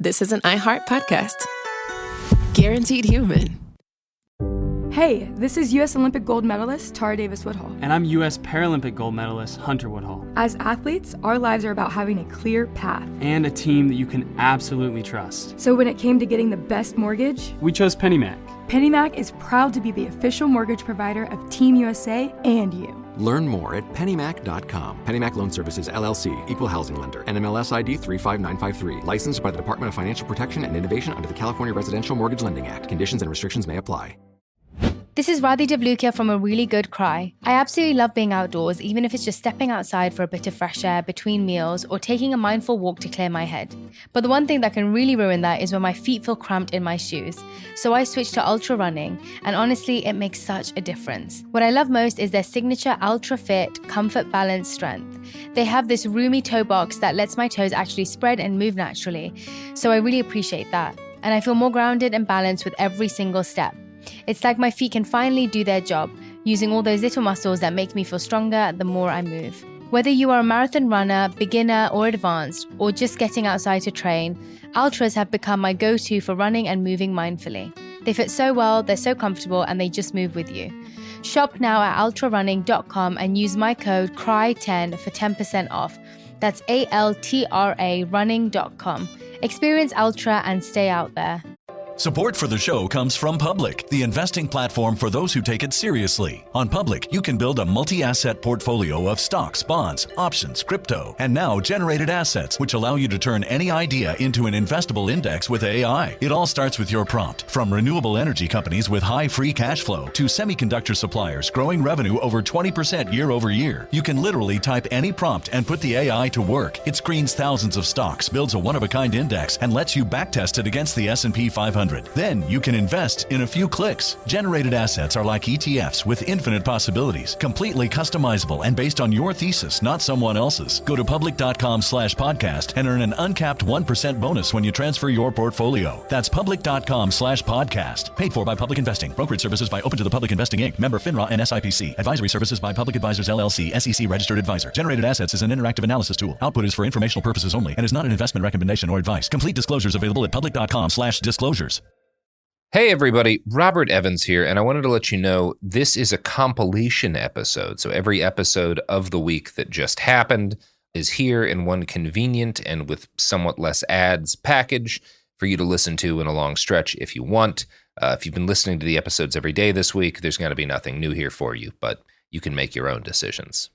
this is an iHeart podcast. Guaranteed human. Hey, this is U.S. Olympic gold medalist Tara Davis-Woodhull. And I'm U.S. Paralympic gold medalist Hunter Woodhull. As athletes, our lives are about having a clear path. And a team that you can absolutely trust. So when it came to getting the best mortgage, we chose PennyMac. PennyMac is proud to be the official mortgage provider of Team USA and you. Learn more at pennymac.com. PennyMac Loan Services, LLC, Equal Housing Lender, NMLS ID 35953. Licensed by the Department of Financial Protection and Innovation under the California Residential Mortgage Lending Act. Conditions and restrictions may apply. This is Radhi Devlukia from A Really Good Cry. I absolutely love being outdoors, even if it's just stepping outside for a bit of fresh air between meals or taking a mindful walk to clear my head. But the one thing that can really ruin that is when my feet feel cramped in my shoes. So I switched to ultra running, and honestly, it makes such a difference. What I love most is their signature Ultra Fit Comfort Balance Strength. They have this roomy toe box that lets my toes actually spread and move naturally, so I really appreciate that. And I feel more grounded and balanced with every single step. It's like my feet can finally do their job, using all those little muscles that make me feel stronger the more I move. Whether you are a marathon runner, beginner or advanced, or just getting outside to train, Ultras have become my go-to for running and moving mindfully. They fit so well, they're so comfortable, and they just move with you. Shop now at ultrarunning.com and use my code CRY10 for 10% off. That's ALTRA running.com. Experience Ultra and stay out there. Support for the show comes from Public, the investing platform for those who take it seriously. On Public, you can build a multi-asset portfolio of stocks, bonds, options, crypto, and now generated assets, which allow you to turn any idea into an investable index with AI. It all starts with your prompt. From renewable energy companies with high free cash flow to semiconductor suppliers growing revenue over 20% year over year, you can literally type any prompt and put the AI to work. It screens thousands of stocks, builds a one-of-a-kind index, and lets you backtest it against the S&P 500. Then you can invest in a few clicks. Generated assets are like ETFs with infinite possibilities, completely customizable and based on your thesis, not someone else's. Go to public.com/podcast and earn an uncapped 1% bonus when you transfer your portfolio. That's public.com/podcast. Paid for by Public Investing. Brokerage services by Open to the Public Investing Inc. Member FINRA and SIPC. Advisory services by Public Advisors LLC, SEC registered advisor. Generated assets is an interactive analysis tool. Output is for informational purposes only and is not an investment recommendation or advice. Complete disclosures available at public.com/disclosures. Hey everybody, Robert Evans here, and I wanted to let you know this is a compilation episode. So every episode of the week that just happened is here in one convenient and with somewhat less ads package for you to listen to in a long stretch if you want. If you've been listening to the episodes every day this week, there's going to be nothing new here for you, but you can make your own decisions.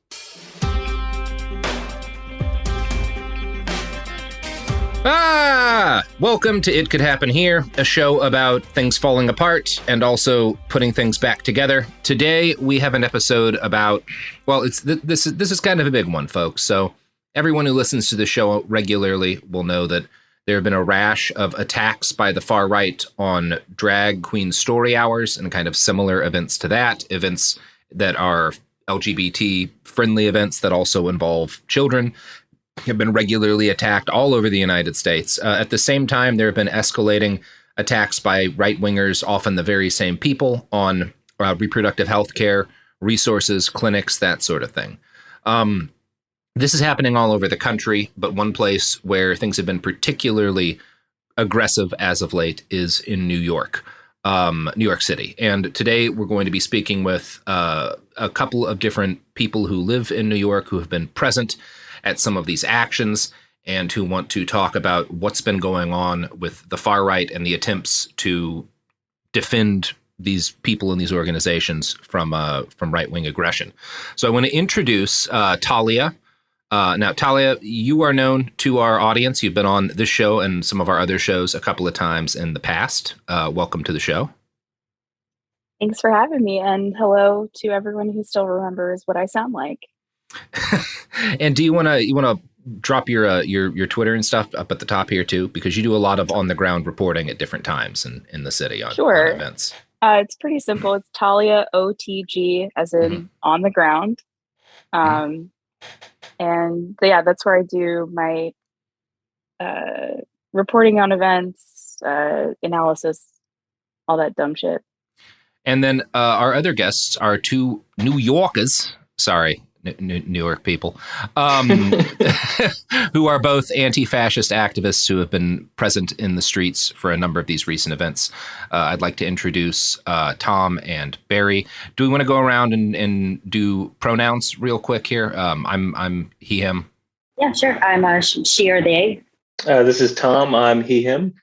Welcome to It Could Happen Here, a show about things falling apart and also putting things back together. Today, we have an episode about, well, this is kind of a big one, folks. So everyone who listens to the show regularly will know that there have been a rash of attacks by the far right on drag queen story hours and kind of similar events to that, events that are LGBT-friendly events that also involve children. Have been regularly attacked all over the United States. At the same time, there have been escalating attacks by right-wingers, often the very same people, on reproductive health care, resources, clinics, that sort of thing. This is happening all over the country, but one place where things have been particularly aggressive as of late is in New York City. And today we're going to be speaking with a couple of different people who live in New York who have been present at some of these actions and who want to talk about what's been going on with the far right and the attempts to defend these people and these organizations from right-wing aggression. So I want to introduce Talia. Now, Talia, you are known to our audience. You've been on this show and some of our other shows a couple of times in the past. Welcome to the show. Thanks for having me, and hello to everyone who still remembers what I sound like. And do you want to drop your Twitter and stuff up at the top here too, because you do a lot of on the ground reporting at different times in the city on events. It's pretty simple. It's Talia OTG, as in on the ground, and yeah, that's where I do my reporting on events, analysis, all that dumb shit. And then our other guests are two New Yorkers. Sorry, New York people, who are both anti-fascist activists who have been present in the streets for a number of these recent events. I'd like to introduce Tom and Barry. Do we want to go around and do pronouns real quick here? I'm he, him. Yeah, sure. I'm she or they. This is Tom. I'm he, him.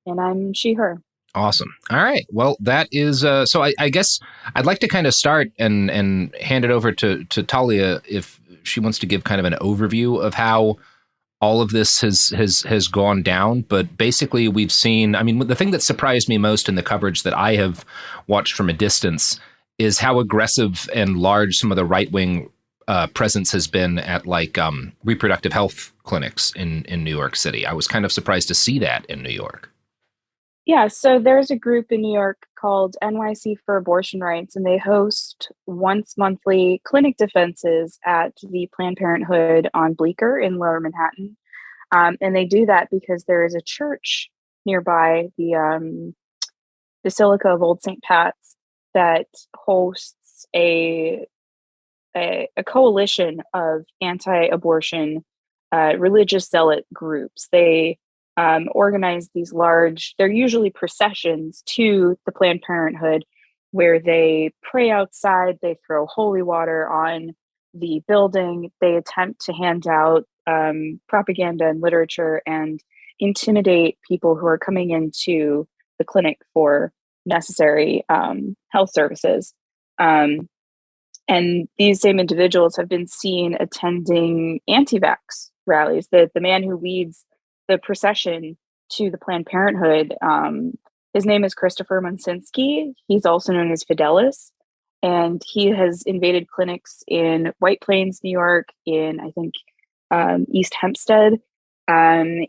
And I'm she, her. Awesome. All right. Well, that is so I guess I'd like to kind of start and hand it over to Talia if she wants to give kind of an overview of how all of this has gone down. But basically, we've seen, I mean, the thing that surprised me most in the coverage that I have watched from a distance is how aggressive and large some of the right-wing presence has been at like reproductive health clinics in New York City. I was kind of surprised to see that in New York. Yeah, so there's a group in New York called NYC for Abortion Rights, and they host once monthly clinic defenses at the Planned Parenthood on Bleecker in Lower Manhattan. And they do that because there is a church nearby, the Basilica of Old St. Pat's, that hosts a coalition of anti-abortion religious zealot groups. They organize these large, they're usually processions to the Planned Parenthood where they pray outside, they throw holy water on the building, they attempt to hand out propaganda and literature and intimidate people who are coming into the clinic for necessary health services. And these same individuals have been seen attending anti-vax rallies. The man who leads the procession to the Planned Parenthood, his name is Christopher Monsinski. He's also known as Fidelis, and he has invaded clinics in White Plains, New York, in, I think, East Hempstead.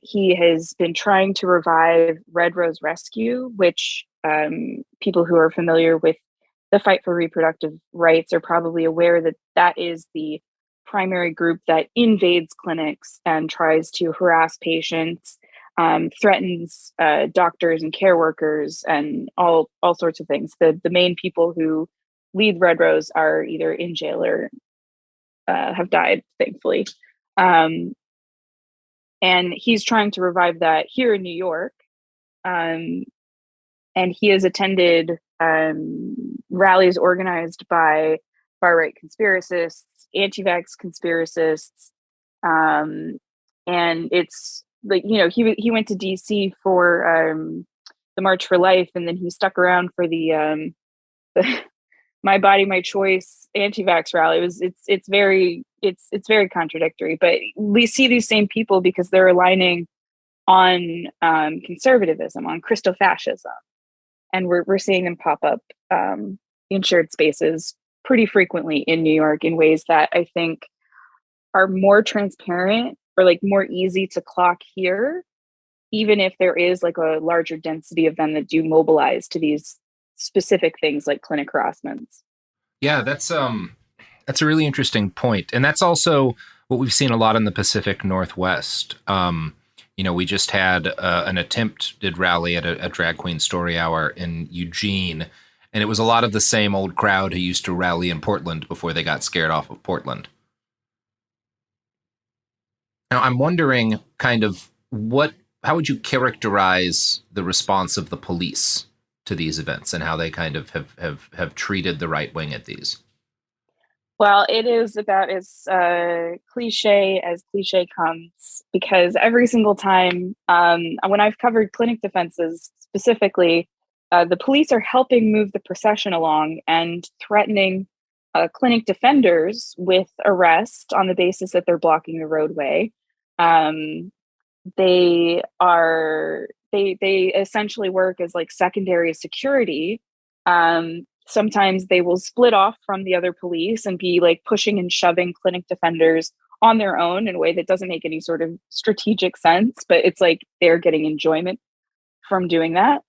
He has been trying to revive Red Rose Rescue, which people who are familiar with the fight for reproductive rights are probably aware that that is the primary group that invades clinics and tries to harass patients, threatens doctors and care workers, and all sorts of things. The main people who lead Red Rose are either in jail or have died, thankfully. And he's trying to revive that here in New York. And he has attended rallies organized by far-right conspiracists, anti-vax conspiracists, and it's like, you know, he went to DC for the March for Life, and then he stuck around for the My Body, My Choice anti-vax rally. It's very contradictory, but we see these same people because they're aligning on conservatism, on Christofascism, and we're seeing them pop up in shared spaces pretty frequently in New York in ways that I think are more transparent or like more easy to clock here, even if there is like a larger density of them that do mobilize to these specific things like clinic harassments. Yeah, that's a really interesting point. And that's also what we've seen a lot in the Pacific Northwest. You know, we just had an attempted rally at a drag queen story hour in Eugene, and it was a lot of the same old crowd who used to rally in Portland before they got scared off of Portland. Now, I'm wondering kind of how would you characterize the response of the police to these events and how they kind of have treated the right wing at these? Well, it is about as cliche as cliche comes, because every single time when I've covered clinic defenses specifically, the police are helping move the procession along and threatening clinic defenders with arrest on the basis that they're blocking the roadway. They essentially work as like secondary security. Sometimes they will split off from the other police and be like pushing and shoving clinic defenders on their own in a way that doesn't make any sort of strategic sense, but it's like they're getting enjoyment from doing that.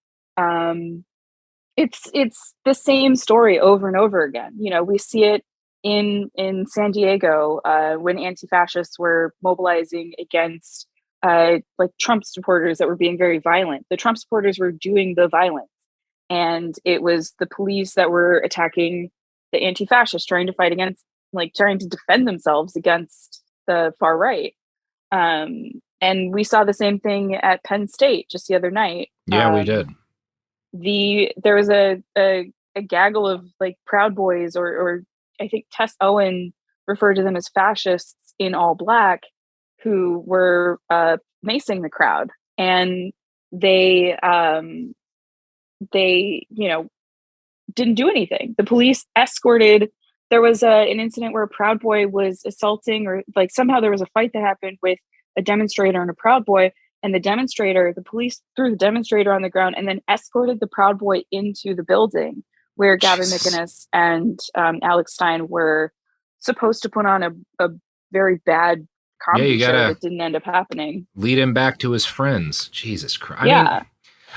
It's the same story over and over again. You know, we see it in San Diego when anti-fascists were mobilizing against like Trump supporters that were being very violent. The Trump supporters were doing the violence, and it was the police that were attacking the anti-fascists trying to fight against like trying to defend themselves against the far right. And we saw the same thing at Penn State just the other night. Yeah, we did. There was a gaggle of like Proud Boys, or I think Tess Owen referred to them as fascists in all black, who were macing the crowd, and they didn't do anything. The police escorted. There was an incident where a Proud Boy was assaulting, or like somehow there was a fight that happened with a demonstrator and a Proud Boy, and the police threw the demonstrator on the ground and then escorted the Proud Boy into the building where Gavin McInnes and Alex Stein were supposed to put on a very bad comedy show that didn't end up happening. Lead him back to his friends. Jesus Christ.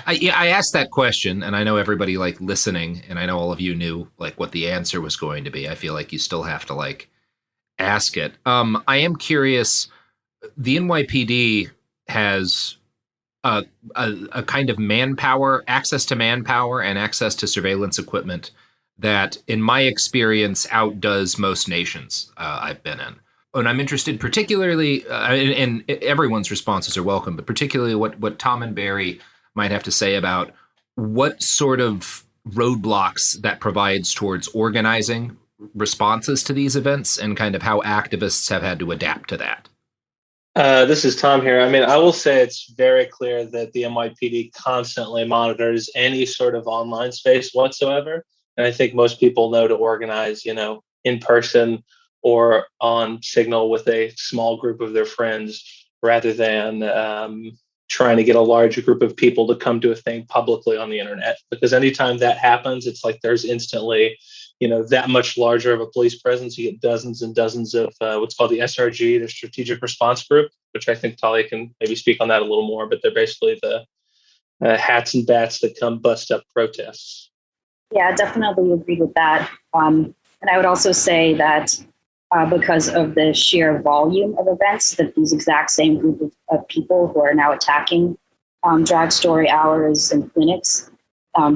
I mean, I asked that question, and I know everybody like listening, and I know all of you knew like what the answer was going to be. I feel like you still have to like ask it. I am curious. The NYPD has a kind of access to manpower and access to surveillance equipment that, in my experience, outdoes most nations I've been in. And I'm interested particularly, and everyone's responses are welcome, but particularly what Tom and Barry might have to say about what sort of roadblocks that provides towards organizing responses to these events and kind of how activists have had to adapt to that. This is Tom here. I mean, I will say it's very clear that the NYPD constantly monitors any sort of online space whatsoever. And I think most people know to organize, in person or on Signal with a small group of their friends rather than trying to get a large group of people to come to a thing publicly on the internet. Because anytime that happens, it's like there's instantly that much larger of a police presence. You get dozens and dozens of what's called the SRG, the Strategic Response Group, which I think Talia can maybe speak on that a little more, but they're basically the hats and bats that come bust up protests. Yeah, definitely agreed with that. And I would also say that because of the sheer volume of events, that these exact same group of people who are now attacking drag story hours and clinics,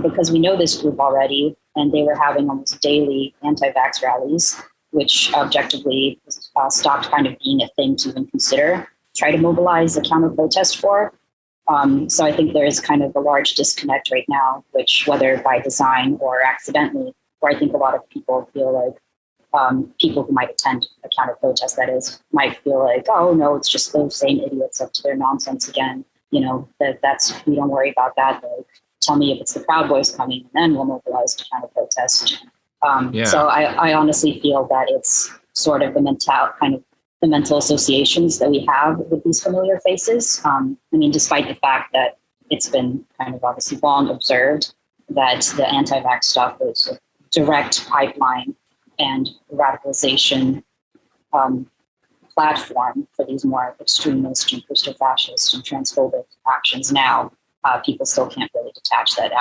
because we know this group already, and they were having almost daily anti-vax rallies, which objectively stopped kind of being a thing to even consider, try to mobilize a counter-protest for. So I think there is kind of a large disconnect right now, which whether by design or accidentally, where I think a lot of people feel like people who might attend a counter-protest, that is, might feel like, oh, no, it's just those same idiots up to their nonsense again. We don't worry about that. Like, tell me if it's the Proud Boys coming, and then we'll mobilize to counter-protest. So I honestly feel that it's sort of the mental associations that we have with these familiar faces. Despite the fact that it's been kind of obviously long observed that the anti-vax stuff is a direct pipeline and radicalization platform for these more extremist and Christo-fascist and transphobic actions now, people still can't really detach that.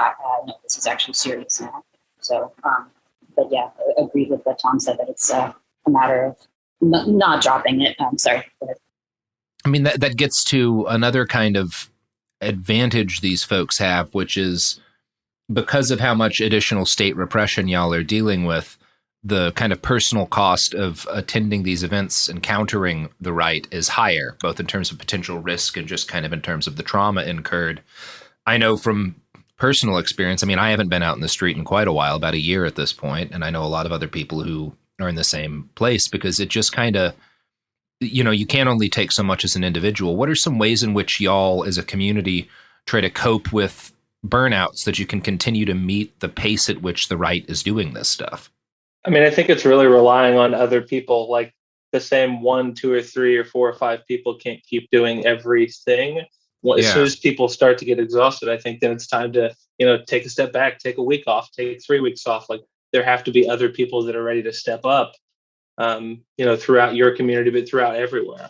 No, this is actually serious now. So, but yeah, I agree with what Tom said, that it's a matter of not dropping it. Sorry. Go ahead. I mean, that gets to another kind of advantage these folks have, which is because of how much additional state repression y'all are dealing with, the kind of personal cost of attending these events and countering the right is higher, both in terms of potential risk and just kind of in terms of the trauma incurred. I know from personal experience, I mean, I haven't been out in the street in quite a while, about a year at this point, and I know a lot of other people who are in the same place, because it just kind of, you can't only take so much as an individual. What are some ways in which y'all as a community try to cope with burnouts so that you can continue to meet the pace at which the right is doing this stuff? I mean, I think it's really relying on other people. Like the same 1, 2, or 3, or 4 or 5 people can't keep doing everything. Well, as soon as people start to get exhausted, I think then it's time to, take a step back, take a week off, take 3 weeks off. Like there have to be other people that are ready to step up, throughout your community, but throughout everywhere.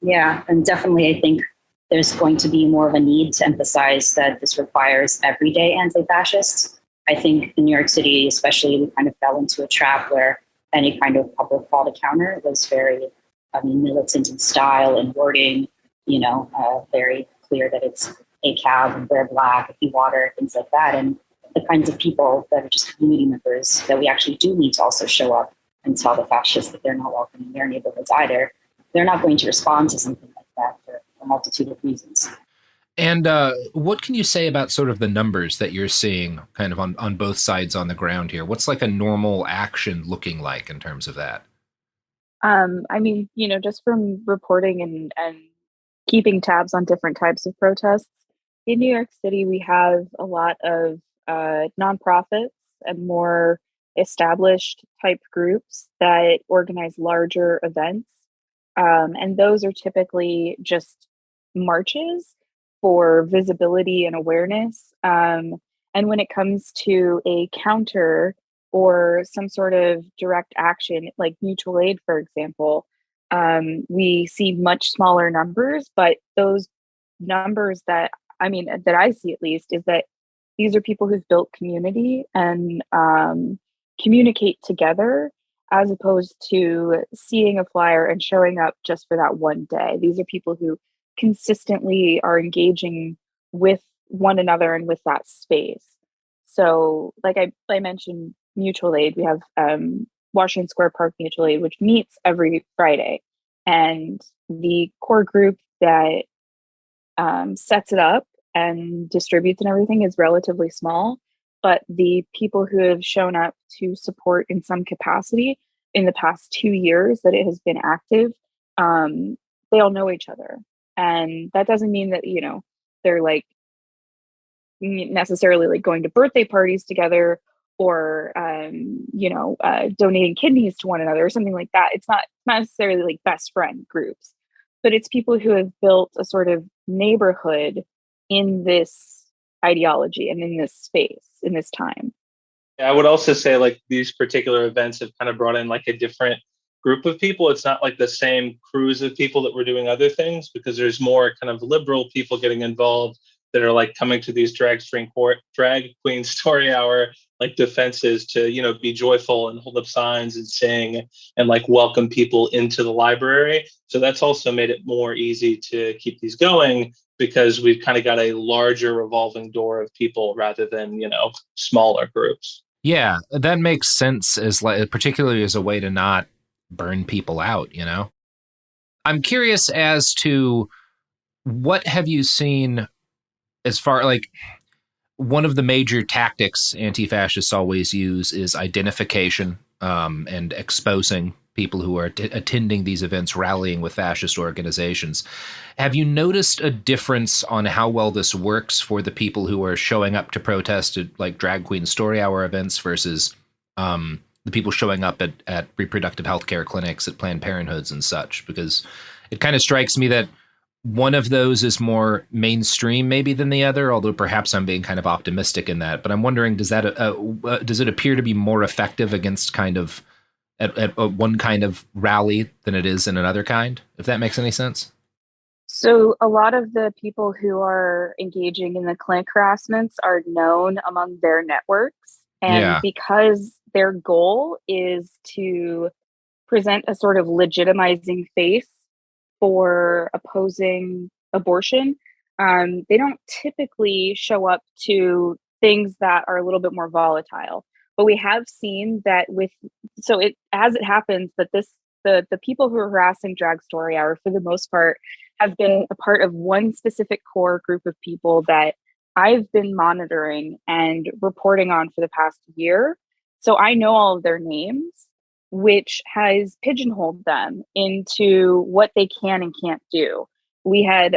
Yeah, and definitely I think there's going to be more of a need to emphasize that this requires everyday anti-fascists. I think in New York City, especially, we kind of fell into a trap where any kind of public call to counter was very, militant in style and wording, very clear that it's a cab and wear black, be water, things like that. And the kinds of people that are just community members that we actually do need to also show up and tell the fascists that they're not welcome in their neighborhoods either, they're not going to respond to something like that for a multitude of reasons. And what can you say about sort of the numbers that you're seeing kind of on both sides on the ground here? What's like a normal action looking like in terms of that? I mean, just from reporting and keeping tabs on different types of protests, in New York City, we have a lot of nonprofits and more established type groups that organize larger events. And those are typically just marches for visibility and awareness. And when it comes to a counter or some sort of direct action, like mutual aid, for example, we see much smaller numbers, but those numbers that I see at least is that these are people who've built community and communicate together as opposed to seeing a flyer and showing up just for that one day. These are people who consistently are engaging with one another and with that space. So like I mentioned mutual aid, we have Washington Square Park Mutual Aid, which meets every Friday. And the core group that sets it up and distributes and everything is relatively small. But the people who have shown up to support in some capacity in the past 2 years that it has been active, they all know each other. And that doesn't mean that, they're like necessarily like going to birthday parties together or, donating kidneys to one another or something like that. It's not necessarily like best friend groups, but it's people who have built a sort of neighborhood in this ideology and in this space, in this time. I would also say like these particular events have kind of brought in like a different group of people. It's not like the same crews of people that were doing other things because there's more kind of liberal people getting involved that are like coming to these drag queen story hour like defenses to, be joyful and hold up signs and sing and like welcome people into the library. So that's also made it more easy to keep these going because we've kind of got a larger revolving door of people rather than, smaller groups. Yeah, that makes sense particularly as a way to not burn people out, I'm curious as to what have you seen as far like one of the major tactics anti-fascists always use is identification and exposing people who are attending these events, rallying with fascist organizations. Have you noticed a difference on how well this works for the people who are showing up to protest at like drag queen story hour events versus the people showing up at reproductive health care clinics at Planned Parenthoods and such? Because it kind of strikes me that one of those is more mainstream maybe than the other, although perhaps I'm being kind of optimistic in that. But I'm wondering, does it appear to be more effective against kind of at one kind of rally than it is in another kind, if that makes any sense? So a lot of the people who are engaging in the clinic harassments are known among their networks. And because their goal is to present a sort of legitimizing face for opposing abortion, they don't typically show up to things that are a little bit more volatile. But we have seen that as it happens that the people who are harassing Drag Story Hour for the most part have been a part of one specific core group of people that I've been monitoring and reporting on for the past year. So I know all of their names, which has pigeonholed them into what they can and can't do. We had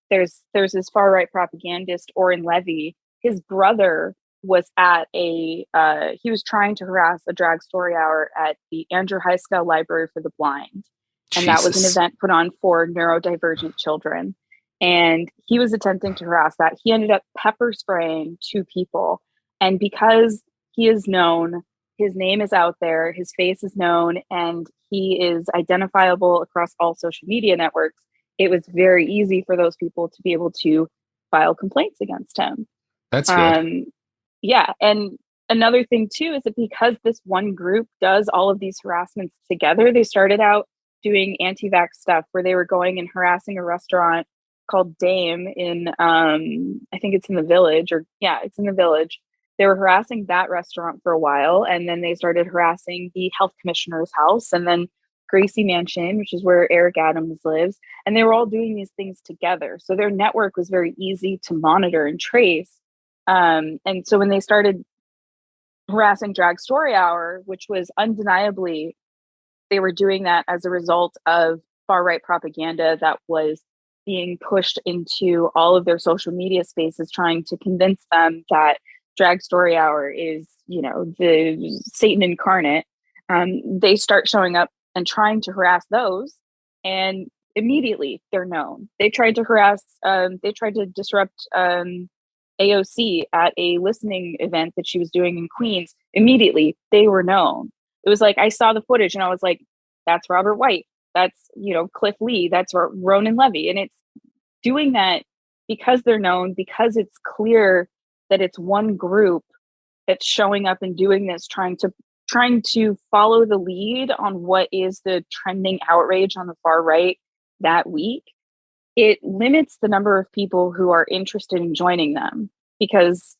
there's this far right propagandist, Oren Levy. His brother was at he was trying to harass a drag story hour at the Andrew Heiskell Library for the Blind. And that was an event put on for neurodivergent children. And he was attempting to harass that. He ended up pepper spraying 2 people. And because he is known, his name is out there, his face is known, and he is identifiable across all social media networks, it was very easy for those people to be able to file complaints against him. That's good. Yeah. And another thing too is that because this one group does all of these harassments together, they started out doing anti-vax stuff where they were going and harassing a restaurant called Dame in I think it's in the Village, it's in the Village. They were harassing that restaurant for a while, and then they started harassing the health commissioner's house, and then Gracie Mansion, which is where Eric Adams lives. And they were all doing these things together. So their network was very easy to monitor and trace. And so when they started harassing Drag Story Hour, which was undeniably, they were doing that as a result of far-right propaganda that was being pushed into all of their social media spaces, trying to convince them that Drag Story Hour is, the Satan incarnate. They start showing up and trying to harass those, and immediately they're known. They tried to disrupt AOC at a listening event that she was doing in Queens. Immediately, they were known. It was like, I saw the footage and I was like, that's Robert White. That's, Cliff Lee. That's Ronan Levy. And it's doing that because they're known, because it's clear that it's one group that's showing up and doing this, trying to follow the lead on what is the trending outrage on the far right that week. It limits the number of people who are interested in joining them, because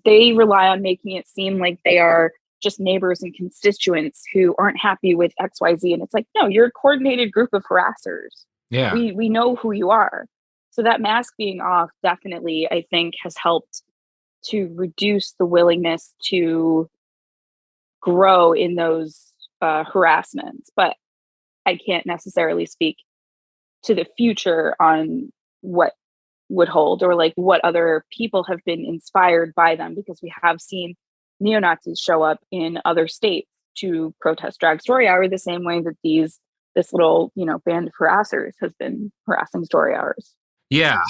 they rely on making it seem like they are just neighbors and constituents who aren't happy with XYZ. And it's like, no, you're a coordinated group of harassers. Yeah. We know who you are. So that mask being off definitely, I think, has helped to reduce the willingness to grow in those harassments. But I can't necessarily speak to the future on what would hold, or like what other people have been inspired by them, because we have seen neo-Nazis show up in other states to protest Drag Story Hour the same way that this little, band of harassers has been harassing Story Hours. Yeah.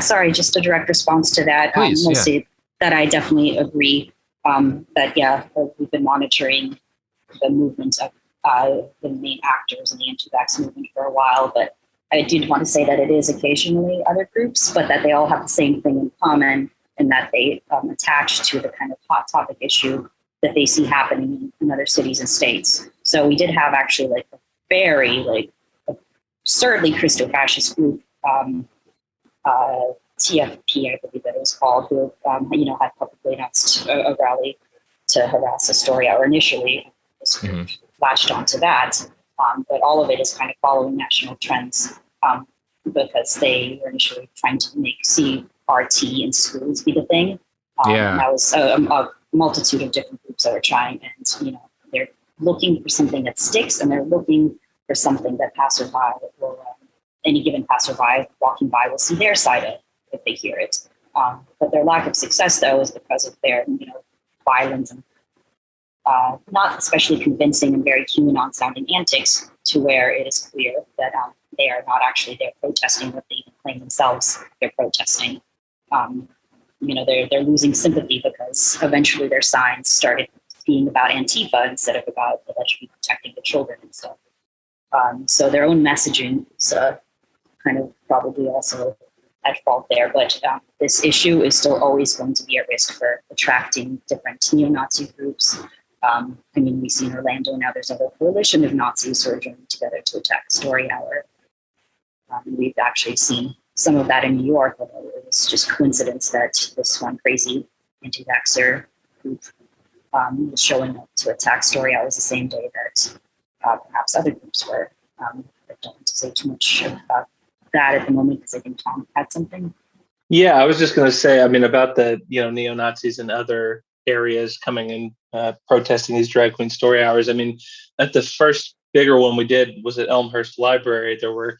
Sorry, just a direct response to that. Please, mostly that I definitely agree that we've been monitoring the movement of the main actors in the anti-vax movement for a while, but I did want to say that it is occasionally other groups, but that they all have the same thing in common, and that they attach to the kind of hot topic issue that they see happening in other cities and states. So we did have actually a very certainly Christo-fascist group, TFP, I believe that it was called, who had publicly announced a rally to harass a Story Hour initially. Latched onto that, but all of it is kind of following national trends, because they were initially trying to make CRT in schools be the thing. And that was a multitude of different groups that were trying, and they're looking for something that sticks, and they're looking for something that passerby will, any given passerby walking by will see their side of if they hear it. But their lack of success, though, is because of their violence and not especially convincing and very QAnon sounding antics, to where it is clear that they are not actually there protesting what they even claim themselves they're protesting. They're losing sympathy because eventually their signs started being about Antifa instead of about allegedly protecting the children and stuff. So their own messaging is kind of probably also at fault there. But this issue is still always going to be at risk for attracting different neo-Nazi groups. We see in Orlando now there's a whole coalition of Nazis who are joining together to attack Story Hour. We've actually seen some of that in New York, although it was just coincidence that this one crazy anti-vaxxer group was showing up to attack Story Hour the same day that perhaps other groups were. I don't want to say too much about that at the moment, because I think Tom had something. Yeah, I was just going to say, about the neo-Nazis and other areas coming and protesting these drag queen story hours. At the first bigger one we did was at Elmhurst Library. There were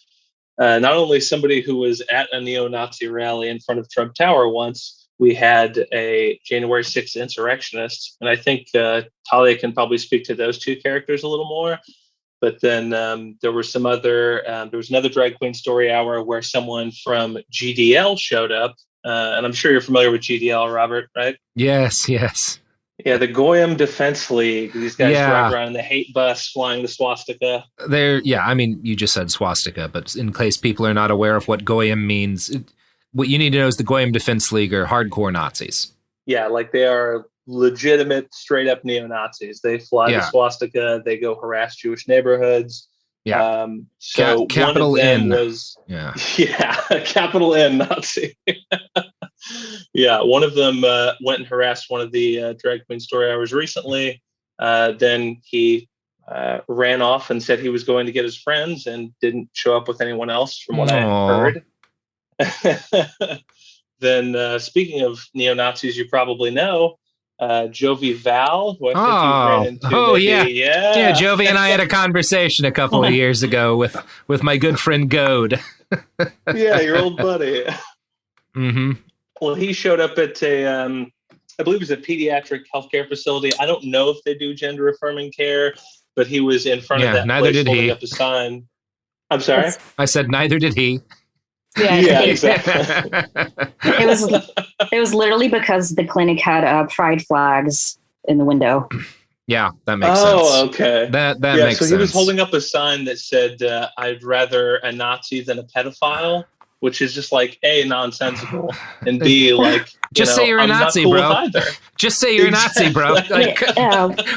not only somebody who was at a neo-Nazi rally in front of Trump Tower once, we had a January 6th insurrectionist. And I think Talia can probably speak to those two characters a little more. But then there were some other, there was another drag queen story hour where someone from GDL showed up. And I'm sure you're familiar with GDL, Robert, right? Yes. Yeah, the Goyim Defense League. These guys drive around in the hate bus flying the swastika. You just said swastika, but in case people are not aware of what Goyim means, what you need to know is the Goyim Defense League are hardcore Nazis. Yeah, they are legitimate, straight up neo-Nazis. They fly the swastika. They go harass Jewish neighborhoods. Yeah. So capital one of them N was capital N Nazi. Yeah, one of them went and harassed one of the drag queen story hours recently. Then he ran off and said he was going to get his friends and didn't show up with anyone else, from what I heard. Then, speaking of neo-Nazis, you probably know Jovi Val, who I think you ran into. Yeah, Jovi and I had a conversation a couple of years ago with my good friend Goad. Yeah, your old buddy. Mm-hmm. Well, he showed up at I believe it was a pediatric healthcare facility. I don't know if they do gender affirming care, but he was in front of that neither place did holding he. up a sign. I'm sorry? I said neither did he. Yeah, exactly. It was literally because the clinic had pride flags in the window. Yeah, that makes sense. Oh, okay. That makes sense. So he was holding up a sign that said, "I'd rather a Nazi than a pedophile," which is just like A, nonsensical, and B, like just say you're a Nazi, bro. Just say you're a Nazi, bro. Like,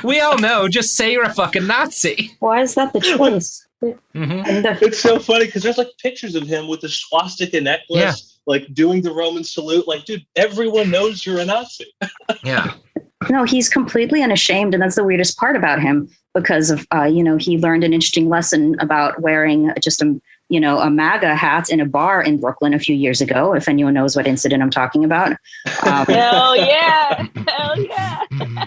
we all know. Just say you're a fucking Nazi. Why is that the choice? It's so funny because there's like pictures of him with the swastika necklace, like doing the Roman salute. Like, dude, everyone knows you're a Nazi. Yeah. No, he's completely unashamed, and that's the weirdest part about him because of he learned an interesting lesson about wearing just a MAGA hat in a bar in Brooklyn a few years ago. If anyone knows what incident I'm talking about. Hell yeah.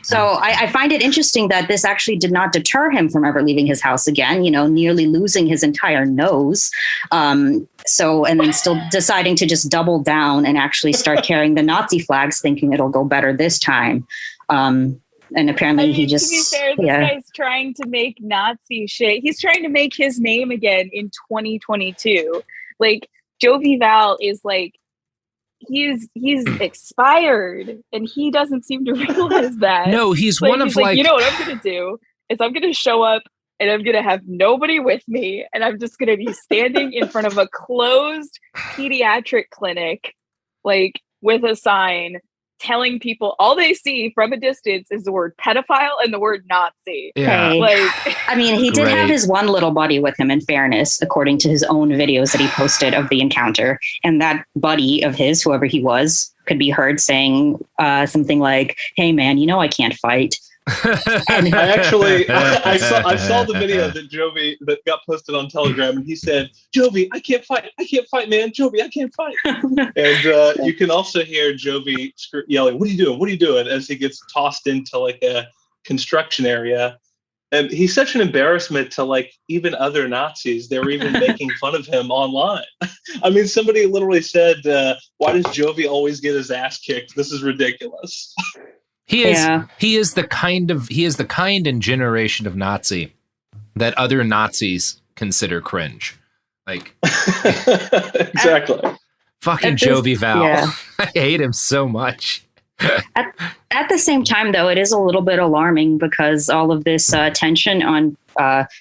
So I find it interesting that this actually did not deter him from ever leaving his house again, nearly losing his entire nose. And then still deciding to just double down and actually start carrying the Nazi flags, thinking it'll go better this time. And apparently he just... To be fair, this guy's trying to make Nazi shit. He's trying to make his name again in 2022. Like, Jovi Val is like, he's expired, and he doesn't seem to realize that. No, he's one of like... You know what I'm going to do? Is I'm going to show up, and I'm going to have nobody with me, and I'm just going to be standing in front of a closed pediatric clinic, like, with a sign telling people all they see from a distance is the word pedophile and the word Nazi. Yeah. I mean, he did have his one little buddy with him, in fairness, according to his own videos that he posted of the encounter. And that buddy of his, whoever he was, could be heard saying something like, "Hey man, I can't fight." I saw the video that got posted on Telegram, and he said, "Jovi, I can't fight, man. Jovi, I can't fight." And you can also hear Jovi yelling, "What are you doing?" as he gets tossed into like a construction area. And he's such an embarrassment to like even other Nazis. They were even making fun of him online. I mean, somebody literally said, "Why does Jovi always get his ass kicked? This is ridiculous." He is the kind and generation of Nazi that other Nazis consider cringe. Like exactly. Fucking Jovi Val. Yeah. I hate him so much. At the same time, though, it is a little bit alarming because all of this tension on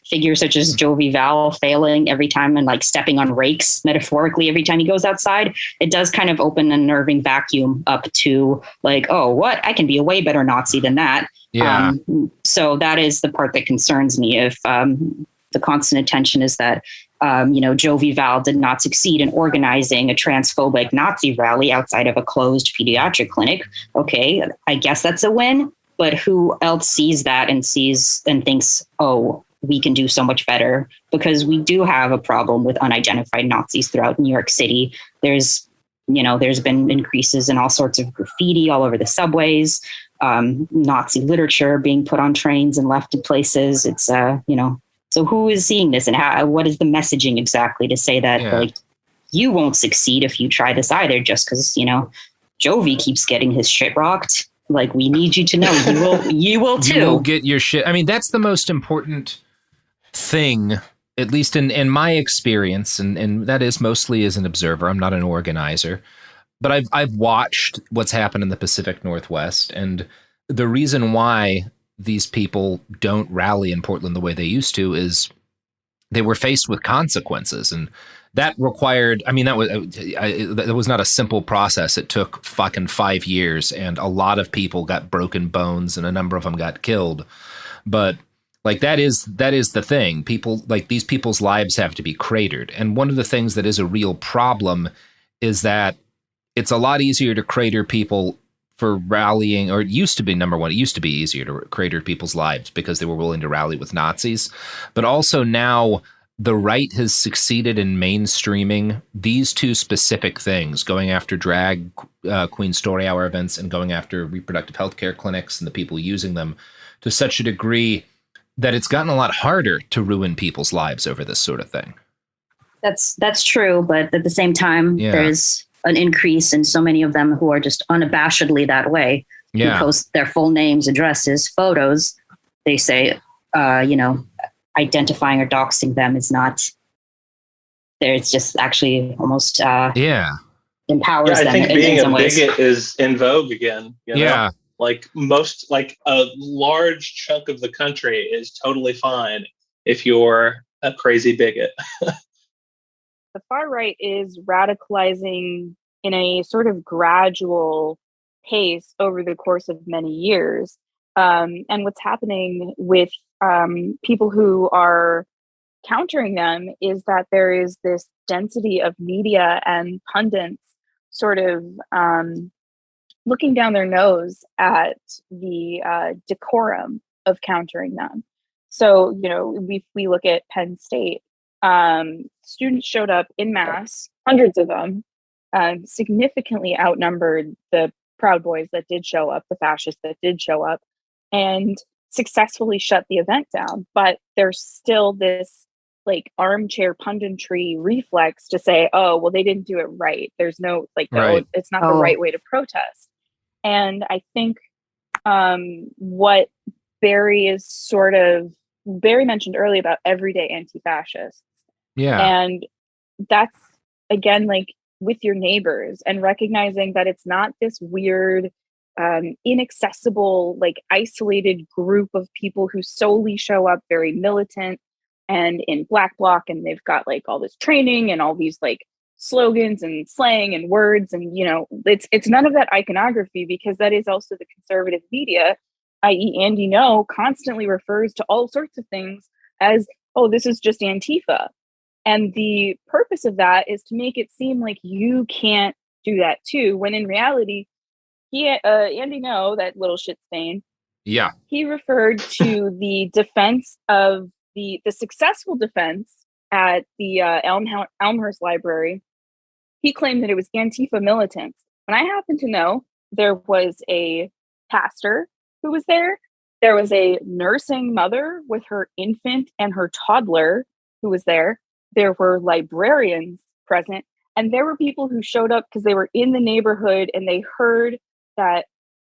figures such as Jovi Val failing every time and like stepping on rakes metaphorically every time he goes outside, it does kind of open a nerving vacuum up to like, oh, what? I can be a way better Nazi than that. Yeah. So that is the part that concerns me. If the constant attention is that Jovi Val did not succeed in organizing a transphobic Nazi rally outside of a closed pediatric clinic. Okay, I guess that's a win. But who else sees that and thinks, oh, we can do so much better? Because we do have a problem with unidentified Nazis throughout New York City. There's been increases in all sorts of graffiti all over the subways, Nazi literature being put on trains and left in places. It's, so who is seeing this, and what is the messaging exactly to say that like you won't succeed if you try this either, just because Jovi keeps getting his shit rocked. Like, we need you to know you will too. You will get your shit. I mean, that's the most important thing, at least in my experience, and that is mostly as an observer. I'm not an organizer, but I've watched what's happened in the Pacific Northwest, and the reason why these people don't rally in Portland the way they used to is they were faced with consequences, and that required, I mean, that was not a simple process. It took fucking 5 years, and a lot of people got broken bones, and a number of them got killed. But like, that is the thing. People, like, these people's lives have to be cratered. And one of the things that is a real problem is that it's a lot easier to crater people for rallying, or it used to be, number one, it used to be easier to crater people's lives because they were willing to rally with Nazis. But also now the right has succeeded in mainstreaming these two specific things, going after drag queen story hour events and going after reproductive health care clinics and the people using them to such a degree that it's gotten a lot harder to ruin people's lives over this sort of thing. That's true, but at the same time, there's an increase in so many of them who are just unabashedly that way. Who post their full names, addresses, photos. They say, identifying or doxing them is not there. It's just actually almost empowers I them. think in being some a ways. bigot is in vogue again. You know? Like a large chunk of the country is totally fine if you're a crazy bigot. The far right is radicalizing in a sort of gradual pace over the course of many years. And what's happening with people who are countering them is that there is this density of media and pundits sort of looking down their nose at the decorum of countering them. So, we look at Penn State. Students showed up in mass, hundreds of them, significantly outnumbered the Proud Boys that did show up, the fascists that did show up, and successfully shut the event down. But there's still this armchair punditry reflex to say, oh, well, they didn't do it right. There's no it's not the right way to protest. And I think what Barry mentioned earlier about everyday anti-fascists. Yeah. And that's, again, with your neighbors and recognizing that it's not this weird, inaccessible, isolated group of people who solely show up very militant and in black bloc, and they've got all this training and all these slogans and slang and words, and it's none of that iconography, because that is also the conservative media, i.e. Andy Ngo, constantly refers to all sorts of things as, oh, this is just Antifa. And the purpose of that is to make it seem like you can't do that too, when in reality, Andy Ngo, that little shit stain, he referred to the defense of the successful defense at the Elmhurst Library. He claimed that it was Antifa militants. And I happen to know there was a pastor who was there. There was a nursing mother with her infant and her toddler who was there. There were librarians present. And there were people who showed up because they were in the neighborhood and they heard that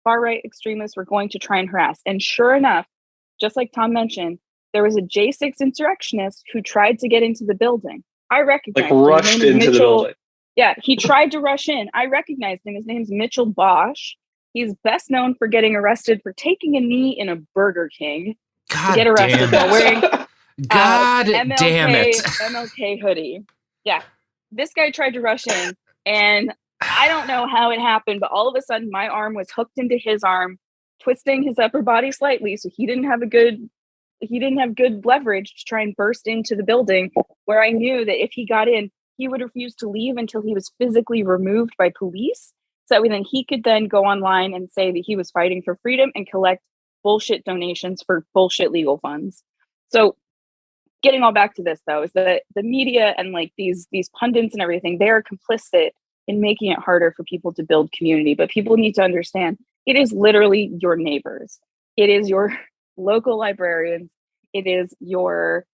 far-right extremists were going to try and harass. And sure enough, just like Tom mentioned, there was a J6 insurrectionist who tried to get into the building. I recognized him. Rushed into the building. Yeah, he tried to rush in. I recognized him. His name's Mitchell Bosch. He's best known for getting arrested for taking a knee in a Burger King. God to get arrested damn it. while wearing damn it. MLK hoodie. Yeah, this guy tried to rush in, and I don't know how it happened, but all of a sudden my arm was hooked into his arm, twisting his upper body slightly, so he didn't have good leverage to try and burst into the building, where I knew that if he got in, he would refuse to leave until he was physically removed by police. So then he could then go online and say that he was fighting for freedom and collect bullshit donations for bullshit legal funds. So getting all back to this, though, is that the media and these pundits and everything, they're complicit in making it harder for people to build community. But people need to understand it is literally your neighbors. It is your local librarians. It is your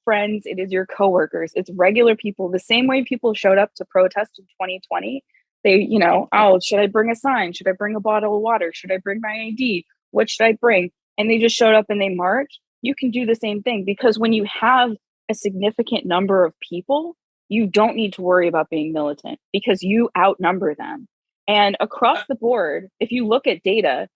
friends. It is your coworkers. It's regular people. The same way people showed up to protest in 2020. They, oh, should I bring a sign? Should I bring a bottle of water? Should I bring my ID? What should I bring? And they just showed up and they marched. You can do the same thing, because when you have a significant number of people, you don't need to worry about being militant because you outnumber them. And across the board, if you look at data,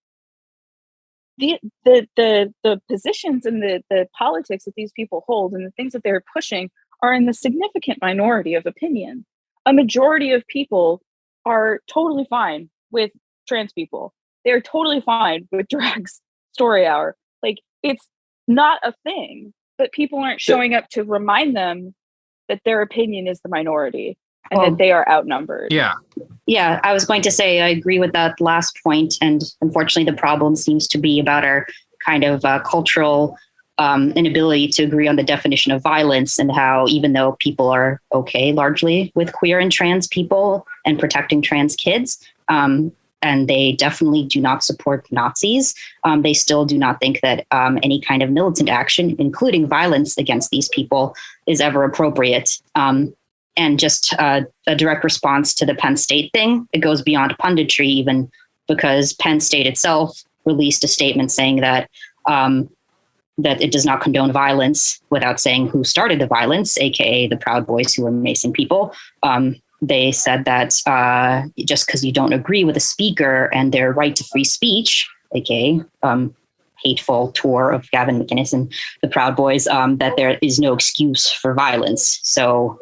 the positions and the politics that these people hold and the things that they're pushing are in the significant minority of opinion. A majority of people are totally fine with trans people. They're totally fine with drags story hour. It's not a thing, but people aren't showing up to remind them that their opinion is the minority and that they are outnumbered. Yeah. Yeah, I was going to say I agree with that last point, and unfortunately, the problem seems to be about our kind of cultural inability to agree on the definition of violence, and how even though people are okay largely with queer and trans people and protecting trans kids, and they definitely do not support Nazis, they still do not think that any kind of militant action, including violence against these people, is ever appropriate. And just a direct response to the Penn State thing, it goes beyond punditry even, because Penn State itself released a statement saying that that it does not condone violence without saying who started the violence, aka the Proud Boys who were macing people. They said that just because you don't agree with a speaker and their right to free speech, aka hateful tour of Gavin McInnes and the Proud Boys, that there is no excuse for violence. So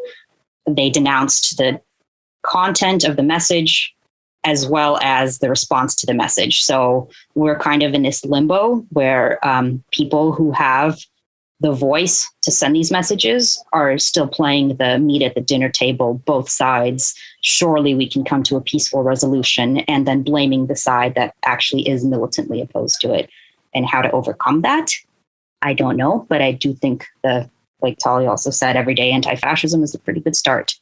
they denounced the content of the message as well as the response to the message. So we're kind of in this limbo where people who have the voice to send these messages are still playing the meat at the dinner table, both sides. Surely we can come to a peaceful resolution, and then blaming the side that actually is militantly opposed to it. And how to overcome that, I don't know, but I do think like Tali also said, everyday anti-fascism is a pretty good start.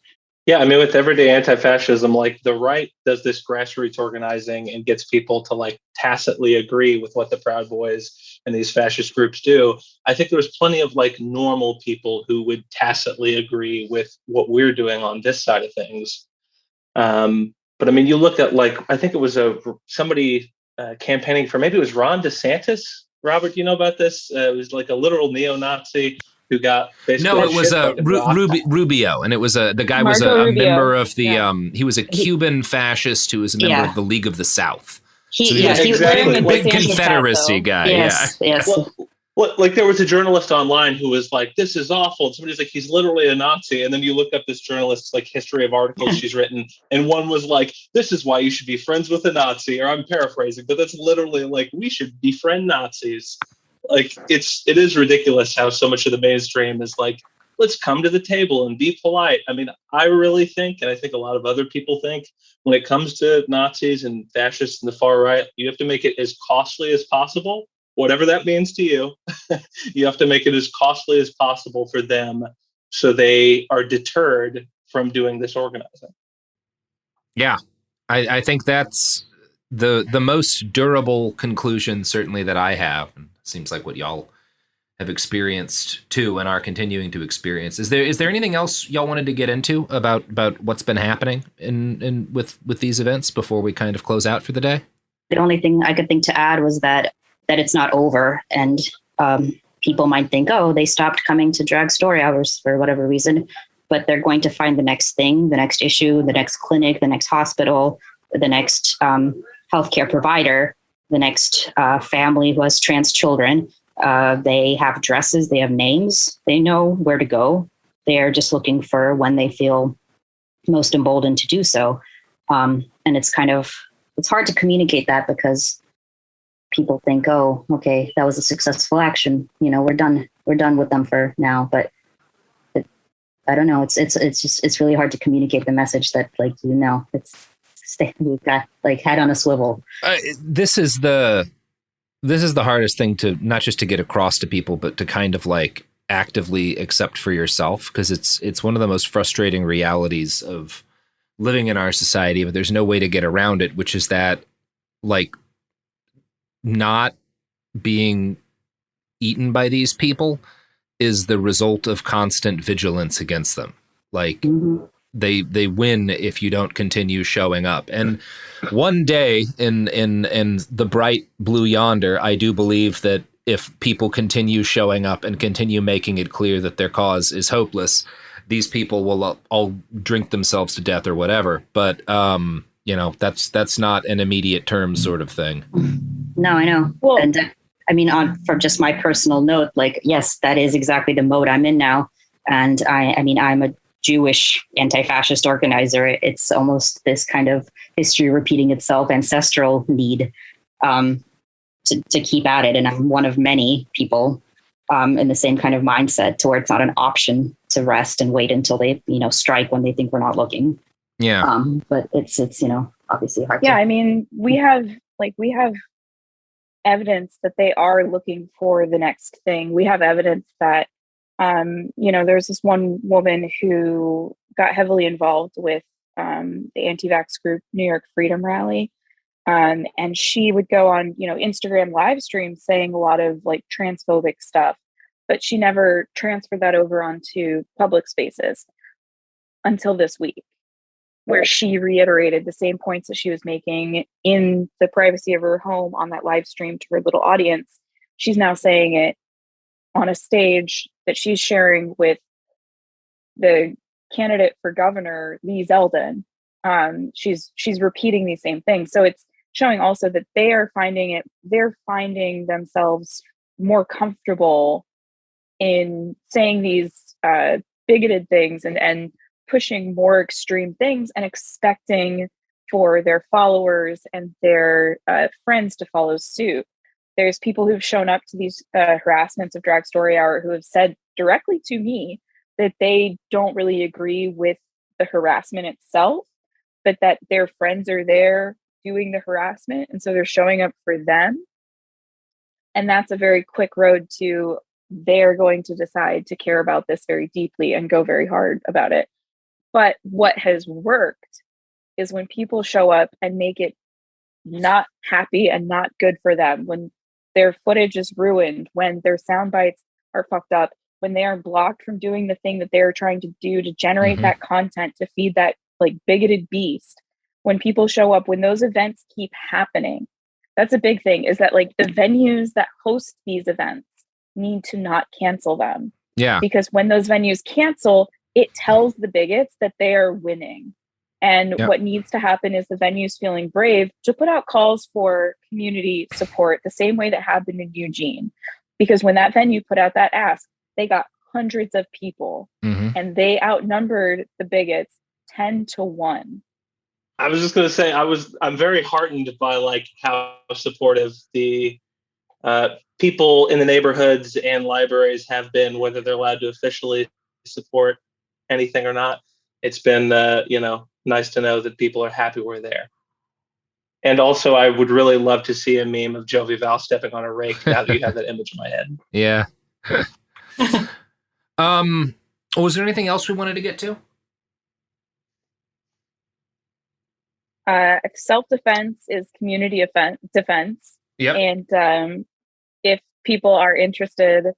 Yeah, I mean, with everyday anti-fascism, like the right does this grassroots organizing and gets people to like tacitly agree with what the Proud Boys and these fascist groups do. I think there was plenty of like normal people who would tacitly agree with what we're doing on this side of things. But I mean, you look at like, I think it was somebody campaigning for, maybe it was Ron DeSantis. Robert, you know about this? It was like a literal neo-Nazi who got basically. No, it was Rubio, and it was the guy was a member of the. He was a Cuban fascist who was a member of the League of the South. He was exactly. a big Confederacy guy. Yes, yeah. Yes. Well, like there was a journalist online who was like, "This is awful." And somebody's like, "He's literally a Nazi." And then you look up this journalist's like history of articles she's written, and one was like, "This is why you should be friends with a Nazi." Or I'm paraphrasing, but that's literally like, we should befriend Nazis. Like it is ridiculous how so much of the mainstream is like, let's come to the table and be polite. I mean, I really think, and I think a lot of other people think, when it comes to Nazis and fascists and the far right, you have to make it as costly as possible, whatever that means to you. You have to make it as costly as possible for them so they are deterred from doing this organizing. Yeah, I think that's the most durable conclusion, certainly, that I have. Seems like what y'all have experienced too and are continuing to experience. Is there anything else y'all wanted to get into about what's been happening in with these events before we kind of close out for the day? The only thing I could think to add was that it's not over, and people might think, oh, they stopped coming to drag story hours for whatever reason, but they're going to find the next thing, the next issue, the next clinic, the next hospital, the next healthcare provider, the next family who has trans children. They have addresses, they have names, they know where to go. They are just looking for when they feel most emboldened to do so. And it's hard to communicate that because people think, oh, okay, that was a successful action. We're done with them for now. But I don't know. It's really hard to communicate the message that we've got like head on a swivel. This is the hardest thing to not just to get across to people, but to kind of like actively accept for yourself, because it's one of the most frustrating realities of living in our society, but there's no way to get around it, which is that like not being eaten by these people is the result of constant vigilance against them. Like they win if you don't continue showing up. And one day in the bright blue yonder, I do believe that if people continue showing up and continue making it clear that their cause is hopeless, these people will all drink themselves to death or whatever. But that's not an immediate term sort of thing. No, I know. Well, and I mean, for just my personal note, like, yes, that is exactly the mode I'm in now. And I'm a Jewish anti-fascist organizer. It's almost this kind of history repeating itself, ancestral need to keep at it. And I'm one of many people in the same kind of mindset to where it's not an option to rest and wait until they, strike when they think we're not looking. Yeah. But it's obviously hard. Yeah, I mean, we have evidence that they are looking for the next thing. We have evidence that there's this one woman who got heavily involved with the anti-vax group New York Freedom Rally. And she would go on, Instagram live streams saying a lot of like transphobic stuff, but she never transferred that over onto public spaces until this week, where she reiterated the same points that she was making in the privacy of her home on that live stream to her little audience. She's now saying it on a stage that she's sharing with the candidate for governor, Lee Zeldin. She's repeating these same things. So it's showing also that they're finding themselves more comfortable in saying these bigoted things and pushing more extreme things and expecting for their followers and their friends to follow suit. There's people who've shown up to these harassments of Drag Story Hour who have said directly to me that they don't really agree with the harassment itself, but that their friends are there doing the harassment. And so they're showing up for them. And that's a very quick road to they're going to decide to care about this very deeply and go very hard about it. But what has worked is when people show up and make it not happy and not good for them, when their footage is ruined, when their sound bites are fucked up, when they are blocked from doing the thing that they're trying to do to generate that content, to feed that like bigoted beast. When people show up, when those events keep happening, that's a big thing, is that like the venues that host these events need to not cancel them. Yeah. Because when those venues cancel, it tells the bigots that they are winning. And what needs to happen is the venues feeling brave to put out calls for community support the same way that happened in Eugene. Because when that venue put out that ask, they got hundreds of people and they outnumbered the bigots 10-1. I was just going to say, I'm very heartened by like how supportive the people in the neighborhoods and libraries have been, whether they're allowed to officially support anything or not. It's been, nice to know that people are happy we're there. And also, I would really love to see a meme of Jovi Val stepping on a rake now that you have that image in my head. Yeah. Was there anything else we wanted to get to? Self-defense is community defense. Yep. And if people are interested,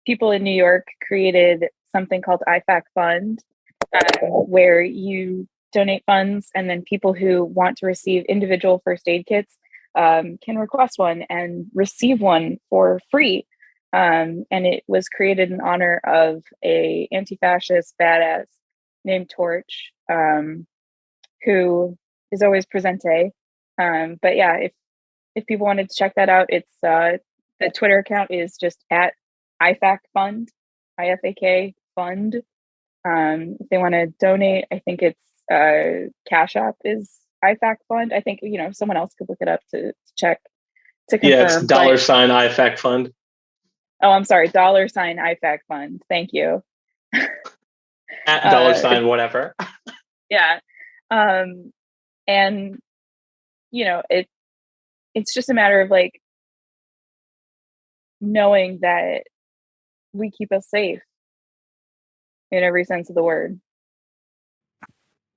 people in New York created something called IFAC Fund, where you donate funds, and then people who want to receive individual first aid kits can request one and receive one for free. And it was created in honor of a anti-fascist badass named Torch, who is always presente. But yeah, if people wanted to check that out, it's the Twitter account is just at IFAC Fund, IFAK Fund. If they want to donate, I think it's Cash App is IFAC Fund. I think someone else could look it up to check to confirm. Yeah, it's $ IFAC Fund. Oh, I'm sorry, $ IFAC Fund. Thank you. At $ whatever. Yeah. And it's just a matter of like knowing that we keep us safe in every sense of the word.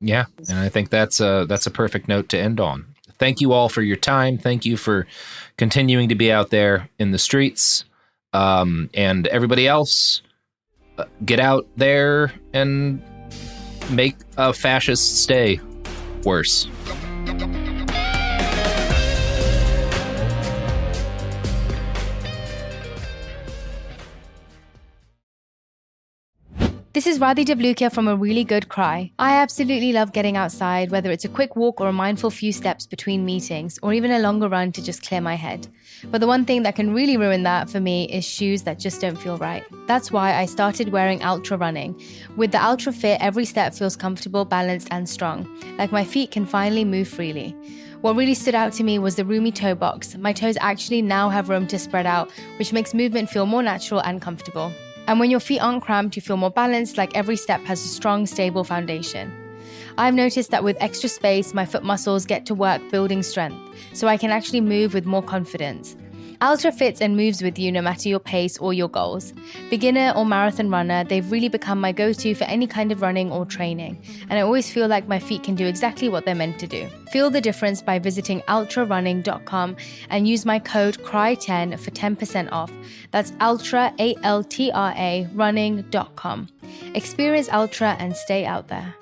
Yeah, and I think that's a perfect note to end on. Thank you all for your time. Thank you for continuing to be out there in the streets. And everybody else, get out there and make a fascist stay worse. This is Radhi Devlukia from A Really Good Cry. I absolutely love getting outside, whether it's a quick walk or a mindful few steps between meetings, or even a longer run to just clear my head. But the one thing that can really ruin that for me is shoes that just don't feel right. That's why I started wearing Altra running. With the Altra Fit, every step feels comfortable, balanced, and strong. Like my feet can finally move freely. What really stood out to me was the roomy toe box. My toes actually now have room to spread out, which makes movement feel more natural and comfortable. And when your feet aren't cramped, you feel more balanced, like every step has a strong, stable foundation. I've noticed that with extra space, my foot muscles get to work building strength, so I can actually move with more confidence. Altra fits and moves with you no matter your pace or your goals. Beginner or marathon runner, they've really become my go-to for any kind of running or training, and I always feel like my feet can do exactly what they're meant to do. Feel the difference by visiting altrarunning.com and use my code CRY10 for 10% off. That's Altra, A-L-T-R-A, running.com. Experience Altra and stay out there.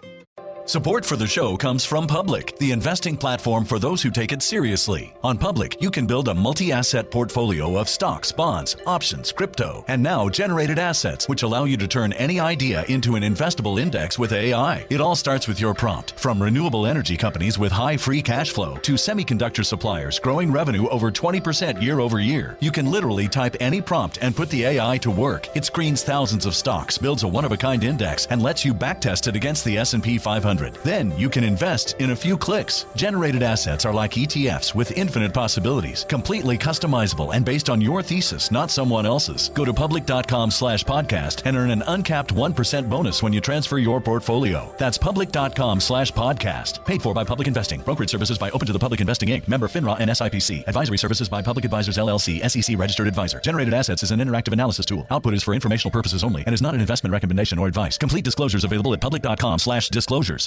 Support for the show comes from Public, the investing platform for those who take it seriously. On Public, you can build a multi-asset portfolio of stocks, bonds, options, crypto, and now generated assets, which allow you to turn any idea into an investable index with AI. It all starts with your prompt. From renewable energy companies with high free cash flow to semiconductor suppliers growing revenue over 20% year over year, you can literally type any prompt and put the AI to work. It screens thousands of stocks, builds a one-of-a-kind index, and lets you backtest it against the S&P 500. Then you can invest in a few clicks. Generated assets are like ETFs with infinite possibilities, completely customizable and based on your thesis, not someone else's. Go to public.com/podcast and earn an uncapped 1% bonus when you transfer your portfolio. That's public.com/podcast. Paid for by Public Investing. Brokerage services by Open to the Public Investing Inc. Member FINRA and SIPC. Advisory services by Public Advisors LLC, SEC registered advisor. Generated assets is an interactive analysis tool. Output is for informational purposes only and is not an investment recommendation or advice. Complete disclosures available at public.com/disclosures.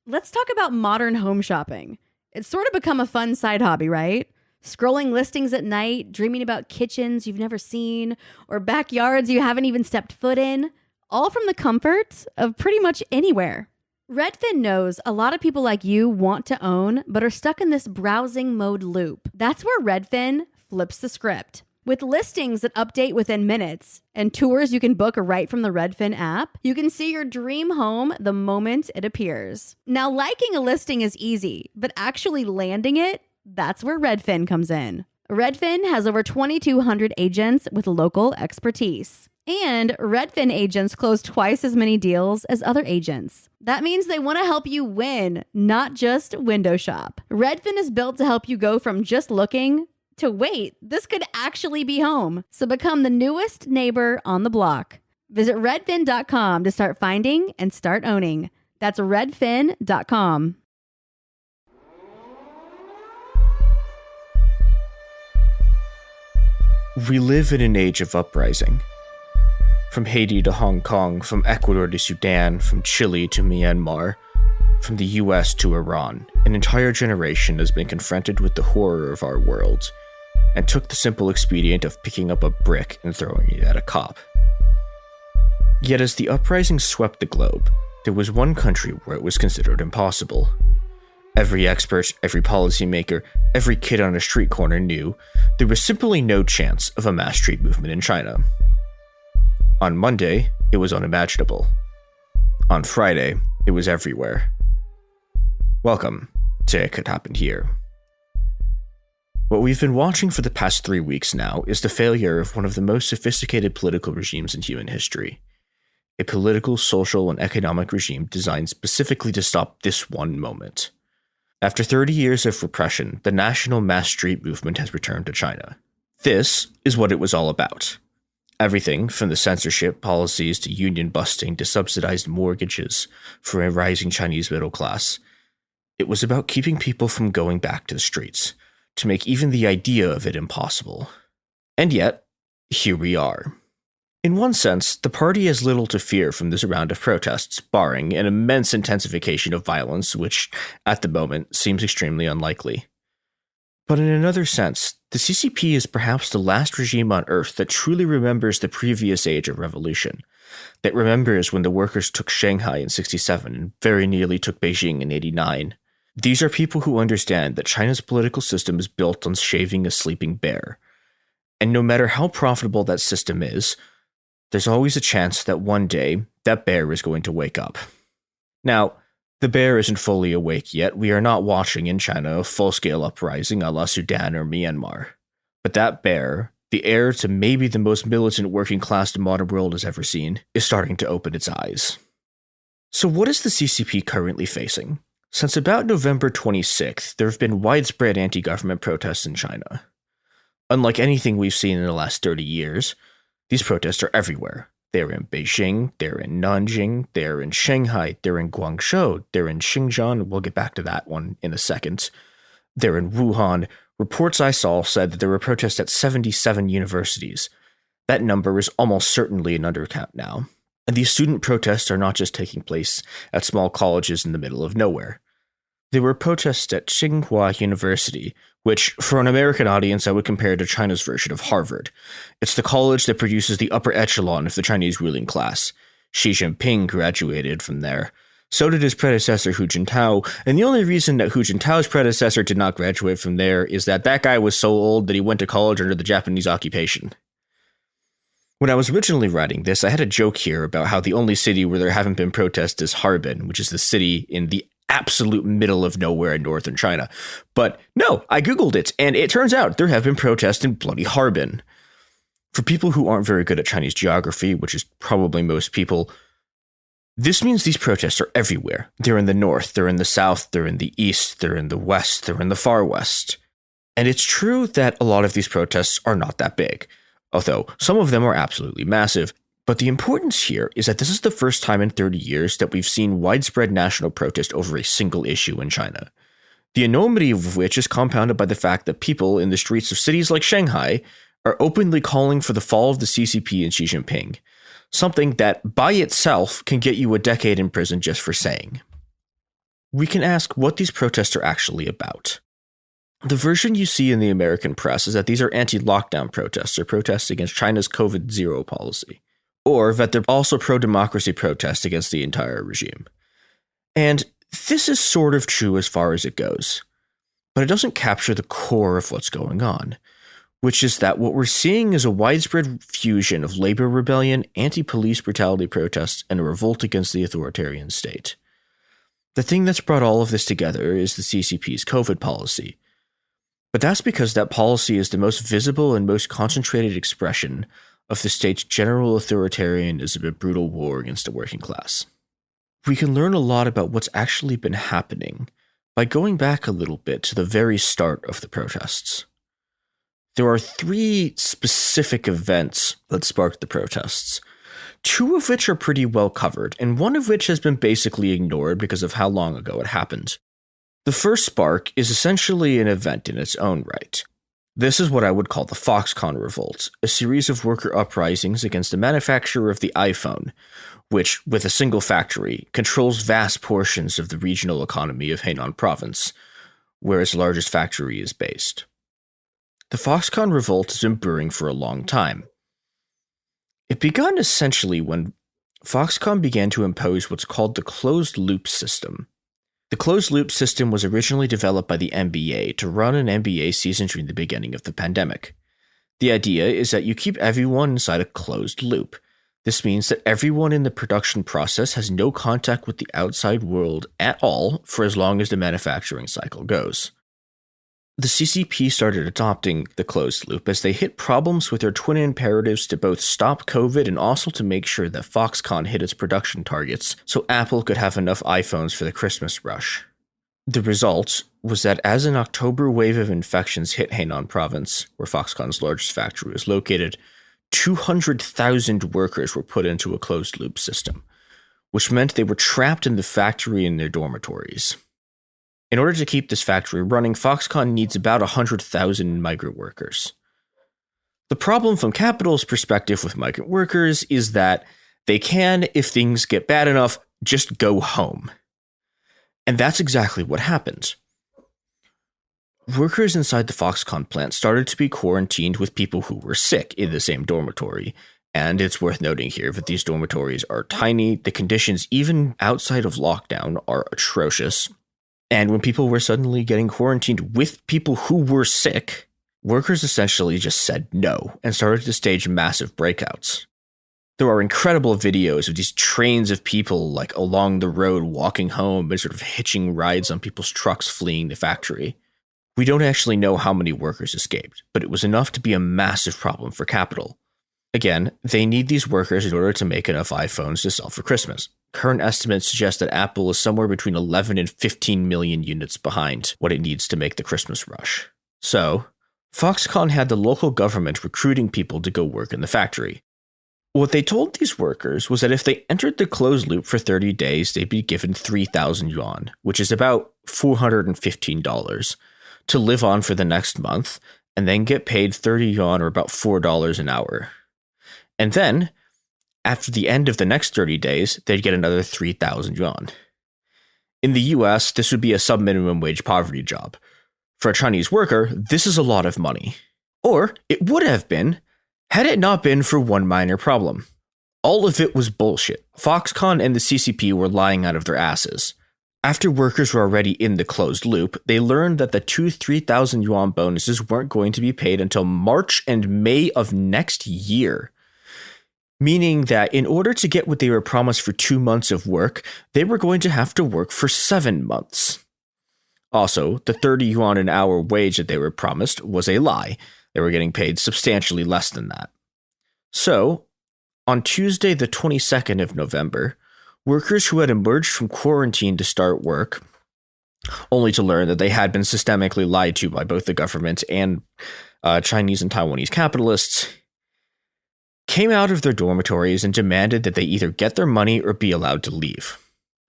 Let's talk about modern home shopping. It's sort of become a fun side hobby, right? Scrolling listings at night, dreaming about kitchens you've never seen, or backyards you haven't even stepped foot in, all from the comfort of pretty much anywhere. Redfin knows a lot of people like you want to own, but are stuck in this browsing mode loop. That's where Redfin flips the script. With listings that update within minutes and tours you can book right from the Redfin app, you can see your dream home the moment it appears. Now, liking a listing is easy, but actually landing it, that's where Redfin comes in. Redfin has over 2,200 agents with local expertise. And Redfin agents close twice as many deals as other agents. That means they want to help you win, not just window shop. Redfin is built to help you go from just looking to wait, this could actually be home. So become the newest neighbor on the block. Visit redfin.com to start finding and start owning. That's redfin.com. We live in an age of uprising. From Haiti to Hong Kong, from Ecuador to Sudan, from Chile to Myanmar, from the US to Iran, an entire generation has been confronted with the horror of our world and took the simple expedient of picking up a brick and throwing it at a cop. Yet as the uprising swept the globe, there was one country where it was considered impossible. Every expert, every policymaker, every kid on a street corner knew there was simply no chance of a mass street movement in China. On Monday, it was unimaginable. On Friday, it was everywhere. Welcome to It Could Happen Here. What we've been watching for the past 3 weeks now is the failure of one of the most sophisticated political regimes in human history. A political, social, and economic regime designed specifically to stop this one moment. After 30 years of repression, the national mass street movement has returned to China. This is what it was all about. Everything from the censorship policies to union busting to subsidized mortgages for a rising Chinese middle class. It was about keeping people from going back to the streets, to make even the idea of it impossible. And yet, here we are. In one sense, the party has little to fear from this round of protests, barring an immense intensification of violence, which, at the moment, seems extremely unlikely. But in another sense, the CCP is perhaps the last regime on Earth that truly remembers the previous age of revolution, that remembers when the workers took Shanghai in 1967 and very nearly took Beijing in 1989. These are people who understand that China's political system is built on shaving a sleeping bear. And no matter how profitable that system is, there's always a chance that one day that bear is going to wake up. Now, the bear isn't fully awake yet. We are not watching in China a full-scale uprising a la Sudan or Myanmar. But that bear, the heir to maybe the most militant working class the modern world has ever seen, is starting to open its eyes. So what is the CCP currently facing? Since about November 26th, there have been widespread anti-government protests in China. Unlike anything we've seen in the last 30 years, These protests are everywhere. They're in Beijing, they're in Nanjing, they're in Shanghai, they're in Guangzhou, they're in Xinjiang. We'll get back to that one in a second. They're in Wuhan. Reports I saw said that there were protests at 77 universities. That number is almost certainly an undercount now. And these student protests are not just taking place at small colleges in the middle of nowhere. There were protests at Tsinghua University, which, for an American audience, I would compare to China's version of Harvard. It's the college that produces the upper echelon of the Chinese ruling class. Xi Jinping graduated from there. So did his predecessor Hu Jintao, and the only reason that Hu Jintao's predecessor did not graduate from there is that that guy was so old that he went to college under the Japanese occupation. When I was originally writing this, I had a joke here about how the only city where there haven't been protests is Harbin, which is the city in the absolute middle of nowhere in northern China. But no, I Googled it, and it turns out there have been protests in bloody Harbin. For people who aren't very good at Chinese geography, which is probably most people, this means these protests are everywhere. They're in the north, they're in the south, they're in the east, they're in the west, they're in the far west. And it's true that a lot of these protests are not that big, although some of them are absolutely massive. But the importance here is that this is the first time in 30 years that we've seen widespread national protest over a single issue in China. The enormity of which is compounded by the fact that people in the streets of cities like Shanghai are openly calling for the fall of the CCP and Xi Jinping, something that by itself can get you a decade in prison just for saying. We can ask what these protests are actually about. The version you see in the American press is that these are anti-lockdown protests or protests against China's COVID-0 policy, or that they're also pro-democracy protests against the entire regime. And this is sort of true as far as it goes, but it doesn't capture the core of what's going on, which is that what we're seeing is a widespread fusion of labor rebellion, anti-police brutality protests, and a revolt against the authoritarian state. The thing that's brought all of this together is the CCP's COVID policy. But that's because that policy is the most visible and most concentrated expression of the state's general authoritarianism and brutal war against the working class. We can learn a lot about what's actually been happening by going back a little bit to the very start of the protests. There are 3 specific events that sparked the protests, 2 of which are pretty well covered, and 1 of which has been basically ignored because of how long ago it happened. The first spark is essentially an event in its own right. This is what I would call the Foxconn Revolt, a series of worker uprisings against the manufacturer of the iPhone, which, with a single factory, controls vast portions of the regional economy of Henan Province, where its largest factory is based. The Foxconn Revolt has been brewing for a long time. It began essentially when Foxconn began to impose what's called the closed-loop system. The closed-loop system was originally developed by the NBA to run an NBA season during the beginning of the pandemic. The idea is that you keep everyone inside a closed loop. This means that everyone in the production process has no contact with the outside world at all for as long as the manufacturing cycle goes. The CCP started adopting the closed loop as they hit problems with their twin imperatives to both stop COVID and also to make sure that Foxconn hit its production targets so Apple could have enough iPhones for the Christmas rush. The result was that as an October wave of infections hit Henan Province, where Foxconn's largest factory was located, 200,000 workers were put into a closed loop system, which meant they were trapped in the factory in their dormitories. In order to keep this factory running, Foxconn needs about 100,000 migrant workers. The problem from capital's perspective with migrant workers is that they can, if things get bad enough, just go home. And that's exactly what happened. Workers inside the Foxconn plant started to be quarantined with people who were sick in the same dormitory. And it's worth noting here that these dormitories are tiny, the conditions even outside of lockdown are atrocious. And when people were suddenly getting quarantined with people who were sick, workers essentially just said no and started to stage massive breakouts. There are incredible videos of these trains of people like along the road walking home and sort of hitching rides on people's trucks fleeing the factory. We don't actually know how many workers escaped, but it was enough to be a massive problem for capital. Again, they need these workers in order to make enough iPhones to sell for Christmas. Current estimates suggest that Apple is somewhere between 11 and 15 million units behind what it needs to make the Christmas rush. So, Foxconn had the local government recruiting people to go work in the factory. What they told these workers was that if they entered the closed loop for 30 days, they'd be given 3,000 yuan, which is about $415, to live on for the next month, and then get paid 30 yuan, or about $4 an hour. And then, after the end of the next 30 days, they'd get another 3,000 yuan. In the US, this would be a sub-minimum wage poverty job. For a Chinese worker, this is a lot of money. Or it would have been, had it not been for one minor problem. All of it was bullshit. Foxconn and the CCP were lying out of their asses. After workers were already in the closed loop, they learned that the 3,000 yuan bonuses weren't going to be paid until March and May of next year. Meaning that in order to get what they were promised for 2 months of work, they were going to have to work for 7 months. Also, the 30 yuan an hour wage that they were promised was a lie. They were getting paid substantially less than that. So, on Tuesday the 22nd of November, workers who had emerged from quarantine to start work, only to learn that they had been systemically lied to by both the government and Chinese and Taiwanese capitalists, came out of their dormitories and demanded that they either get their money or be allowed to leave.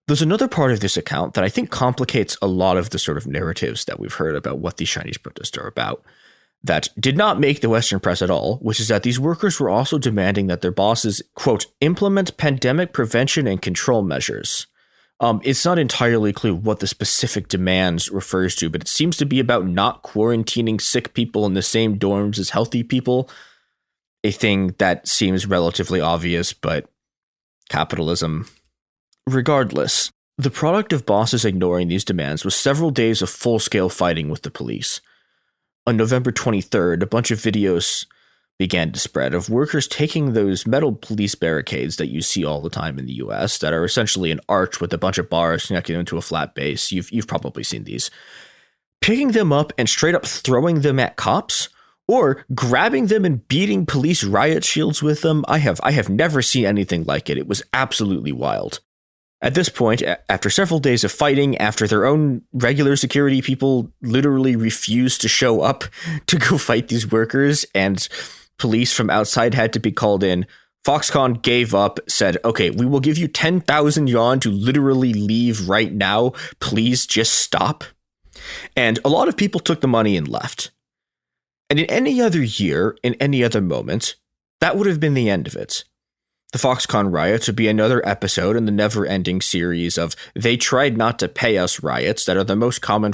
There's another part of this account that I think complicates a lot of the sort of narratives that we've heard about what these Chinese protests are about, that did not make the Western press at all, which is that these workers were also demanding that their bosses, quote, implement pandemic prevention and control measures. It's not entirely clear what the specific demands refers to, but it seems to be about not quarantining sick people in the same dorms as healthy people, a thing that seems relatively obvious, but capitalism. Regardless, the product of bosses ignoring these demands was several days of full-scale fighting with the police. On November 23rd, a bunch of videos began to spread of workers taking those metal police barricades that you see all the time in the US that are essentially an arch with a bunch of bars connected into a flat base. You've probably seen these. Picking them up and straight up throwing them at cops, or grabbing them and beating police riot shields with them. I have never seen anything like it. It was absolutely wild. At this point, after several days of fighting, after their own regular security people literally refused to show up to go fight these workers, and police from outside had to be called in, Foxconn gave up, said, okay, we will give you 10,000 yuan to literally leave right now. Please just stop. And a lot of people took the money and left. And in any other year, in any other moment, that would have been the end of it. The Foxconn riots would be another episode in the never-ending series of "they tried not to pay us" riots that are the most common,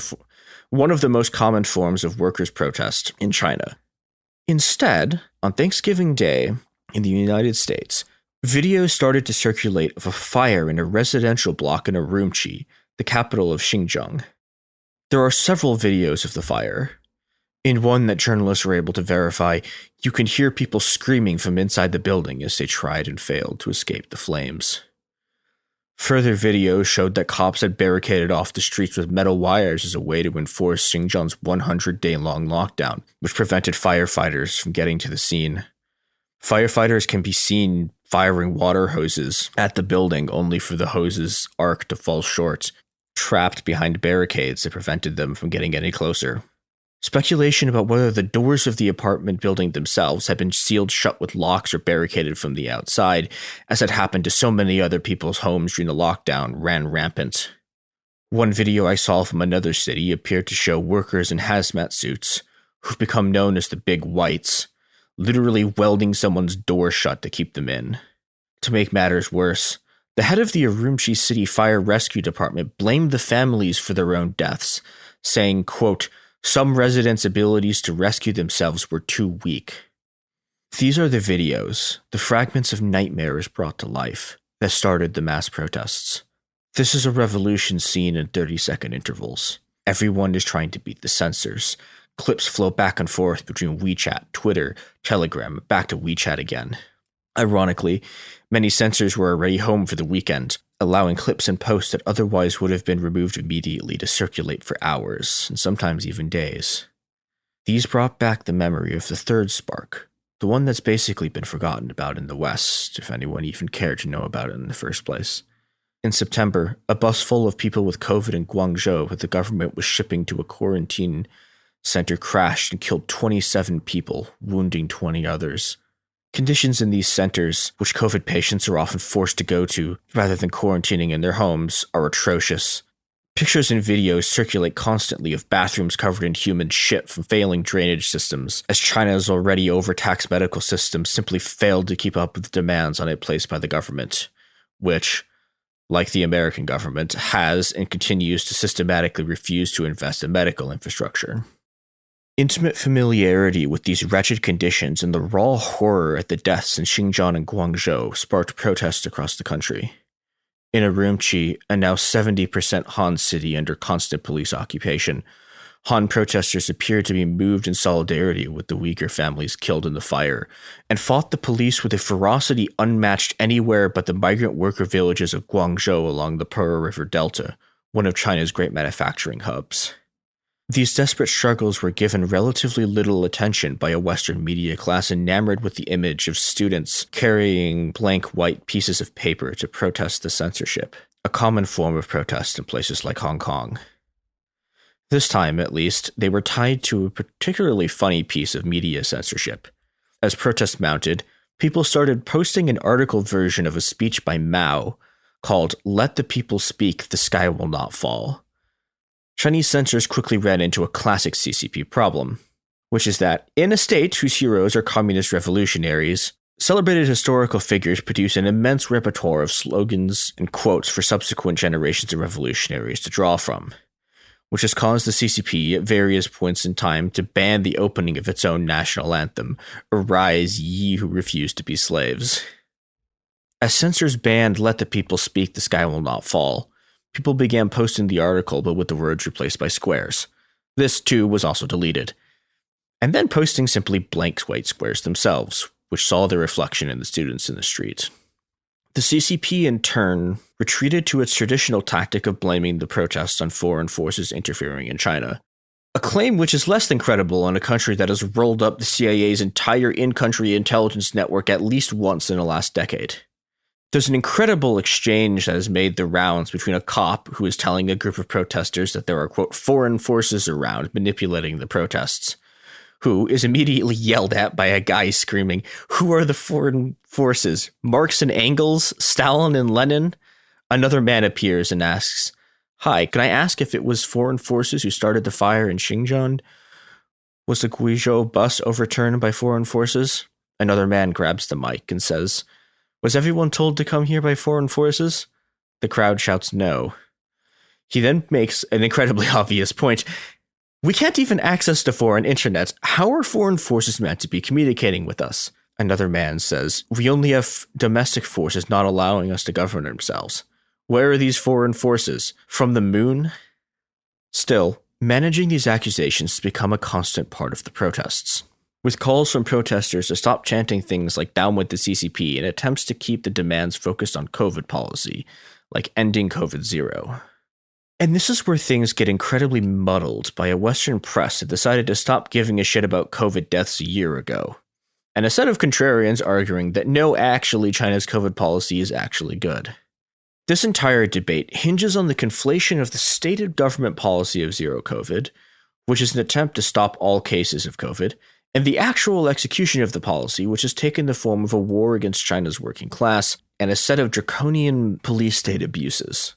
one of the most common forms of workers' protest in China. Instead, on Thanksgiving Day in the United States, videos started to circulate of a fire in a residential block in Urumqi, the capital of Xinjiang. There are several videos of the fire. In one that journalists were able to verify, you can hear people screaming from inside the building as they tried and failed to escape the flames. Further videos showed that cops had barricaded off the streets with metal wires as a way to enforce Xinjiang's 100-day-long lockdown, which prevented firefighters from getting to the scene. Firefighters can be seen firing water hoses at the building only for the hoses' arc to fall short, trapped behind barricades that prevented them from getting any closer. Speculation about whether the doors of the apartment building themselves had been sealed shut with locks or barricaded from the outside, as had happened to so many other people's homes during the lockdown, ran rampant. One video I saw from another city appeared to show workers in hazmat suits, who've become known as the Big Whites, literally welding someone's door shut to keep them in. To make matters worse, the head of the Urumqi City Fire Rescue Department blamed the families for their own deaths, saying, quote, some residents' abilities to rescue themselves were too weak. These are the videos, the fragments of nightmares brought to life, that started the mass protests. This is a revolution seen in 30-second intervals. Everyone is trying to beat the censors. Clips flow back and forth between WeChat, Twitter, Telegram, back to WeChat again. Ironically, many censors were already home for the weekend, allowing clips and posts that otherwise would have been removed immediately to circulate for hours, and sometimes even days. These brought back the memory of the third spark, the one that's basically been forgotten about in the West, if anyone even cared to know about it in the first place. In September, a bus full of people with COVID in Guangzhou that the government was shipping to a quarantine center crashed and killed 27 people, wounding 20 others. Conditions in these centers, which COVID patients are often forced to go to rather than quarantining in their homes, are atrocious. Pictures and videos circulate constantly of bathrooms covered in human shit from failing drainage systems, as China's already overtaxed medical system simply failed to keep up with the demands on it placed by the government, which, like the American government, has and continues to systematically refuse to invest in medical infrastructure. Intimate familiarity with these wretched conditions and the raw horror at the deaths in Xinjiang and Guangzhou sparked protests across the country. In Urumqi, a now 70% Han city under constant police occupation, Han protesters appeared to be moved in solidarity with the Uyghur families killed in the fire, and fought the police with a ferocity unmatched anywhere but the migrant worker villages of Guangzhou along the Pearl River Delta, one of China's great manufacturing hubs. These desperate struggles were given relatively little attention by a Western media class enamored with the image of students carrying blank white pieces of paper to protest the censorship, a common form of protest in places like Hong Kong. This time, at least, they were tied to a particularly funny piece of media censorship. As protests mounted, people started posting an article version of a speech by Mao called "Let the People Speak, the Sky Will Not Fall." Chinese censors quickly ran into a classic CCP problem, which is that, in a state whose heroes are communist revolutionaries, celebrated historical figures produce an immense repertoire of slogans and quotes for subsequent generations of revolutionaries to draw from, which has caused the CCP at various points in time to ban the opening of its own national anthem, "Arise, ye who refuse to be slaves." As censors banned "Let the People Speak, the Sky Will Not Fall," people began posting the article but with the words replaced by squares. This, too, was also deleted. And then posting simply blank white squares themselves, which saw their reflection in the students in the street. The CCP, in turn, retreated to its traditional tactic of blaming the protests on foreign forces interfering in China, a claim which is less than credible on a country that has rolled up the CIA's entire in-country intelligence network at least once in the last decade. There's an incredible exchange that has made the rounds between a cop who is telling a group of protesters that there are, quote, foreign forces around manipulating the protests, who is immediately yelled at by a guy screaming, "Who are the foreign forces? Marx and Engels? Stalin and Lenin?" Another man appears and asks, "Hi, can I ask if it was foreign forces who started the fire in Xinjiang? Was the Guizhou bus overturned by foreign forces?" Another man grabs the mic and says, "Was everyone told to come here by foreign forces?" The crowd shouts no. He then makes an incredibly obvious point. "We can't even access the foreign internet. How are foreign forces meant to be communicating with us?" Another man says, "We only have domestic forces not allowing us to govern ourselves. Where are these foreign forces? From the moon?" Still, managing these accusations has become a constant part of the protests, with calls from protesters to stop chanting things like "down with the CCP" and attempts to keep the demands focused on COVID policy, like ending COVID-0. And this is where things get incredibly muddled by a Western press that decided to stop giving a shit about COVID deaths a year ago, and a set of contrarians arguing that no, actually, China's COVID policy is actually good. This entire debate hinges on the conflation of the stated government policy of zero COVID, which is an attempt to stop all cases of COVID, and the actual execution of the policy, which has taken the form of a war against China's working class and a set of draconian police state abuses.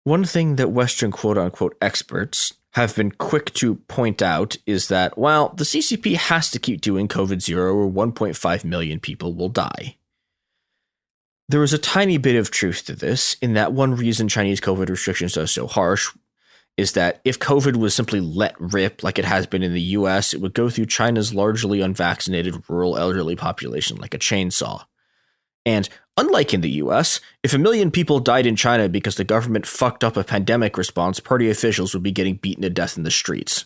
One thing that Western quote-unquote experts have been quick to point out is that, well, the CCP has to keep doing COVID-0 or 1.5 million people will die. There is a tiny bit of truth to this, in that one reason Chinese COVID restrictions are so harsh is that if COVID was simply let rip like it has been in the US, it would go through China's largely unvaccinated rural elderly population like a chainsaw. And unlike in the US, if 1 million people died in China because the government fucked up a pandemic response, party officials would be getting beaten to death in the streets.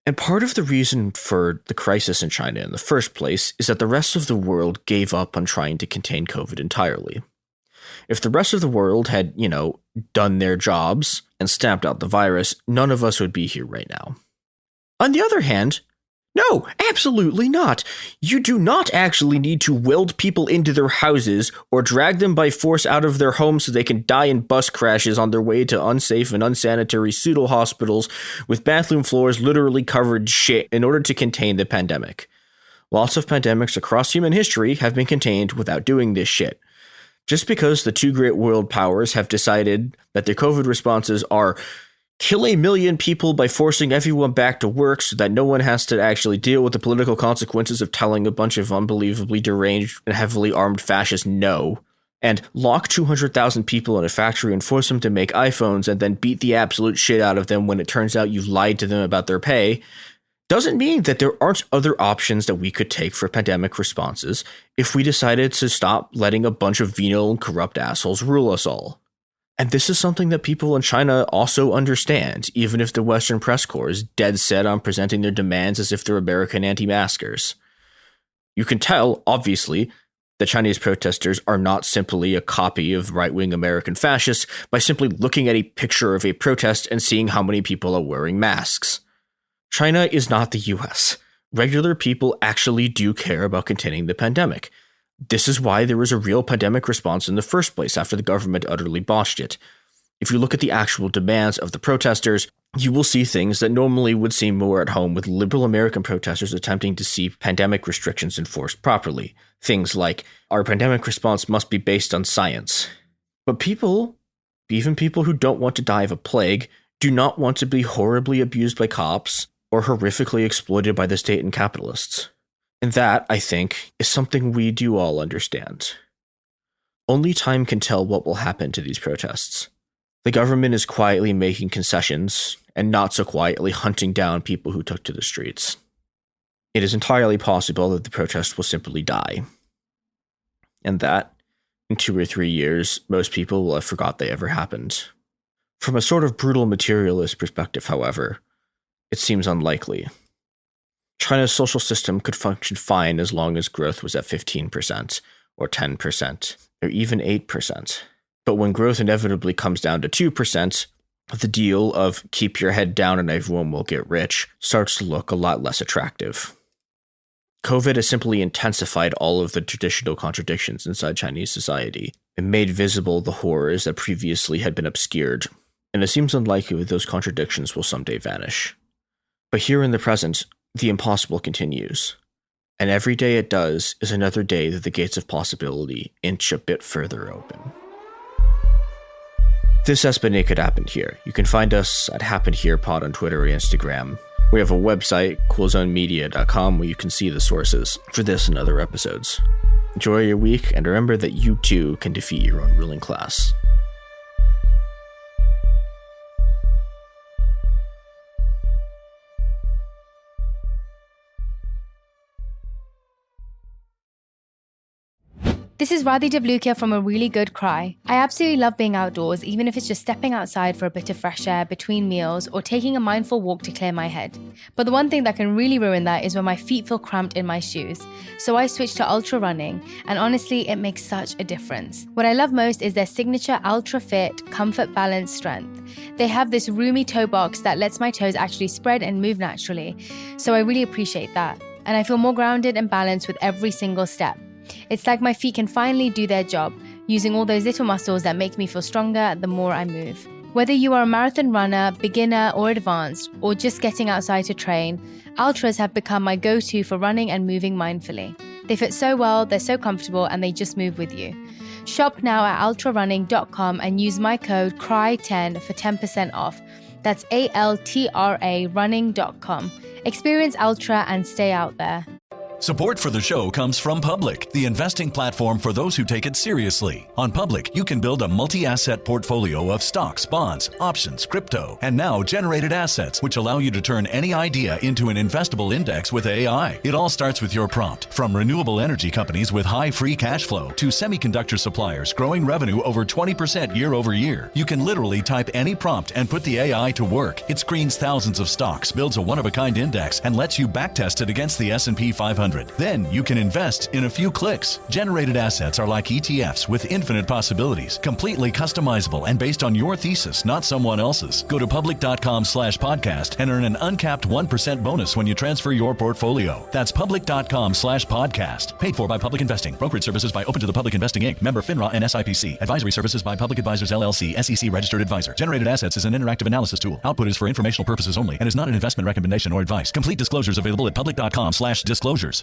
And part of the reason for the crisis in China in the first place is that the rest of the world gave up on trying to contain COVID entirely. If the rest of the world had, done their jobs and stamped out the virus, none of us would be here right now. On the other hand, no, absolutely not. You do not actually need to weld people into their houses or drag them by force out of their homes so they can die in bus crashes on their way to unsafe and unsanitary pseudo-hospitals with bathroom floors literally covered in shit in order to contain the pandemic. Lots of pandemics across human history have been contained without doing this shit. Just because the two great world powers have decided that their COVID responses are kill 1 million people by forcing everyone back to work so that no one has to actually deal with the political consequences of telling a bunch of unbelievably deranged and heavily armed fascists no, and lock 200,000 people in a factory and force them to make iPhones and then beat the absolute shit out of them when it turns out you've lied to them about their pay, doesn't mean that there aren't other options that we could take for pandemic responses if we decided to stop letting a bunch of venal and corrupt assholes rule us all. And this is something that people in China also understand, even if the Western press corps is dead set on presenting their demands as if they're American anti-maskers. You can tell, obviously, the Chinese protesters are not simply a copy of right-wing American fascists by simply looking at a picture of a protest and seeing how many people are wearing masks. China is not the US. Regular people actually do care about containing the pandemic. This is why there was a real pandemic response in the first place after the government utterly botched it. If you look at the actual demands of the protesters, you will see things that normally would seem more at home with liberal American protesters attempting to see pandemic restrictions enforced properly. Things like, our pandemic response must be based on science. But people, even people who don't want to die of a plague, do not want to be horribly abused by cops or horrifically exploited by the state and capitalists. And that, I think, is something we do all understand. Only time can tell what will happen to these protests. The government is quietly making concessions, and not so quietly hunting down people who took to the streets. It is entirely possible that the protests will simply die. And that, in 2 or 3 years, most people will have forgot they ever happened. From a sort of brutal materialist perspective, however, it seems unlikely. China's social system could function fine as long as growth was at 15%, or 10%, or even 8%. But when growth inevitably comes down to 2%, the deal of keep your head down and everyone will get rich starts to look a lot less attractive. COVID has simply intensified all of the traditional contradictions inside Chinese society and made visible the horrors that previously had been obscured, and it seems unlikely that those contradictions will someday vanish. But here in the present, the impossible continues, and every day it does is another day that the gates of possibility inch a bit further open. This has been It Could Happen Here. You can find us at Happened Here Pod on Twitter or Instagram. We have a website, coolzonemedia.com, where you can see the sources for this and other episodes. Enjoy your week, and remember that you too can defeat your own ruling class. This is Radhi Devlukia from A Really Good Cry. I absolutely love being outdoors, even if it's just stepping outside for a bit of fresh air between meals or taking a mindful walk to clear my head. But the one thing that can really ruin that is when my feet feel cramped in my shoes. So I switched to ultra running, and honestly, it makes such a difference. What I love most is their signature Ultra Fit Comfort Balance Strength. They have this roomy toe box that lets my toes actually spread and move naturally, so I really appreciate that. And I feel more grounded and balanced with every single step. It's like my feet can finally do their job, using all those little muscles that make me feel stronger the more I move. Whether you are a marathon runner, beginner or advanced, or just getting outside to train, Ultras have become my go-to for running and moving mindfully. They fit so well, they're so comfortable, and they just move with you. Shop now at ultrarunning.com and use my code CRY10 for 10% off. That's ALTRA running.com. Experience Ultra and stay out there. Support for the show comes from Public, the investing platform for those who take it seriously. On Public, you can build a multi-asset portfolio of stocks, bonds, options, crypto, and now generated assets, which allow you to turn any idea into an investable index with AI. It all starts with your prompt. From renewable energy companies with high free cash flow to semiconductor suppliers growing revenue over 20% year over year, you can literally type any prompt and put the AI to work. It screens thousands of stocks, builds a one-of-a-kind index, and lets you backtest it against the S&P 500. Then you can invest in a few clicks. Generated assets are like ETFs with infinite possibilities, completely customizable and based on your thesis, not someone else's. Go to public.com/podcast and earn an uncapped 1% bonus when you transfer your portfolio. That's public.com/podcast. Paid for by Public Investing. Brokerage services by Open to the Public Investing Inc. Member FINRA and SIPC. Advisory services by Public Advisors LLC, SEC registered advisor. Generated assets is an interactive analysis tool. Output is for informational purposes only and is not an investment recommendation or advice. Complete disclosures available at public.com/disclosures.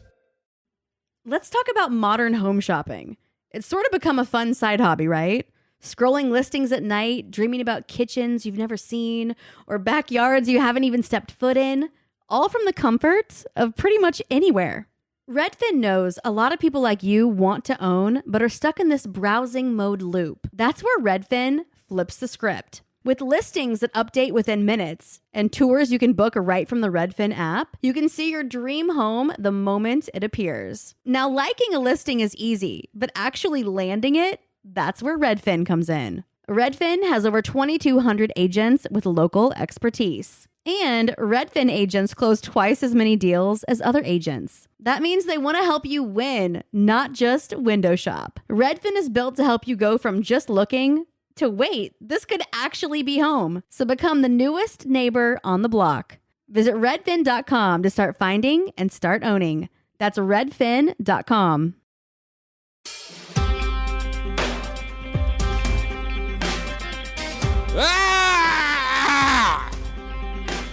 Let's talk about modern home shopping. It's sort of become a fun side hobby, right? Scrolling listings at night, dreaming about kitchens you've never seen, or backyards you haven't even stepped foot in, all from the comfort of pretty much anywhere. Redfin knows a lot of people like you want to own, but are stuck in this browsing mode loop. That's where Redfin flips the script. With listings that update within minutes and tours you can book right from the Redfin app, you can see your dream home the moment it appears. Now, liking a listing is easy, but actually landing it, that's where Redfin comes in. Redfin has over 2,200 agents with local expertise. And Redfin agents close twice as many deals as other agents. That means they want to help you win, not just window shop. Redfin is built to help you go from just looking to wait, this could actually be home. So become the newest neighbor on the block. Visit redfin.com to start finding and start owning. That's redfin.com.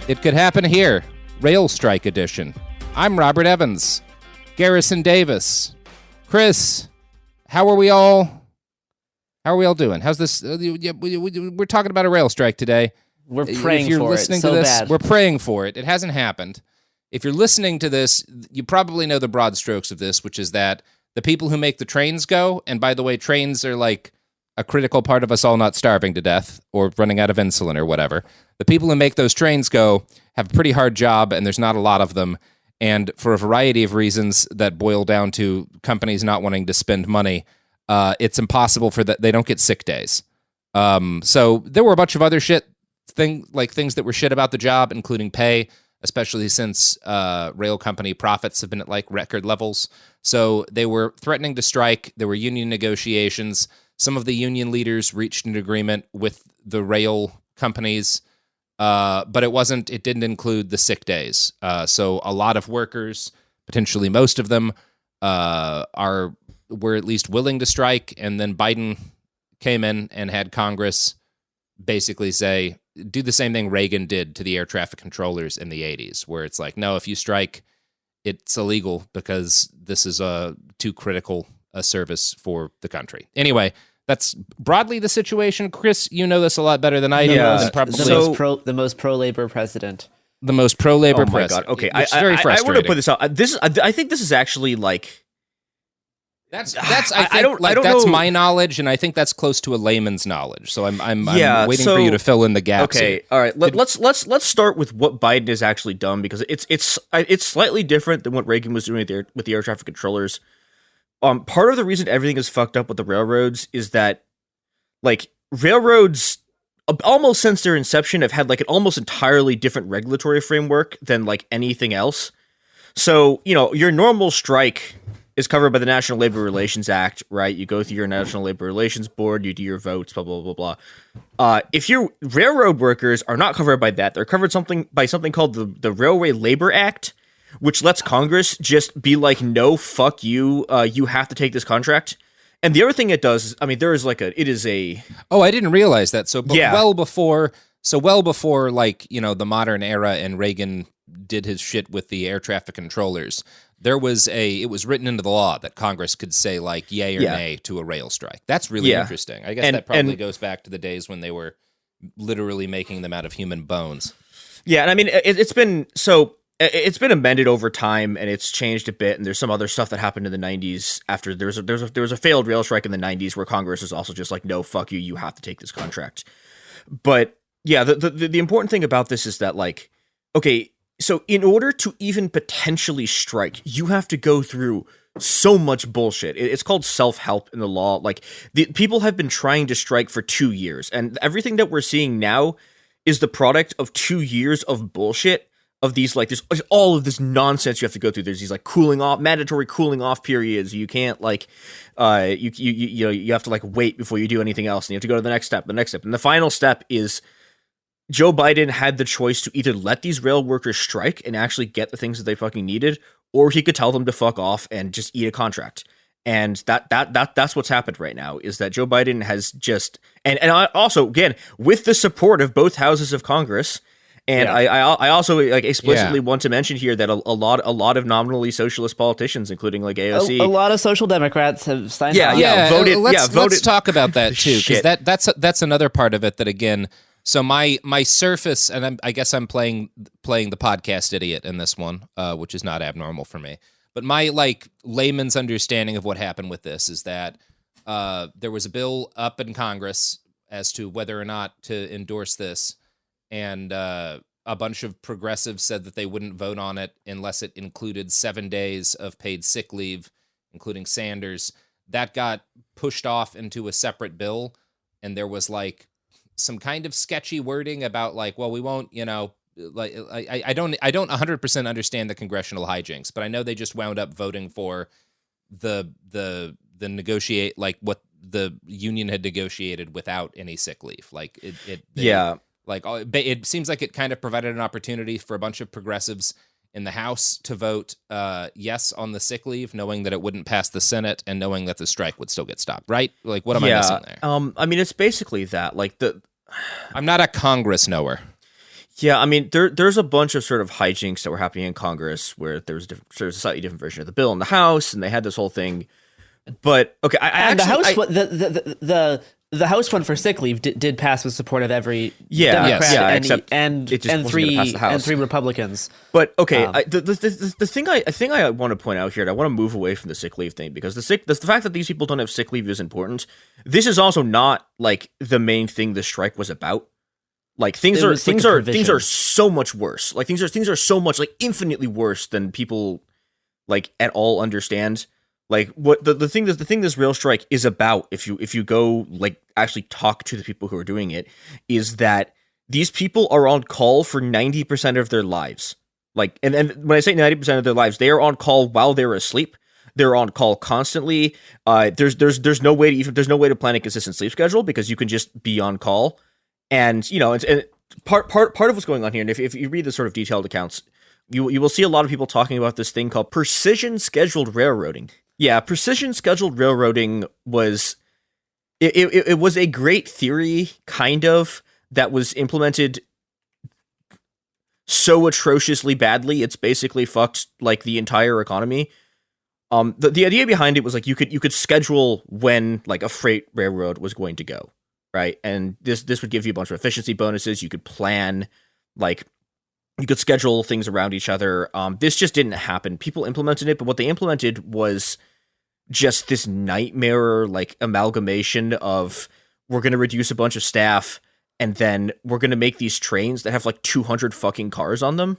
It could happen here. Rail Strike Edition. I'm Robert Evans. Garrison Davis. Chris, how are we all doing? How's this? We're talking about a rail strike today. We're praying for it so bad. We're praying for it. It hasn't happened. If you're listening to this, you probably know the broad strokes of this, which is that the people who make the trains go, and by the way, trains are like a critical part of us all not starving to death or running out of insulin or whatever. The people who make those trains go have a pretty hard job, and there's not a lot of them. And for a variety of reasons that boil down to companies not wanting to spend money, it's impossible for that. They don't get sick days. So there were a bunch of other things that were shit about the job, including pay, especially since rail company profits have been at like record levels. So they were threatening to strike. There were union negotiations. Some of the union leaders reached an agreement with the rail companies, but it didn't include the sick days. So a lot of workers, potentially most of them, were at least willing to strike, and then Biden came in and had Congress basically say, do the same thing Reagan did to the air traffic controllers in the 80s, where it's like, no, if you strike, it's illegal because this is too critical a service for the country. Anyway, that's broadly the situation. Chris, you know this a lot better than I do. The most pro-labor president. The most pro-labor president. Oh my God. Okay, it's very frustrating. I want to put this out. I think this is actually like... That's my knowledge, and I think that's close to a layman's knowledge. So I'm waiting for you to fill in the gaps. Okay, here. All right. Let's start with what Biden has actually done, because it's slightly different than what Reagan was doing with the air traffic controllers. Part of the reason everything is fucked up with the railroads is that, like, railroads almost since their inception have had like an almost entirely different regulatory framework than like anything else. So your normal strike is covered by the National Labor Relations Act, right? You go through your National Labor Relations Board, you do your votes, blah, blah, blah, blah. If your railroad workers are not covered by that, they're covered by something called the Railway Labor Act, which lets Congress just be like, no, fuck you, you have to take this contract. And the other thing it does is, I mean, there is Oh, I didn't realize that. So well before like, the modern era and Reagan did his shit with the air traffic controllers, it was written into the law that Congress could say like yay or nay to a rail strike. That's really interesting. I guess that probably goes back to the days when they were literally making them out of human bones. Yeah, and I mean it's been amended over time, and it's changed a bit. And there's some other stuff that happened in the 90s after there was a failed rail strike in the 90s where Congress was also just like, no, fuck you, you have to take this contract. But yeah, the important thing about this is that, like, okay, so in order to even potentially strike, you have to go through so much bullshit. It's called self-help in the law. Like, the people have been trying to strike for 2 years, and everything that we're seeing now is the product of 2 years of bullshit. Of these, like, there's all of this nonsense you have to go through. There's these like mandatory cooling off periods. You can't like, you have to like wait before you do anything else, and you have to go to the next step. And the final step is Joe Biden had the choice to either let these rail workers strike and actually get the things that they fucking needed, or he could tell them to fuck off and just eat a contract. And that's what's happened right now, is that Joe Biden has just, and also again with the support of both houses of Congress And I also like explicitly want to mention here that a lot of nominally socialist politicians, including like AOC, a lot of social democrats have signed. Voted. Let's talk about that too, because that's another part of it. That again, so my surface, and I guess I'm playing the podcast idiot in this one, which is not abnormal for me. But my like layman's understanding of what happened with this is that there was a bill up in Congress as to whether or not to endorse this. And a bunch of progressives said that they wouldn't vote on it unless it included 7 days of paid sick leave, including Sanders. That got pushed off into a separate bill, and there was like some kind of sketchy wording about like, well, we won't, like I don't 100% understand the congressional hijinks, but I know they just wound up voting for the negotiate like what the union had negotiated without any sick leave. Like Like it seems like it kind of provided an opportunity for a bunch of progressives in the House to vote yes on the sick leave, knowing that it wouldn't pass the Senate and knowing that the strike would still get stopped. Right? Like, what am I missing there? I mean, it's basically that. Like I'm not a Congress knower. Yeah, I mean, there's a bunch of sort of hijinks that were happening in Congress where there's a slightly different version of the bill in the House, and they had this whole thing. But okay, the House one for sick leave did pass with support of every Democrat and three Republicans. But okay, the thing I want to point out here, and I want to move away from the sick leave thing, because the fact that these people don't have sick leave is important. This is also not like the main thing the strike was about. Like things are so much worse. Like things are so much like infinitely worse than people like at all understand. Like what the thing this rail strike is about, if you go like actually talk to the people who are doing it, is that these people are on call for 90% of their lives. Like and when I say 90% of their lives, they are on call while they're asleep. They're on call constantly. There's no way to plan a consistent sleep schedule because you can just be on call. And and part of what's going on here, and if you read the sort of detailed accounts, you will see a lot of people talking about this thing called precision scheduled railroading. Yeah, precision scheduled railroading was it was a great theory, kind of, that was implemented so atrociously badly it's basically fucked like the entire economy. The idea behind it was like you could schedule when like a freight railroad was going to go, right? And this would give you a bunch of efficiency bonuses. You could plan, like you could schedule things around each other. This just didn't happen. People implemented it, but what they implemented was just this nightmare like amalgamation of we're going to reduce a bunch of staff and then we're going to make these trains that have like 200 fucking cars on them.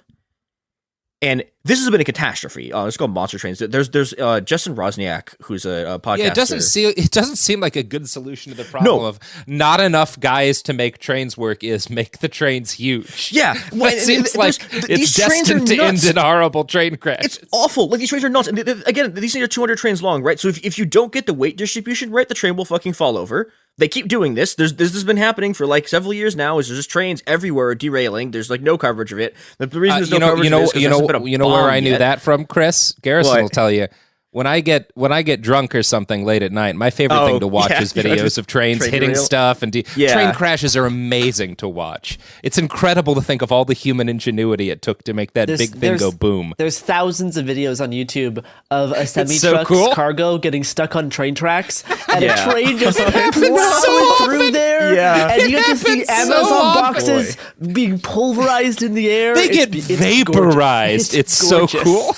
And this has been a catastrophe. It's called Monster Trains. There's Justin Rosniak, who's a podcaster. Yeah, it doesn't seem like a good solution to the problem of not enough guys to make trains work. Is make the trains huge. Yeah, it seems like it's destined to end in horrible train crashes. It's awful. Like these trains are nuts. And again, these things are 200 trains long, right? So if you don't get the weight distribution right, the train will fucking fall over. They keep doing this. This has been happening for like several years now. Is there's just trains everywhere derailing. There's like no coverage of it. The reason there's no coverage of it is you know where I knew that from, Chris? Garrison will tell you. When I get drunk or something late at night, my favorite thing to watch is videos of trains hitting stuff, and train crashes are amazing to watch. It's incredible to think of all the human ingenuity it took to make that big thing go boom. There's thousands of videos on YouTube of a semi-truck's cargo getting stuck on train tracks, and a train just plowing through there, and you get to see Amazon boxes being pulverized in the air. They get vaporized. It's so cool.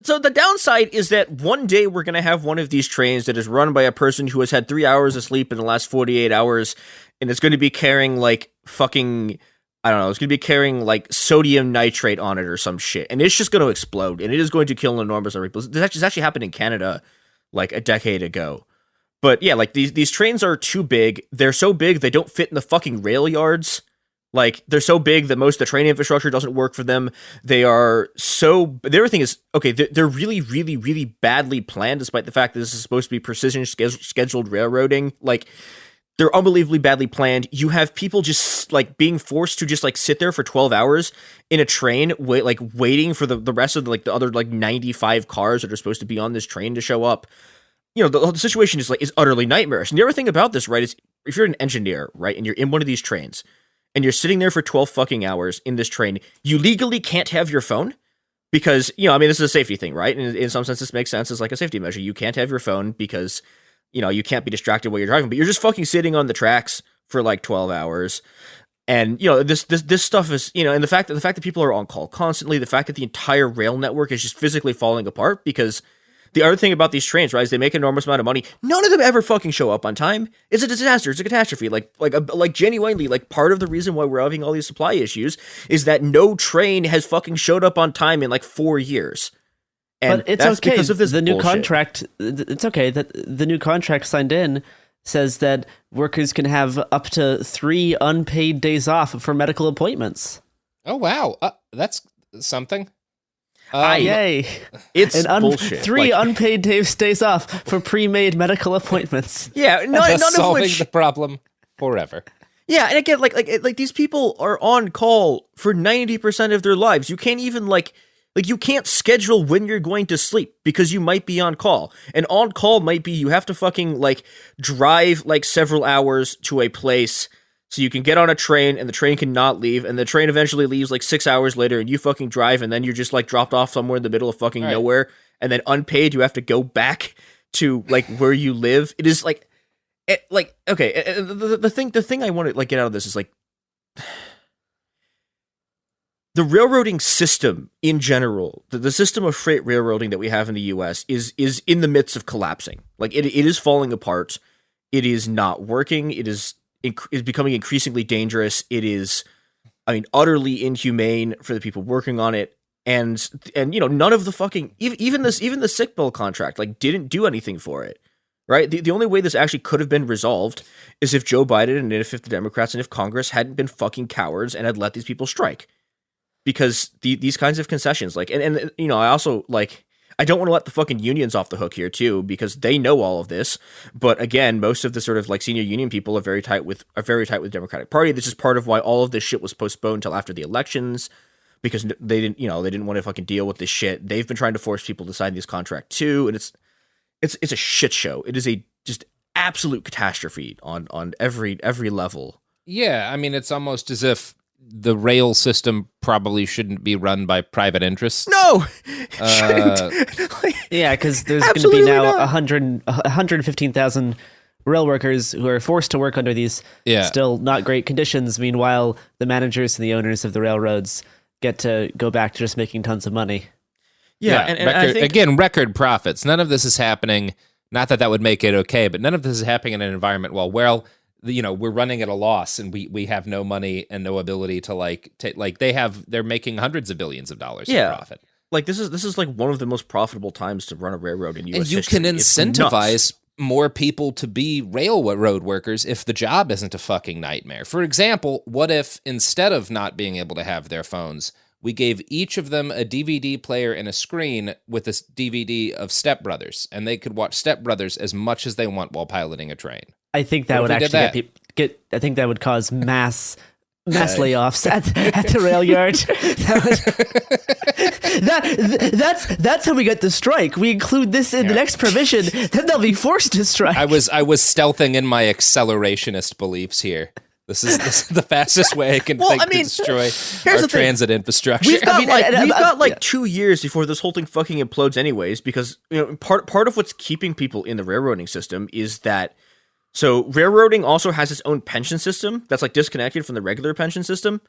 So the downside is that one day we're going to have one of these trains that is run by a person who has had 3 hours of sleep in the last 48 hours, and it's going to be carrying like fucking, I don't know, it's going to be carrying like sodium nitrate on it or some shit, and it's just going to explode, and it is going to kill an enormous number of people. This actually happened in Canada like a decade ago. But yeah, like these trains are too big. They're so big they don't fit in the fucking rail yards. Like, they're so big that most of the train infrastructure doesn't work for them. They are so... The other thing is, okay, they're really, really, really badly planned, despite the fact that this is supposed to be precision scheduled railroading. Like, they're unbelievably badly planned. You have people just, like, being forced to just, like, sit there for 12 hours in a train, waiting for the rest of, the other, 95 cars that are supposed to be on this train to show up. You know, the situation is utterly nightmarish. And the other thing about this, right, is if you're an engineer, right, and you're in one of these trains... and you're sitting there for 12 fucking hours in this train, you legally can't have your phone because, you know, I mean, this is a safety thing, right? And in some sense, this makes sense as like a safety measure. You can't have your phone because, you know, you can't be distracted while you're driving, but you're just fucking sitting on the tracks for like 12 hours. And, you know, this stuff is, you know, and the fact that people are on call constantly, the fact that the entire rail network is just physically falling apart, because the other thing about these trains, right, is they make an enormous amount of money. None of them ever fucking show up on time. It's a disaster. It's a catastrophe. Like genuinely, like part of the reason why we're having all these supply issues is that no train has fucking showed up on time in like 4 years. And but it's that's okay. Because of this the new bullshit. contract. It's okay that the new contract signed in says that workers can have up to 3 unpaid days off for medical appointments. Oh wow, that's something. Yay! It's bullshit. 3 unpaid days off for pre-made medical appointments. Yeah, none of solving which the problem forever. Yeah, and again, like these people are on call for 90% of their lives. You can't even like you can't schedule when you're going to sleep because you might be on call. And on call might be you have to fucking like drive like several hours to a place so you can get on a train and the train cannot leave, and the train eventually leaves like 6 hours later and you fucking drive and then you're just like dropped off somewhere in the middle of fucking nowhere, and then unpaid you have to go back to like where you live. It is like okay, the thing I want to like get out of this is like the railroading system in general, the system of freight railroading that we have in the U.S. is in the midst of collapsing. Like it is falling apart. It is not working. It is becoming increasingly dangerous. It is, I mean, utterly inhumane for the people working on it. And you know, none of the fucking even the sick bill contract like didn't do anything for it. Right? The only way this actually could have been resolved is if Joe Biden and if the Democrats and if Congress hadn't been fucking cowards and had let these people strike. Because these kinds of concessions, like, and you know, I also, like, I don't want to let the fucking unions off the hook here, too, because they know all of this. But again, most of the sort of, like, senior union people are very tight with the Democratic Party. This is part of why all of this shit was postponed until after the elections, because they didn't want to fucking deal with this shit. They've been trying to force people to sign these contracts, too, and it's a shit show. It is a just absolute catastrophe on every level. Yeah, I mean, it's almost as if the rail system probably shouldn't be run by private interests. No, yeah, because there's going to be now 115,000 rail workers who are forced to work under these still not great conditions. Meanwhile, the managers and the owners of the railroads get to go back to just making tons of money. Yeah, and I think, again, record profits. None of this is happening. Not that would make it okay, but none of this is happening in an environment well, you know, we're running at a loss and we have no money and no ability to they're making hundreds of billions of dollars in profit. Like this is like one of the most profitable times to run a railroad in U.S. And you history. can incentivize more people to be railroad workers if the job isn't a fucking nightmare. For example, what if instead of not being able to have their phones, we gave each of them a DVD player and a screen with a DVD of Step Brothers, and they could watch Step Brothers as much as they want while piloting a train. I think that would actually I think that would cause mass layoffs at the rail yard. That's how we get the strike. We include this in the next provision, then they'll be forced to strike. I was stealthing in my accelerationist beliefs here. This is the fastest way I can to destroy our transit infrastructure. We've got 2 years before this whole thing fucking implodes anyways, because you know part of what's keeping people in the railroading system is that so railroading also has its own pension system that's like disconnected from the regular pension system.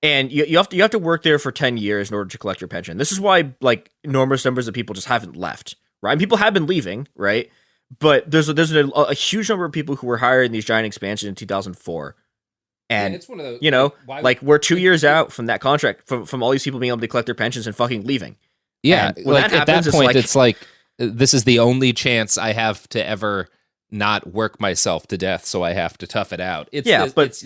And you have to work there for 10 years in order to collect your pension. This is why like enormous numbers of people just haven't left, right? And people have been leaving, right? But there's a huge number of people who were hired in these giant expansions in 2004. And it's one of those, you know, like we're 2 years out from that contract, from all these people being able to collect their pensions and fucking leaving. Yeah, and when like that happens, at that point, it's like this is the only chance I have to ever not work myself to death, so I have to tough it out. But those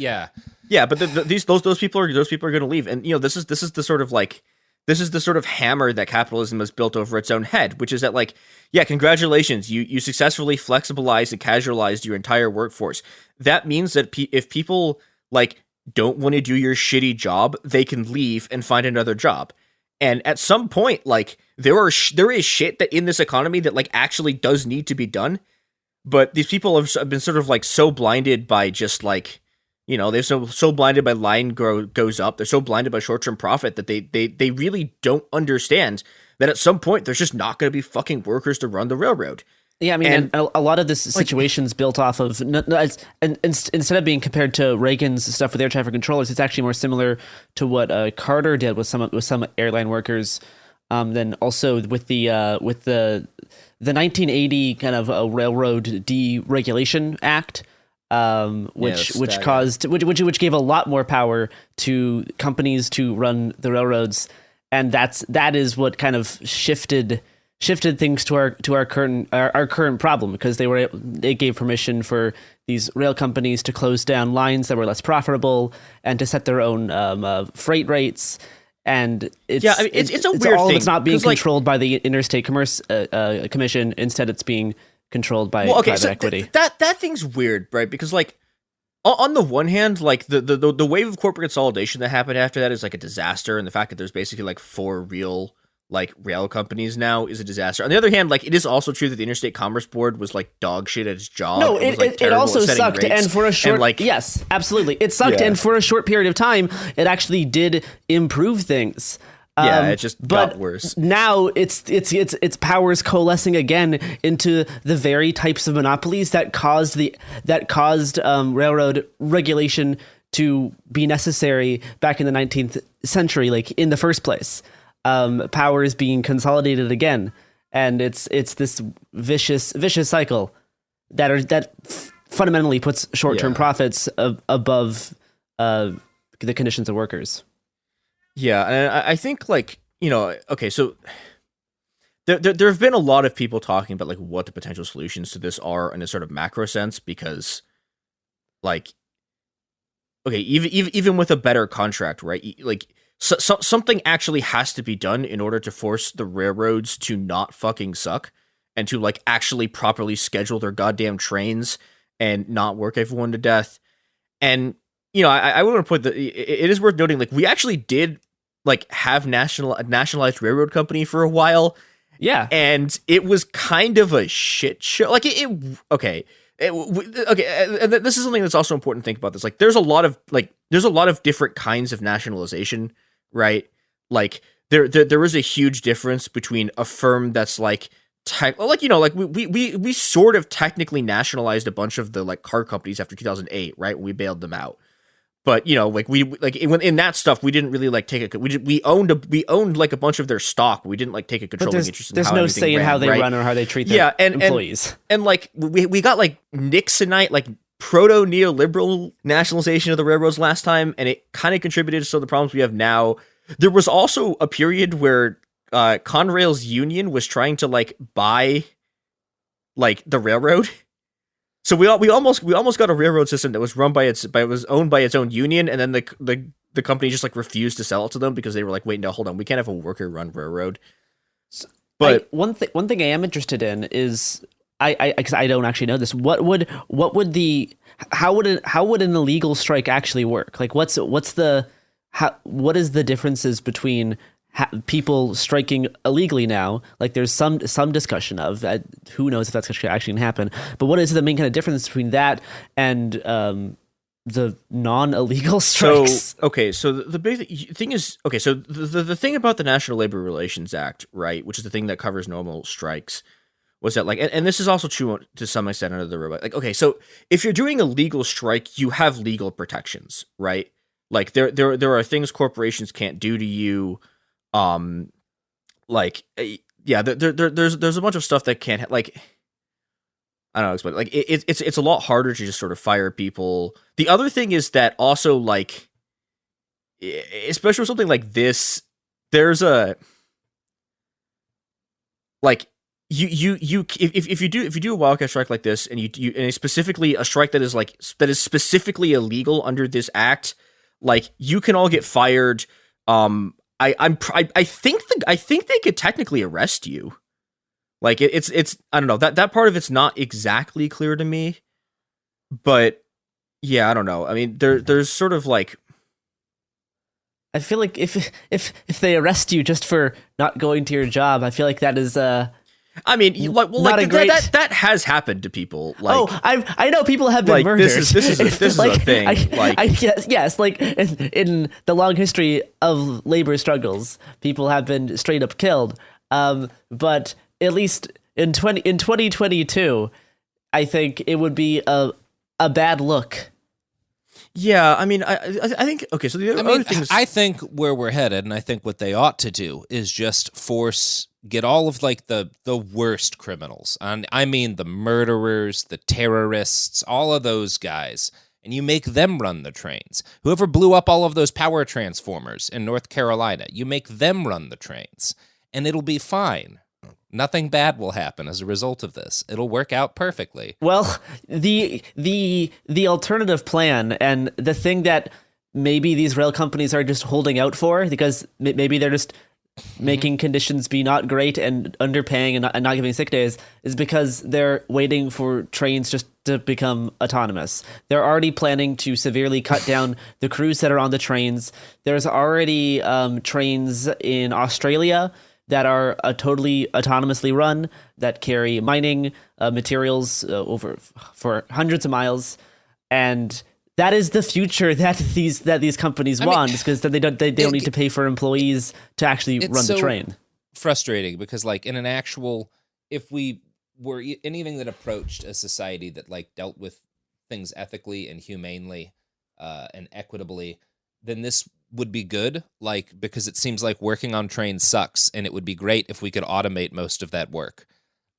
people are going to leave, and you know this is the sort of hammer that capitalism has built over its own head, which is that like, yeah, congratulations, you successfully flexibilized and casualized your entire workforce. That means that if people like don't want to do your shitty job, they can leave and find another job. And at some point, like there is shit that in this economy that like actually does need to be done. But these people have been sort of like so blinded by just like, You know, they're so blinded by goes up. They're so blinded by short-term profit that they really don't understand that at some point there's just not going to be fucking workers to run the railroad. Yeah, I mean, and a lot of this situation's built off of, and instead of being compared to Reagan's stuff with air traffic controllers, it's actually more similar to what Carter did with some airline workers. Then also with the 1980 kind of a Railroad Deregulation Act. Which gave a lot more power to companies to run the railroads, and that is what kind of shifted things to our current problem, because they gave permission for these rail companies to close down lines that were less profitable and to set their own freight rates. And it's a weird thing. It's not being controlled by the Interstate Commerce Commission. Instead, it's being controlled by private equity. That thing's weird, right? Because like on the one hand, like the wave of corporate consolidation that happened after that is like a disaster, and the fact that there's basically like 4 real like rail companies now is a disaster. On the other hand, like it is also true that the Interstate Commerce Board was like dog shit at its job. No, it also sucked, and for a short yes, absolutely, it sucked, and for a short period of time, it actually did improve things. It just got worse. Now its powers coalescing again into the very types of monopolies that caused railroad regulation to be necessary back in the 19th century, like in the first place. Powers being consolidated again, and it's this vicious cycle that fundamentally puts short-term profits above the conditions of workers. Yeah, and I think, like, you know, okay, so there have been a lot of people talking about, like, what the potential solutions to this are in a sort of macro sense, because, like, okay, even with a better contract, right, like, something actually has to be done in order to force the railroads to not fucking suck, and to, like, actually properly schedule their goddamn trains and not work everyone to death. And you know, I want to put it is worth noting, like, we actually did, like, have a nationalized railroad company for a while. Yeah. And it was kind of a shit show. Like, okay. And this is something that's also important to think about this. Like, there's a lot of different kinds of nationalization, right? Like, there is a huge difference between a firm that's like, we sort of technically nationalized a bunch of the, like, car companies after 2008, right? When we bailed them out. But, you know, like, in that stuff, we didn't really, like, we owned like a bunch of their stock. We didn't, like, take a controlling interest in how there's no say in how they run or how they treat their employees. And like, we got, like, Nixonite, like, proto-neoliberal nationalization of the railroads last time, and it kind of contributed to some of the problems we have now. There was also a period where Conrail's union was trying to, like, buy, like, the railroad. So we almost got a railroad system that was run was owned by its own union, and then the company just, like, refused to sell it to them because they were like, wait, no, hold on, we can't have a worker run railroad. But one thing I am interested in is because I don't actually know this. How would an illegal strike actually work? Like, what is the differences between people striking illegally now? Like, there's some discussion of that. Who knows if that's actually going to happen? But what is the main kind of difference between that and the non-illegal strikes? So the big thing is, so the thing about the National Labor Relations Act, right, which is the thing that covers normal strikes, was that, like, and this is also true to some extent under the robot. Like, okay, so if you're doing a legal strike, you have legal protections, right? Like, there are things corporations can't do to you. There's a bunch of stuff that can't, like, I don't know, explain. Like, it's a lot harder to just sort of fire people. The other thing is that also, like, especially with something like this, there's a, like, if you do a wildcat strike like this, and you and specifically a strike that is specifically illegal under this act, like, you can all get fired. I think they could technically arrest you. Like, it's I don't know, that part of it's not exactly clear to me, but yeah, I don't know. I mean, there's sort of, like, I feel like if they arrest you just for not going to your job, I feel like that is I mean, that has happened to people. Like, I know people have been like, murdered. This is a thing. Yes, like in the long history of labor struggles, people have been straight up killed. But at least in 2022, I think it would be a bad look. Yeah, I mean, I think, okay, so the other thing is... I think where we're headed, and I think what they ought to do, is just get all of, like, the worst criminals. And I mean the murderers, the terrorists, all of those guys, and you make them run the trains. Whoever blew up all of those power transformers in North Carolina, you make them run the trains, and it'll be fine. Nothing bad will happen as a result of this. It'll work out perfectly. Well, the alternative plan, and the thing that maybe these rail companies are just holding out for, because maybe they're just making conditions be not great and underpaying and not giving sick days, is because they're waiting for trains just to become autonomous. They're already planning to severely cut down the crews that are on the trains. There's already trains in Australia that are totally autonomously run, that carry mining materials over for hundreds of miles, and that is the future that these companies want, because then they don't need to pay for employees to actually run the train. Frustrating, because like in an actual, if we were anything that approached a society that like dealt with things ethically and humanely and equitably, then this would be good, like, because it seems like working on trains sucks, and it would be great if we could automate most of that work.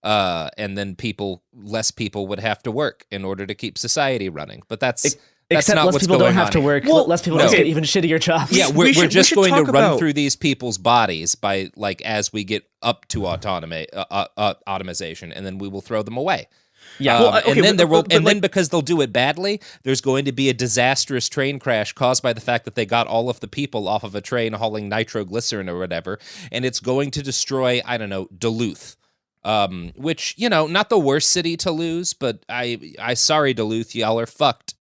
And then less people would have to work in order to keep society running. But that's Except not less what's people going don't have on. to work. Well, less people just get even shittier jobs. Yeah, we're just going to run through these people's bodies by, like, as we get up to automation, and then we will throw them away. Yeah, then because they'll do it badly, there's going to be a disastrous train crash caused by the fact that they got all of the people off of a train hauling nitroglycerin or whatever, and it's going to destroy, I don't know, Duluth. Which, you know, not the worst city to lose, but I sorry, Duluth, y'all are fucked.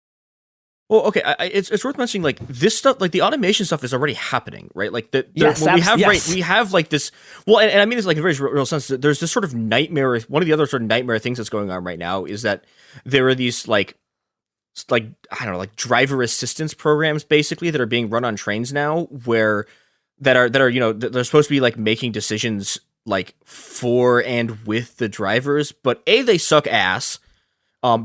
Well, okay, it's worth mentioning, like, this stuff, like, the automation stuff is already happening, right? Like, we have, like, this, well, and I mean this, like, in a very real sense, that there's this sort of nightmare, one of the other sort of nightmare things that's going on right now is that there are these, like, I don't know, like, driver assistance programs, basically, that are being run on trains now, that are, you know, they're supposed to be, like, making decisions, like, for and with the drivers, but A, they suck ass.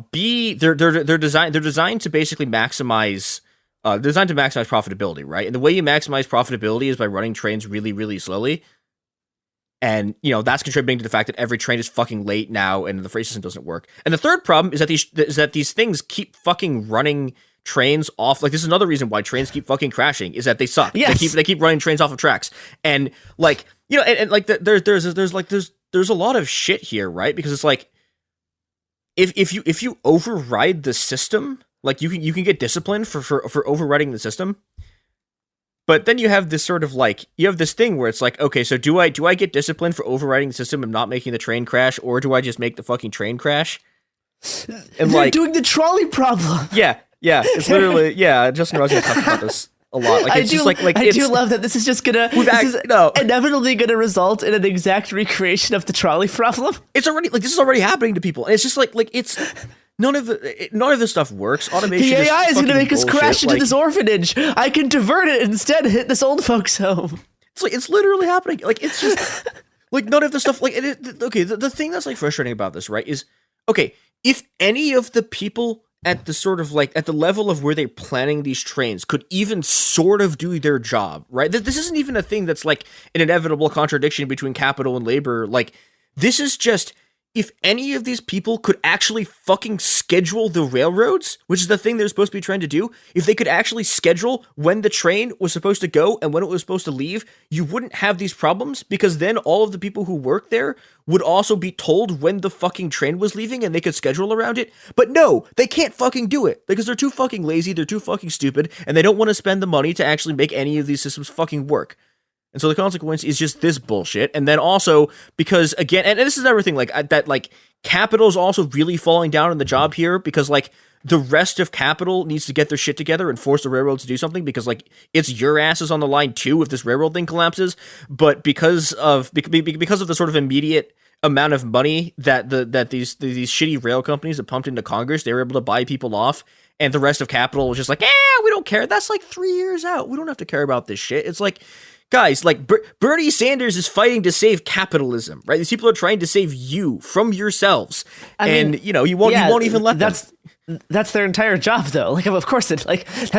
B, they're designed to basically maximize profitability, right? And the way you maximize profitability is by running trains really, really slowly. And, you know, that's contributing to the fact that every train is fucking late now and the freight system doesn't work. And the third problem is that these things keep fucking running trains off. Like, this is another reason why trains keep fucking crashing, is that they suck. Yes. They keep running trains off of tracks. And, like, you know, and like there's a lot of shit here, right? Because it's like, if you override the system, like, you can get disciplined for overriding the system. But then you have this sort of, like, you have this thing where it's like, okay, so do I get disciplined for overriding the system and not making the train crash, or do I just make the fucking train crash? And they're doing the trolley problem. Yeah, it's literally, Justin Rosen talked about this a lot. Like, it's I do love that this is just inevitably gonna result in an exact recreation of the trolley problem. It's already, like, this is already happening to people, and it's just like it's none of this stuff works. Automation. The AI is gonna make us crash into like, this orphanage. I can divert it instead, hit this old folks' home. It's like, it's literally happening. Like, it's just like none of the stuff. Like, okay, the thing that's, like, frustrating about this, right, is, okay, if any of the people at the sort of, like, at the level of where they're planning these trains could even sort of do their job, right? This isn't even a thing that's, like, an inevitable contradiction between capital and labor. Like, this is just, if any of these people could actually fucking schedule the railroads, which is the thing they're supposed to be trying to do, if they could actually schedule when the train was supposed to go and when it was supposed to leave, you wouldn't have these problems, because then all of the people who work there would also be told when the fucking train was leaving and they could schedule around it. But no, they can't fucking do it, because they're too fucking lazy, they're too fucking stupid, and they don't want to spend the money to actually make any of these systems fucking work. And so the consequence is just this bullshit. And then also, because, again, and this is another thing, like, that, like, capital is also really falling down on the job here, because, like, the rest of capital needs to get their shit together and force the railroads to do something, because like it's your asses on the line too if this railroad thing collapses. But because of the sort of immediate amount of money that these shitty rail companies that pumped into Congress, they were able to buy people off, and the rest of capital was just like, we don't care. That's like 3 years out. We don't have to care about this shit. It's like, guys, like Bernie Sanders is fighting to save capitalism, right? These people are trying to save you from yourselves, you won't even let them. That's their entire job, though. Like, of course, that's that's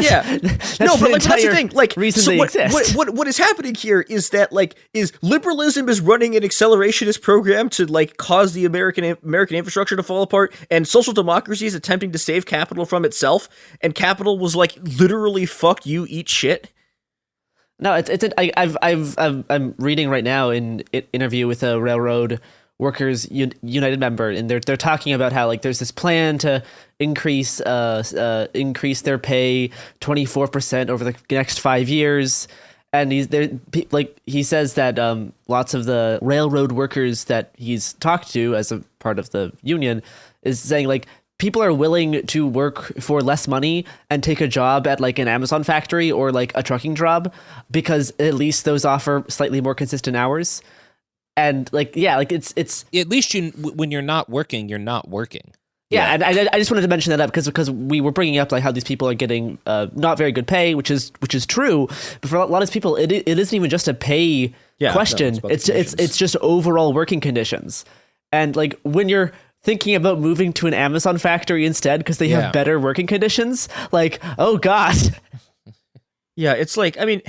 the thing. Like, reason so they exist. What is happening here is that is liberalism is running an accelerationist program to like cause the American infrastructure to fall apart, and social democracy is attempting to save capital from itself, and capital was like literally fuck you, eat shit. No, I'm reading right now in an interview with a railroad workers United member, and they're talking about how like there's this plan to increase their pay 24% over the next 5 years, and he says that lots of the railroad workers that he's talked to as a part of the union is saying like people are willing to work for less money and take a job at like an Amazon factory or like a trucking job because at least those offer slightly more consistent hours. And like, yeah, like it's at least when you're not working, you're not working. Yeah, and I just wanted to mention that up because we were bringing up like how these people are getting not very good pay, which is true. But for a lot of people, it isn't even just a pay question. No, it's just overall working conditions. And like when you're thinking about moving to an Amazon factory instead because they have better working conditions, like, oh god. Yeah, it's like, I mean,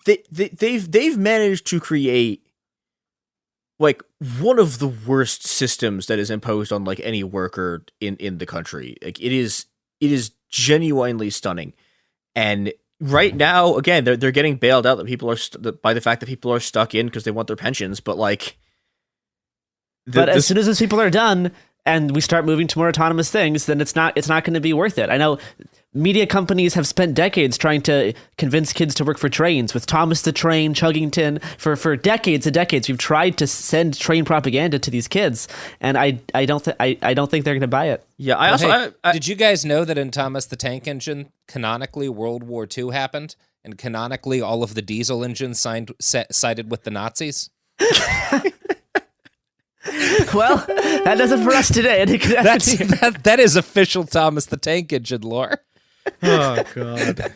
they've managed to create like one of the worst systems that is imposed on like any worker in the country. Like it is genuinely stunning. And right now, again, they're getting bailed out by the fact that people are stuck in because they want their pensions. But like, as soon as those people are done and we start moving to more autonomous things, then it's not going to be worth it. I know media companies have spent decades trying to convince kids to work for trains with Thomas the Train, Chuggington. For decades and decades, we've tried to send train propaganda to these kids, and I don't think they're going to buy it. Yeah, did you guys know that in Thomas the Tank Engine, canonically World War II happened, and canonically all of the diesel engines sided with the Nazis? Well, that does it for us today. That is official Thomas the Tank Engine lore. Oh god.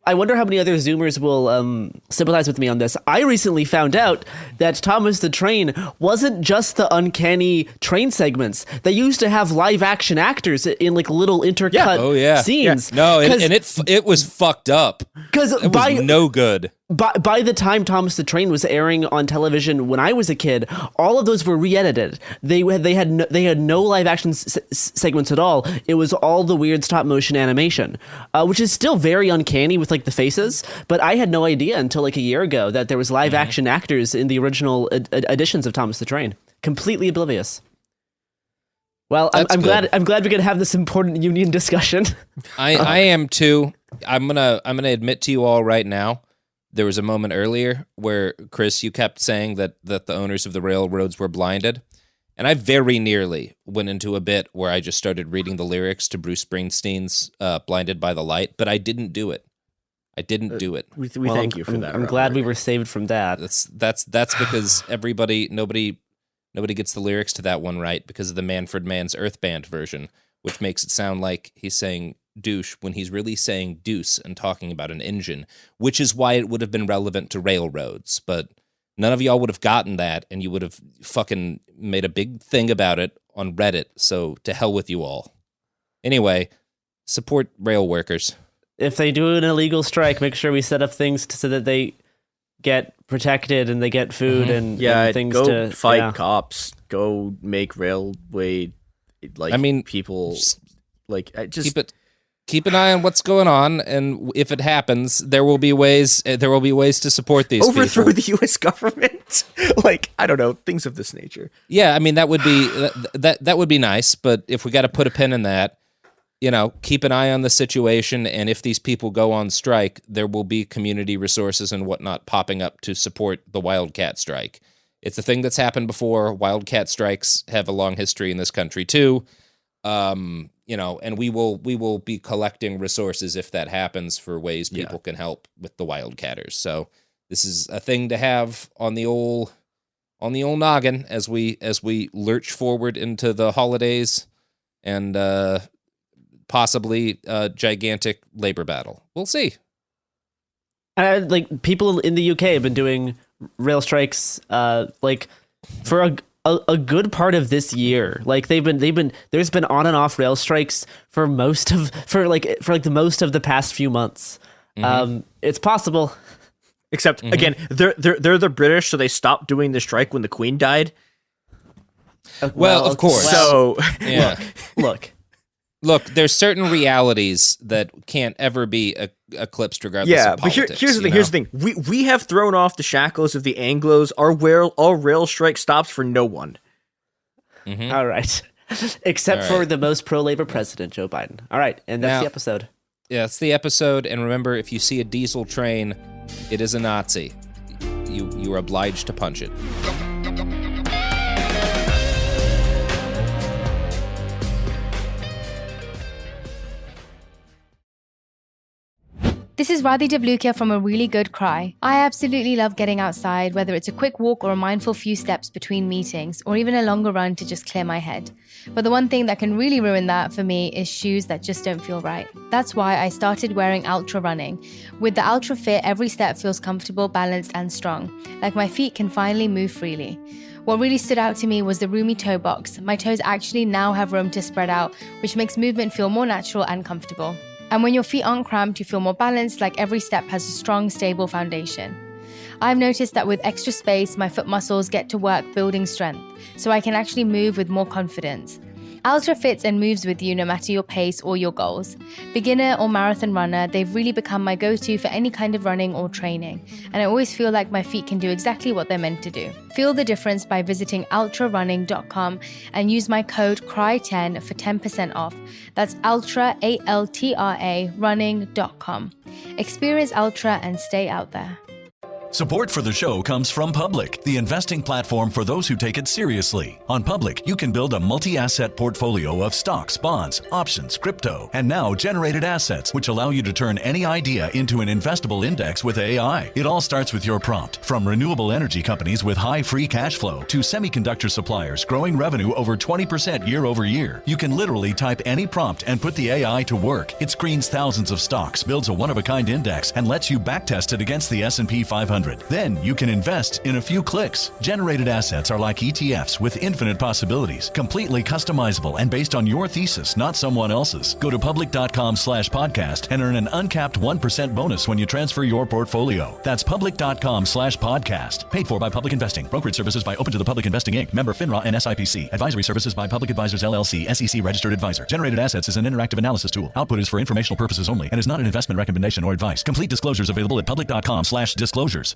I wonder how many other Zoomers will sympathize with me on this. I recently found out that Thomas the Train wasn't just the uncanny train segments. They used to have live action actors in like little intercut scenes. Yeah. No, and it was fucked up. Because it was no good. By the time Thomas the Train was airing on television when I was a kid, all of those were re-edited. They had no live action segments at all. It was all the weird stop motion animation, which is still very uncanny with like the faces. But I had no idea until like a year ago that there was live action actors in the original editions of Thomas the Train. Completely oblivious. Well, I'm glad we could have this important union discussion. I am too. I'm gonna admit to you all right now. There was a moment earlier where, Chris, you kept saying that the owners of the railroads were blinded. And I very nearly went into a bit where I just started reading the lyrics to Bruce Springsteen's Blinded by the Light, but I didn't do it. I didn't do it. We thank you for that. I'm glad we were saved from that. That's because nobody gets the lyrics to that one right because of the Manfred Mann's Earth Band version, which makes it sound like he's saying douche when he's really saying deuce and talking about an engine, which is why it would have been relevant to railroads. But none of y'all would have gotten that, and you would have fucking made a big thing about it on Reddit. So to hell with you all. Anyway, support rail workers. If they do an illegal strike, make sure we set up things so that they get protected and they get food and things go to fight cops. Go make railway people just keep an eye on what's going on, and if it happens, there will be ways to support these overthrow people. the U.S. government. Like, I don't know, things of this nature. Yeah, I mean that would be that would be nice, but if we got to put a pin in that, keep an eye on the situation, and if these people go on strike, there will be community resources and whatnot popping up to support the Wildcat strike. It's a thing that's happened before. Wildcat strikes have a long history in this country too. And we will be collecting resources if that happens for ways people can help with the wildcatters. So this is a thing to have on the old noggin as we lurch forward into the holidays and possibly a gigantic labor battle. We'll see. People in the UK have been doing rail strikes for a good part of this year. Like there's been on and off rail strikes for most of the past few months. It's possible. Except again, they're the British, so they stopped doing the strike when the Queen died. Well, of course. So yeah. Look, there's certain realities that can't ever be eclipsed regardless of politics. But here's the thing. We have thrown off the shackles of the Anglos. Our rail strike stops for no one. All right. Except for the most pro-labor president, Joe Biden. All right, and that's the episode. Yeah, that's the episode. And remember, if you see a diesel train, it is a Nazi. You are obliged to punch it. This is Radhi Devlukia from A Really Good Cry. I absolutely love getting outside, whether it's a quick walk or a mindful few steps between meetings, or even a longer run to just clear my head. But the one thing that can really ruin that for me is shoes that just don't feel right. That's why I started wearing Ultra running. With the Ultra Fit, every step feels comfortable, balanced, and strong, like my feet can finally move freely. What really stood out to me was the roomy toe box. My toes actually now have room to spread out, which makes movement feel more natural and comfortable. And when your feet aren't cramped, you feel more balanced, like every step has a strong, stable foundation. I've noticed that with extra space, my foot muscles get to work building strength, so I can actually move with more confidence. Ultra fits and moves with you no matter your pace or your goals. Beginner or marathon runner, they've really become my go-to for any kind of running or training, and I always feel like my feet can do exactly what they're meant to do. Feel the difference by visiting ultrarunning.com and use my code CRY10 for 10% off. That's ultra, ALTRA, running.com. Experience Ultra and stay out there. Support for the show comes from Public, the investing platform for those who take it seriously. On Public, you can build a multi-asset portfolio of stocks, bonds, options, crypto, and now generated assets, which allow you to turn any idea into an investable index with AI. It all starts with your prompt. From renewable energy companies with high free cash flow to semiconductor suppliers growing revenue over 20% year over year, you can literally type any prompt and put the AI to work. It screens thousands of stocks, builds a one-of-a-kind index, and lets you backtest it against the S&P 500. Then you can invest in a few clicks. Generated assets are like ETFs with infinite possibilities, completely customizable and based on your thesis, not someone else's. Go to public.com/podcast and earn an uncapped 1% bonus when you transfer your portfolio. That's public.com/podcast. Paid for by Public Investing. Brokerage services by Open to the Public Investing Inc. Member FINRA and SIPC. Advisory services by Public Advisors LLC, SEC registered advisor. Generated assets is an interactive analysis tool. Output is for informational purposes only and is not an investment recommendation or advice. Complete disclosures available at public.com/disclosures.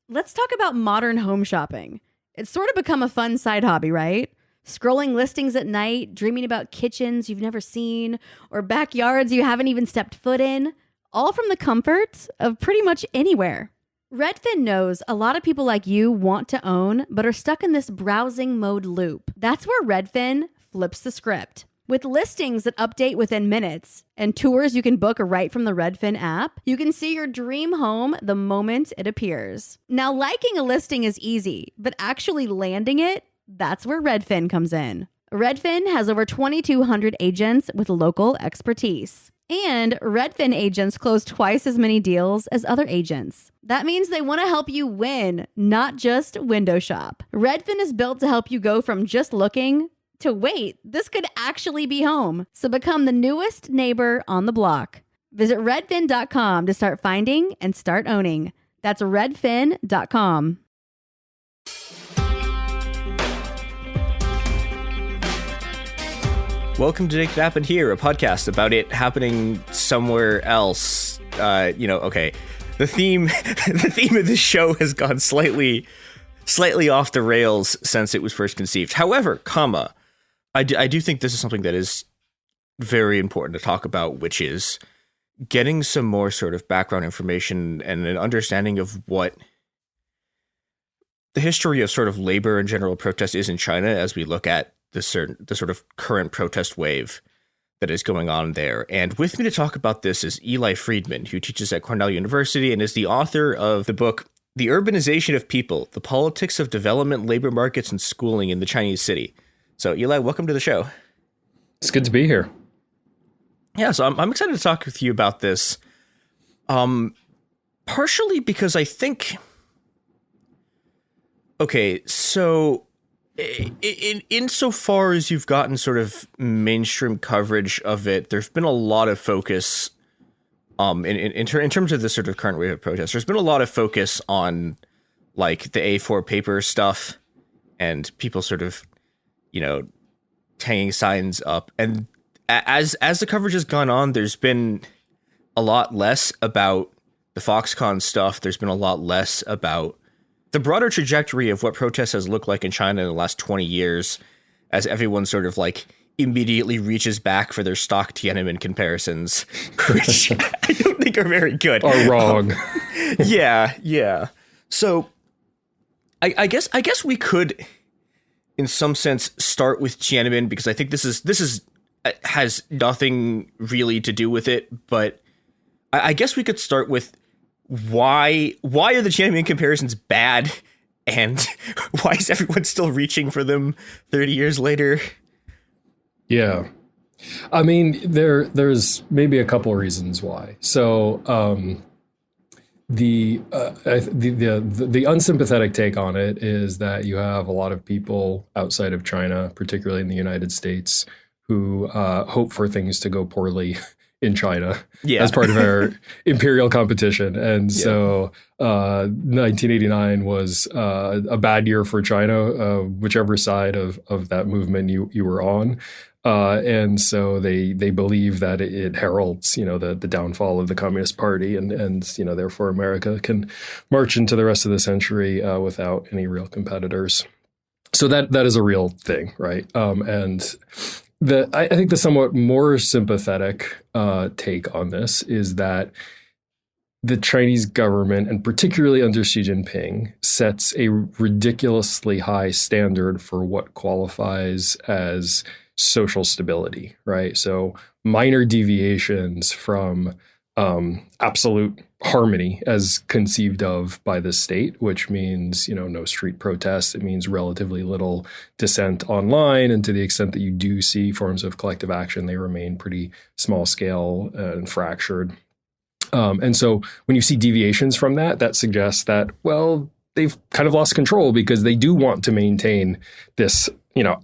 Let's talk about modern home shopping. It's sort of become a fun side hobby, right? Scrolling listings at night, dreaming about kitchens you've never seen, or backyards you haven't even stepped foot in, all from the comfort of pretty much anywhere. Redfin knows a lot of people like you want to own, but are stuck in this browsing mode loop. That's where Redfin flips the script. With listings that update within minutes and tours you can book right from the Redfin app, you can see your dream home the moment it appears. Now, liking a listing is easy, but actually landing it, that's where Redfin comes in. Redfin has over 2,200 agents with local expertise. And Redfin agents close twice as many deals as other agents. That means they want to help you win, not just window shop. Redfin is built to help you go from just looking to wait, this could actually be home. So become the newest neighbor on the block. Visit redfin.com to start finding and start owning. That's redfin.com. Welcome to Make It Happen Here, a podcast about it happening somewhere else. Okay. The theme of this show has gone slightly off the rails since it was first conceived. However, I do think this is something that is very important to talk about, which is getting some more sort of background information and an understanding of what the history of sort of labor and general protest is in China as we look at the sort of current protest wave that is going on there. And with me to talk about this is Eli Friedman, who teaches at Cornell University and is the author of the book, The Urbanization of People, The Politics of Development, Labor Markets, and Schooling in the Chinese City. So Eli, welcome to the show. It's good to be here. Yeah, so I'm excited to talk with you about this. Partially because I think, okay, so insofar as you've gotten sort of mainstream coverage of it, there's been a lot of focus, in terms of the sort of current wave of protest, there's been a lot of focus on like the A4 paper stuff and people sort of, hanging signs up. And as the coverage has gone on, there's been a lot less about the Foxconn stuff. There's been a lot less about the broader trajectory of what protests has looked like in China in the last 20 years, as everyone sort of like immediately reaches back for their stock Tiananmen comparisons, which I don't think are very good. Are wrong. Yeah. So I guess we could, in some sense, start with Tiananmen, because I think this is has nothing really to do with it, but I guess we could start with why are the Tiananmen comparisons bad, and why is everyone still reaching for them 30 years later? Yeah. I mean, there's maybe a couple of reasons why. So the unsympathetic take on it is that you have a lot of people outside of China, particularly in the United States, who hope for things to go poorly in China as part of our imperial competition. And so 1989 was a bad year for China, whichever side of that movement you were on. And so they believe that it heralds, the downfall of the Communist Party, and therefore America can march into the rest of the century without any real competitors. So that is a real thing, right? And I think the somewhat more sympathetic take on this is that the Chinese government, and particularly under Xi Jinping, sets a ridiculously high standard for what qualifies as social stability, right? So minor deviations from absolute harmony as conceived of by the state, which means, no street protests. It means relatively little dissent online. And to the extent that you do see forms of collective action, they remain pretty small scale and fractured. And so when you see deviations from that suggests that, well, they've kind of lost control because they do want to maintain this,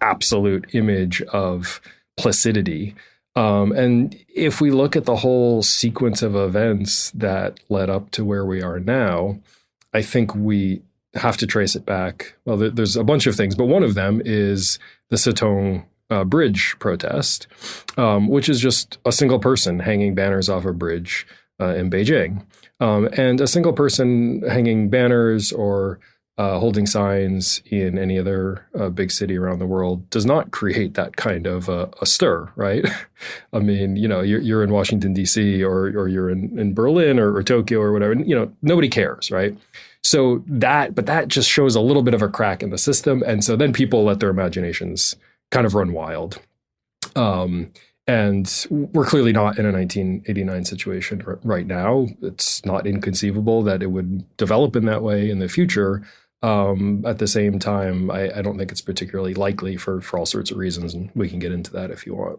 absolute image of placidity. And if we look at the whole sequence of events that led up to where we are now, I think we have to trace it back. Well, there's a bunch of things, but one of them is the Sitong Bridge protest, which is just a single person hanging banners off a bridge in Beijing. And a single person hanging banners or holding signs in any other big city around the world does not create that kind of a stir, right? I mean, you're in Washington, D.C. or you're in Berlin or Tokyo or whatever, nobody cares, right? So that just shows a little bit of a crack in the system. And so then people let their imaginations kind of run wild. And we're clearly not in a 1989 situation right now. It's not inconceivable that it would develop in that way in the future. At the same time, I don't think it's particularly likely for all sorts of reasons, and we can get into that if you want.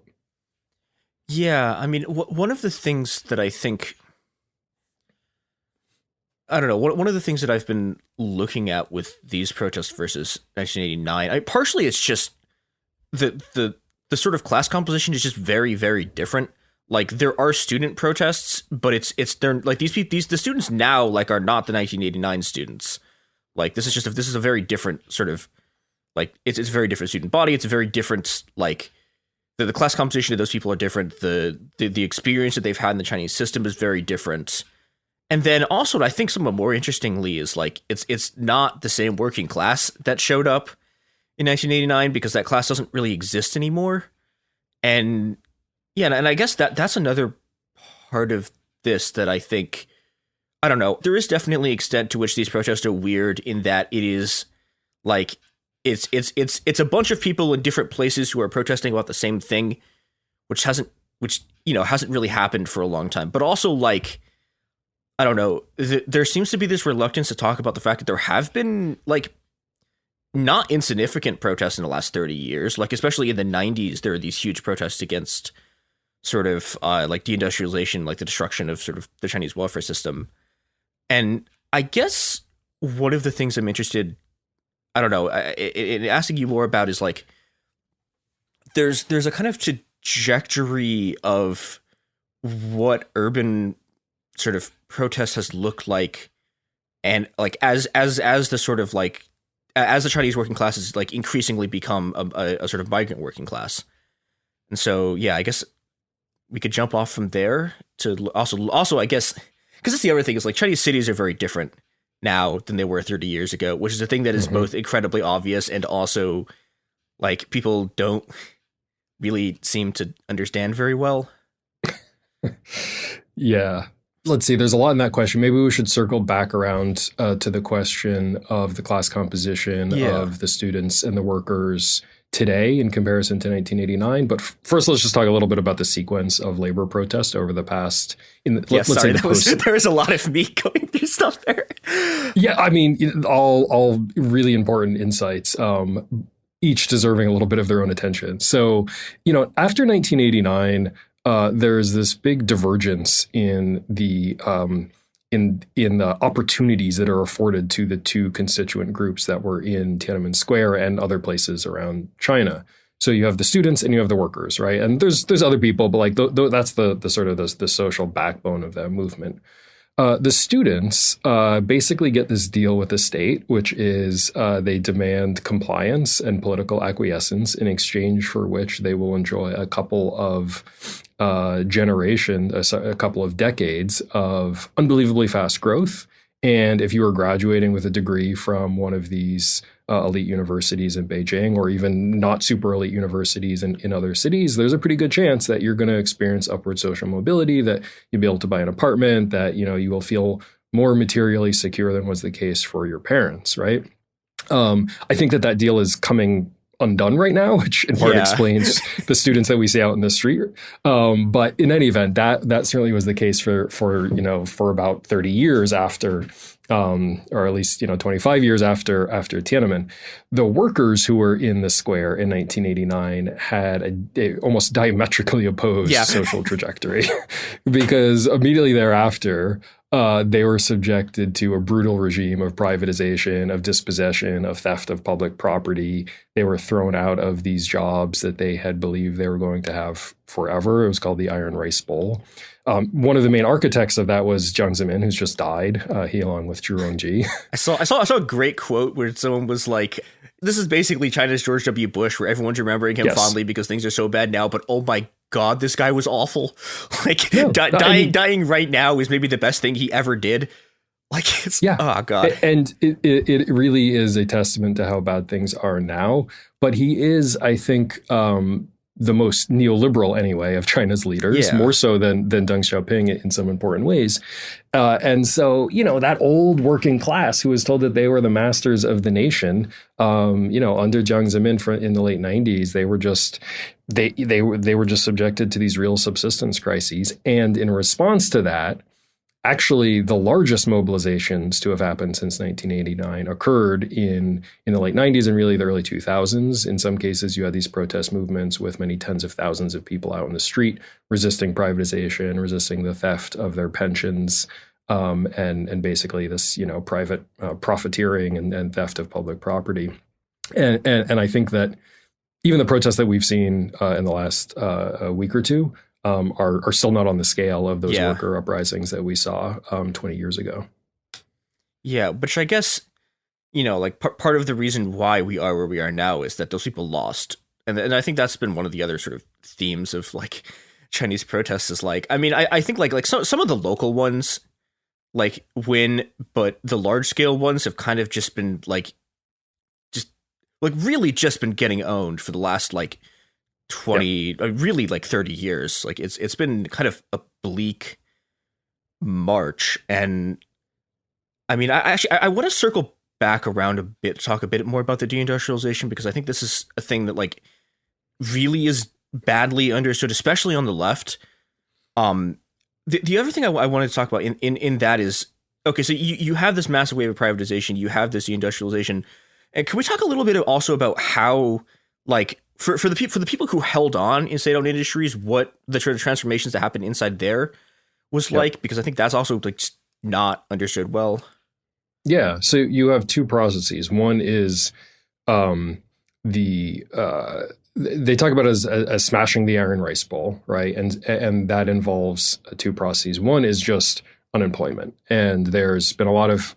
Yeah, I mean, one of the things that I think, I don't know, one of the things that I've been looking at with these protests versus 1989, partially it's just the sort of class composition is just very, very different. Like, there are student protests, but they're like the students now like are not the 1989 students. Like, this is a very different sort of, like, it's a very different student body. It's a very different, like, the class composition of those people are different. The experience that they've had in the Chinese system is very different. And then also, I think somewhat more interestingly is, like, it's not the same working class that showed up in 1989, because that class doesn't really exist anymore. And yeah, and I guess that's another part of this that I think, I don't know, there is definitely extent to which these protests are weird in that it is like it's a bunch of people in different places who are protesting about the same thing, which hasn't really happened for a long time. But also, like, I don't know, there seems to be this reluctance to talk about the fact that there have been, like, not insignificant protests in the last 30 years. Like, especially in the 90s, there are these huge protests against sort of like deindustrialization, like the destruction of sort of the Chinese welfare system. And I guess one of the things I'm interested, I don't know, in asking you more about is, like, there's a kind of trajectory of what urban sort of protest has looked like, and like as the sort of like as the Chinese working class has like increasingly become a sort of migrant working class. And so yeah, I guess we could jump off from there to also I guess, because that's the other thing, is like Chinese cities are very different now than they were 30 years ago, which is a thing that is both incredibly obvious and also like people don't really seem to understand very well. Yeah. Let's see, there's a lot in that question. Maybe we should circle back around to the question of the class composition of the students and the workers today in comparison to 1989. But first, let's just talk a little bit about the sequence of labor protest over the past. There was a lot of me going through stuff there. Yeah, I mean, all really important insights. Each deserving a little bit of their own attention. So, after 1989, there's this big divergence in the opportunities that are afforded to the two constituent groups that were in Tiananmen Square and other places around China. So you have the students and you have the workers, right? And there's other people, but like that's the sort of the social backbone of that movement. The students basically get this deal with the state, which is they demand compliance and political acquiescence, in exchange for which they will enjoy a couple of a couple of decades of unbelievably fast growth. And if you are graduating with a degree from one of these elite universities in Beijing, or even not super elite universities in other cities, there's a pretty good chance that you're going to experience upward social mobility, that you'll be able to buy an apartment, that you will feel more materially secure than was the case for your parents, right? I think that deal is coming undone right now, which in part explains the students that we see out in the street. But in any event, that certainly was the case for about 30 years after, or at least 25 years after Tiananmen. The workers who were in the square in 1989 had a almost diametrically opposed social trajectory, because immediately thereafter, they were subjected to a brutal regime of privatization, of dispossession, of theft of public property. They were thrown out of these jobs that they had believed they were going to have forever. It was called the Iron Rice Bowl. One of the main architects of that was Jiang Zemin, who's just died. He, along with Zhu Rongji. I saw a great quote where someone was like, "This is basically China's George W. Bush, where everyone's remembering him fondly because things are so bad now. But oh my God, this guy was awful. Like dying right now is maybe the best thing he ever did." Like, oh God. And it really is a testament to how bad things are now. But he is, I think, the most neoliberal, anyway, of China's leaders, more so than Deng Xiaoping in some important ways. And so, that old working class who was told that they were the masters of the nation, under Jiang Zemin in the late 90s, they were just they were just subjected to these real subsistence crises. And in response to that, actually, the largest mobilizations to have happened since 1989 occurred in the late 90s and really the early 2000s. In some cases, you had these protest movements with many tens of thousands of people out in the street resisting privatization, resisting the theft of their pensions, and basically this private profiteering and theft of public property. And I think that even the protests that we've seen in the last week or two are still not on the scale of those worker uprisings that we saw 20 years ago. Yeah, which I guess, like part of the reason why we are where we are now is that those people lost. And I think that's been one of the other sort of themes of like Chinese protests is like, I mean, I think like some of the local ones like win, but the large scale ones have kind of just been really just been getting owned for the last like 20, really like 30 years. Like it's been kind of a bleak march. And I mean, I want to circle back around a bit, talk a bit more about the deindustrialization, because I think this is a thing that like really is badly understood, especially on the left. The other thing I wanted to talk about in that is, okay, so you have this massive wave of privatization, you have this deindustrialization, and can we talk a little bit also about how, like, for the people who held on in state-owned industries, what the transformations that happened inside there was like, because I think that's also like not understood well. Yeah, so you have two processes. One is they talk about it as smashing the iron rice bowl, right? And that involves two processes. One is just unemployment, and there's been a lot of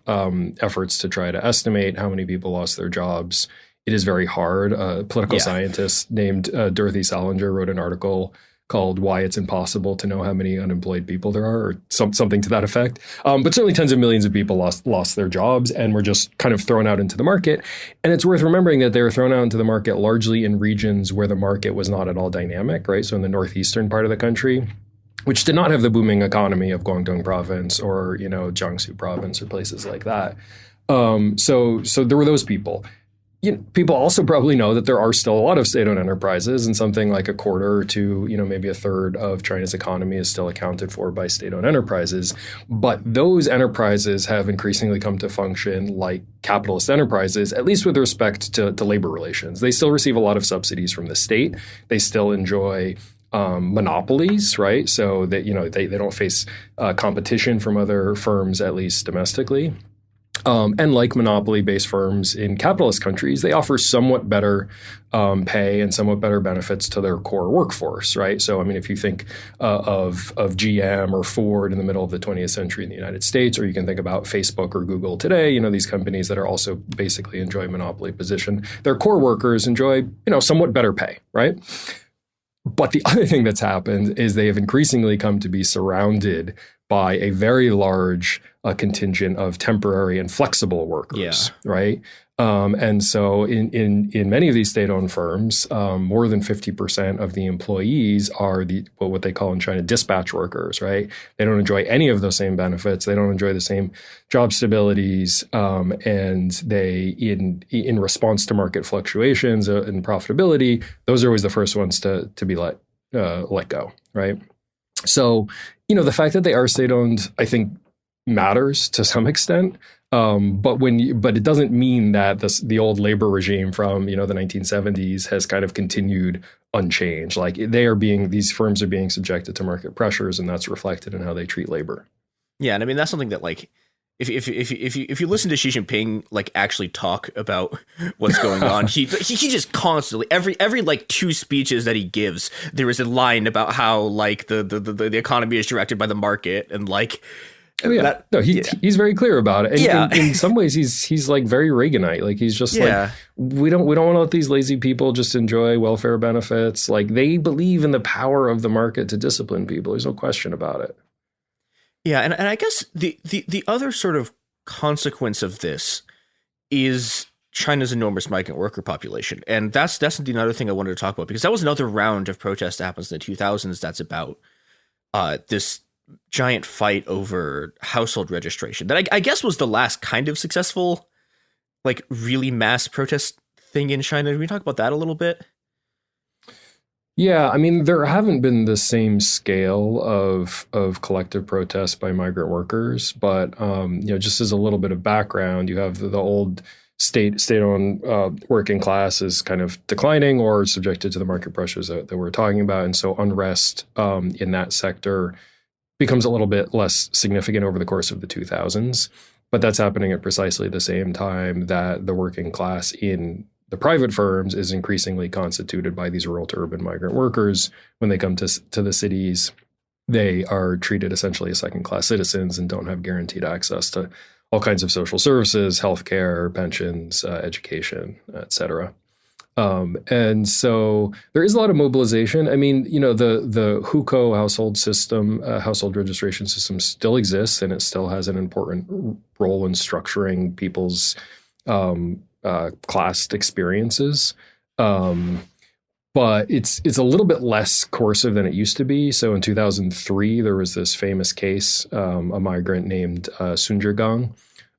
efforts to try to estimate how many people lost their jobs. It is very hard. A political scientist named Dorothy Salinger wrote an article called "Why It's Impossible to Know How Many Unemployed People There Are," or something to that effect. But certainly tens of millions of people lost their jobs and were just kind of thrown out into the market. And it's worth remembering that they were thrown out into the market largely in regions where the market was not at all dynamic, right? So in the northeastern part of the country, which did not have the booming economy of Guangdong province or, Jiangsu province or places like that. So there were those people. People also probably know that there are still a lot of state-owned enterprises, and something like a quarter to, maybe a third of China's economy is still accounted for by state-owned enterprises. But those enterprises have increasingly come to function like capitalist enterprises, at least with respect to labor relations. They still receive a lot of subsidies from the state. They still enjoy monopolies, right? So that, they don't face competition from other firms, at least domestically. And like monopoly-based firms in capitalist countries, they offer somewhat better pay and somewhat better benefits to their core workforce, right? So, I mean, if you think of GM or Ford in the middle of the 20th century in the United States, or you can think about Facebook or Google today, these companies that are also basically enjoy monopoly position, their core workers enjoy, somewhat better pay, right? But the other thing that's happened is they have increasingly come to be surrounded by a very large contingent of temporary and flexible workers, right? And so in many of these state-owned firms, more than 50% of the employees are what they call in China dispatch workers, right? They don't enjoy any of those same benefits. They don't enjoy the same job stabilities, and they, in response to market fluctuations and profitability, those are always the first ones to be let go, right? So, the fact that they are state-owned, I think, matters to some extent. But it doesn't mean that the old labor regime from, the 1970s has kind of continued unchanged. Like these firms are being subjected to market pressures, and that's reflected in how they treat labor. Yeah. And I mean, that's something that like, if you listen to Xi Jinping like actually talk about what's going on, he just constantly every like two speeches that he gives, there is a line about how like the economy is directed by the market, and like he's very clear about it. And in some ways he's like very Reaganite. Like he's just like, we don't want to let these lazy people just enjoy welfare benefits. Like they believe in the power of the market to discipline people. There's no question about it. Yeah, and I guess the other sort of consequence of this is China's enormous migrant worker population. And that's another thing I wanted to talk about, because that was another round of protests that happens in the 2000s that's about this giant fight over household registration that I guess was the last kind of successful, like really mass protest thing in China. Can we talk about that a little bit? Yeah, I mean, there haven't been the same scale of collective protests by migrant workers, but just as a little bit of background, you have the old state-owned working class is kind of declining or subjected to the market pressures that we're talking about, and so unrest in that sector becomes a little bit less significant over the course of the 2000s. But that's happening at precisely the same time that the working class in the private firms is increasingly constituted by these rural to urban migrant workers. When they come to the cities, they are treated essentially as second-class citizens and don't have guaranteed access to all kinds of social services, healthcare, pensions, education, et cetera. And so there is a lot of mobilization. I mean, the hukou household system, household registration system still exists, and it still has an important role in structuring people's classed experiences. But it's a little bit less coercive than it used to be. So in 2003, there was this famous case, a migrant named Sun Zhigang,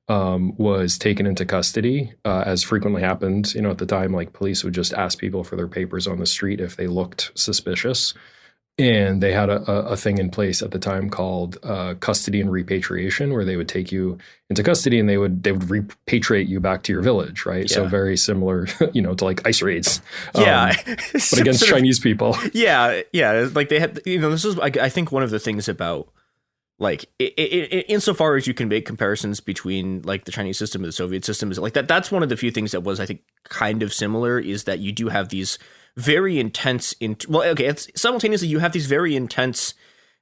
was taken into custody, as frequently happened. At the time, like police would just ask people for their papers on the street if they looked suspicious. And they had a thing in place at the time called custody and repatriation, where they would take you into custody and they would repatriate you back to your village, right? Yeah. So very similar, to like ICE raids. Yeah, but against Chinese people. Yeah. Like they had, this is I think one of the things about like insofar as you can make comparisons between like the Chinese system and the Soviet system is like that's one of the few things that was, I think, kind of similar, is that you do have these very intense it's simultaneously you have these very intense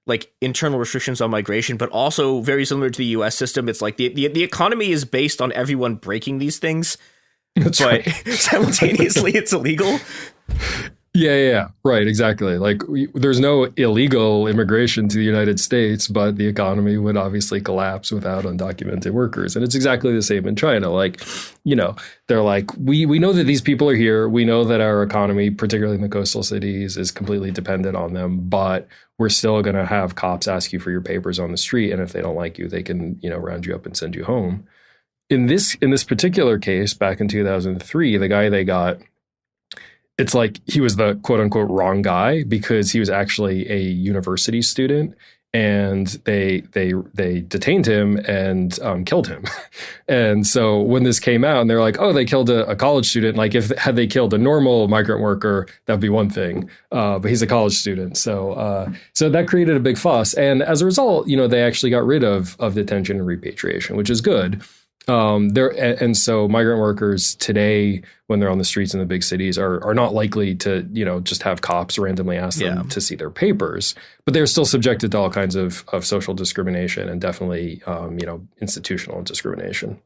like internal restrictions on migration, but also very similar to the US system. It's like the economy is based on everyone breaking these things. That's but right. Simultaneously it's illegal. Yeah. Right. Exactly. Like there's no illegal immigration to the United States, but the economy would obviously collapse without undocumented workers. And it's exactly the same in China. Like, they're like, we know that these people are here. We know that our economy, particularly in the coastal cities, is completely dependent on them. But we're still going to have cops ask you for your papers on the street. And if they don't like you, they can, round you up and send you home. In this particular case, back in 2003, the guy they got, it's like he was the quote unquote wrong guy because he was actually a university student, and they detained him and killed him. And so when this came out and they're like, oh, they killed a college student, like had they killed a normal migrant worker, that'd be one thing. But he's a college student. So that created a big fuss. And as a result, they actually got rid of detention and repatriation, which is good. And so migrant workers today, when they're on the streets in the big cities, are not likely to, just have cops randomly ask them to see their papers, but they're still subjected to all kinds of social discrimination and definitely, institutional discrimination.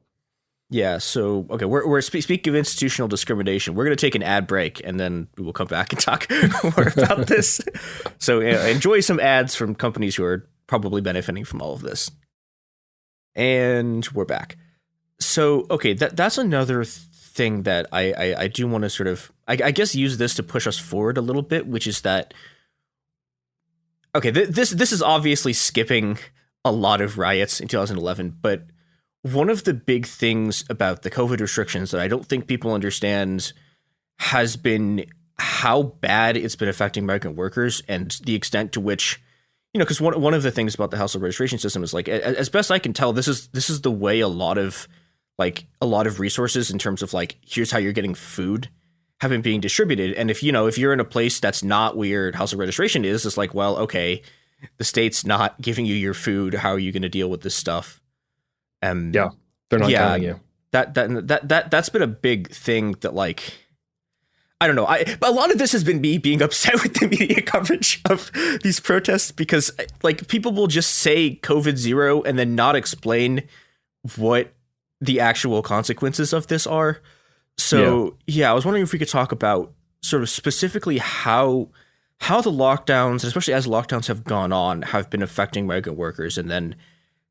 Yeah. So, okay, we're speaking of institutional discrimination, we're going to take an ad break and then we will come back and talk more about this. So enjoy some ads from companies who are probably benefiting from all of this. And we're back. So, okay, that's another thing that I do want to sort of, I guess, use this to push us forward a little bit, which is that, okay, this is obviously skipping a lot of riots in 2011, but one of the big things about the COVID restrictions that I don't think people understand has been how bad it's been affecting migrant workers and the extent to which, because one of the things about the household registration system is like, as best I can tell, this is the way a lot of resources in terms of like, here's how you're getting food have been being distributed. And if you're in a place that's not where your household registration is, it's like, well, okay, the state's not giving you your food. How are you going to deal with this stuff? They're not telling you. That's been a big thing that, like, I don't know. A lot of this has been me being upset with the media coverage of these protests because, like, people will just say COVID-0 and then not explain what the actual consequences of this are. So, I was wondering if we could talk about sort of specifically how the lockdowns, especially as lockdowns have gone on, have been affecting migrant workers, and then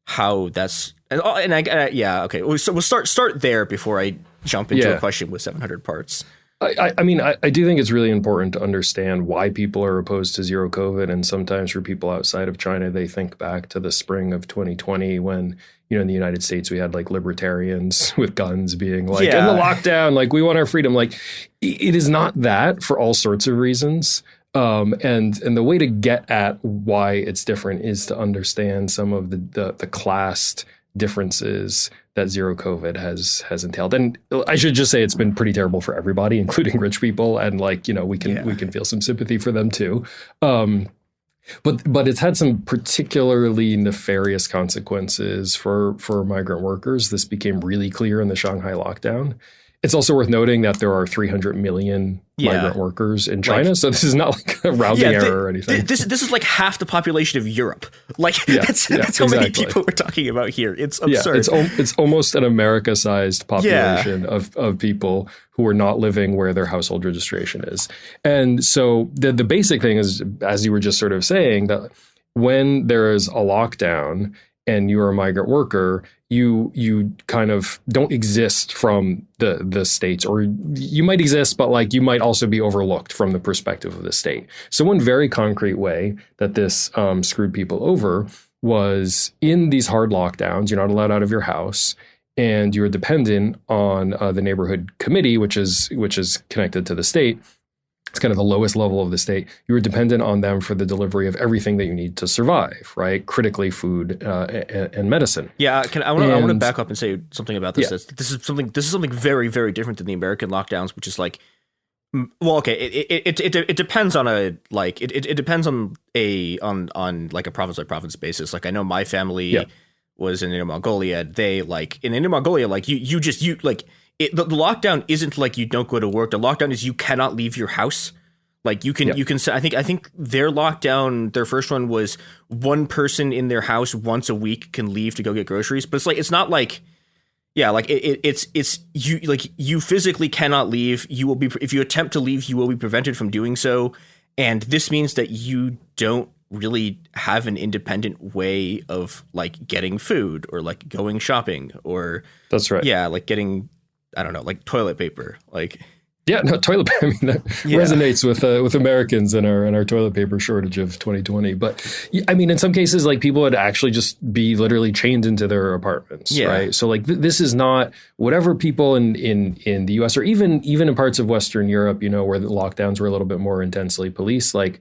how that's okay. So we'll start there before I jump into a question with 700 parts. I mean, I do think it's really important to understand why people are opposed to zero COVID. And sometimes for people outside of China, they think back to the spring of 2020 when, in the United States, we had like libertarians with guns being like, in the lockdown, like we want our freedom. Like it is not that for all sorts of reasons. And the way to get at why it's different is to understand some of the class differences that zero COVID has entailed. And I should just say it's been pretty terrible for everybody, including rich people. And like, we can feel some sympathy for them too. But it's had some particularly nefarious consequences for migrant workers. This became really clear in the Shanghai lockdown. It's also worth noting that there are 300 million migrant workers in China, so this is not like a rounding error or anything. This is like half the population of Europe. Like that's how many people we're talking about here. It's absurd. It's almost an America-sized population of people who are not living where their household registration is. And so the basic thing is, as you were just sort of saying, that when there is a lockdown and you're a migrant worker, you kind of don't exist from the states, or you might exist, but like you might also be overlooked from the perspective of the state. So one very concrete way that this screwed people over was in these hard lockdowns, you're not allowed out of your house. and you're dependent on the neighborhood committee, which is connected to the state. It's kind of the lowest level of the state. You are dependent on them for the delivery of everything that you need to survive, right? Critically, food and medicine. Yeah, I want to back up and say something about this. Yeah. This is something very, very different than the American lockdowns, which is like, well, okay, it depends on a like it depends on like a province by province basis. Like I know my family was in Inner Mongolia. They like in Inner Mongolia, like the lockdown isn't like you don't go to work. The lockdown is you cannot leave your house. Like you can I think their lockdown, their first one was one person in their house once a week can leave to go get groceries. But it's like it's not like it's you like you physically cannot leave. You will be, if you attempt to leave, you will be prevented from doing so. And this means that you don't really have an independent way of like getting food or like going shopping or that's right. Yeah. Like getting, I don't know, like toilet paper, like. Yeah, no, toilet paper. I mean, that resonates with Americans and our toilet paper shortage of 2020. But I mean, in some cases, like people would actually just be literally chained into their apartments, right? So like this is not whatever people in the U.S. or even in parts of Western Europe, you know, where the lockdowns were a little bit more intensely policed. Like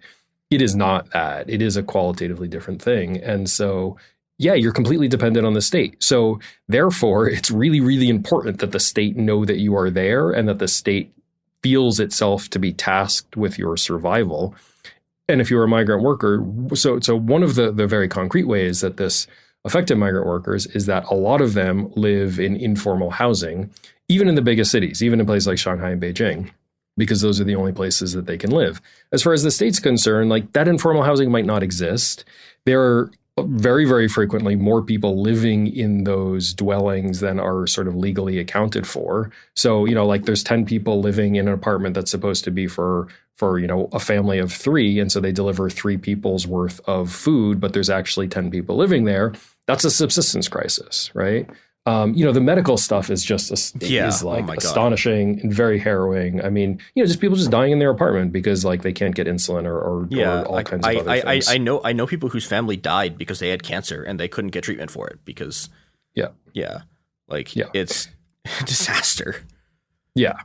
it is not that. It is a qualitatively different thing, and so. Yeah, you're completely dependent on the state. So therefore, it's really, really important that the state know that you are there and that the state feels itself to be tasked with your survival. And if you're a migrant worker, so one of the very concrete ways that this affected migrant workers is that a lot of them live in informal housing, even in the biggest cities, even in places like Shanghai and Beijing, because those are the only places that they can live. As far as the state's concerned, like that informal housing might not exist. There are very, very frequently more people living in those dwellings than are sort of legally accounted for. So, you know, like there's 10 people living in an apartment that's supposed to be for, you know, a family of 3. And so they deliver 3 people's worth of food, but there's actually 10 people living there. That's a subsistence crisis, right? You know, the medical stuff is just astonishing and very harrowing. I mean, you know, just people just dying in their apartment because like they can't get insulin or all kinds of other things. I know people whose family died because they had cancer and they couldn't get treatment for it because it's a disaster. Yeah.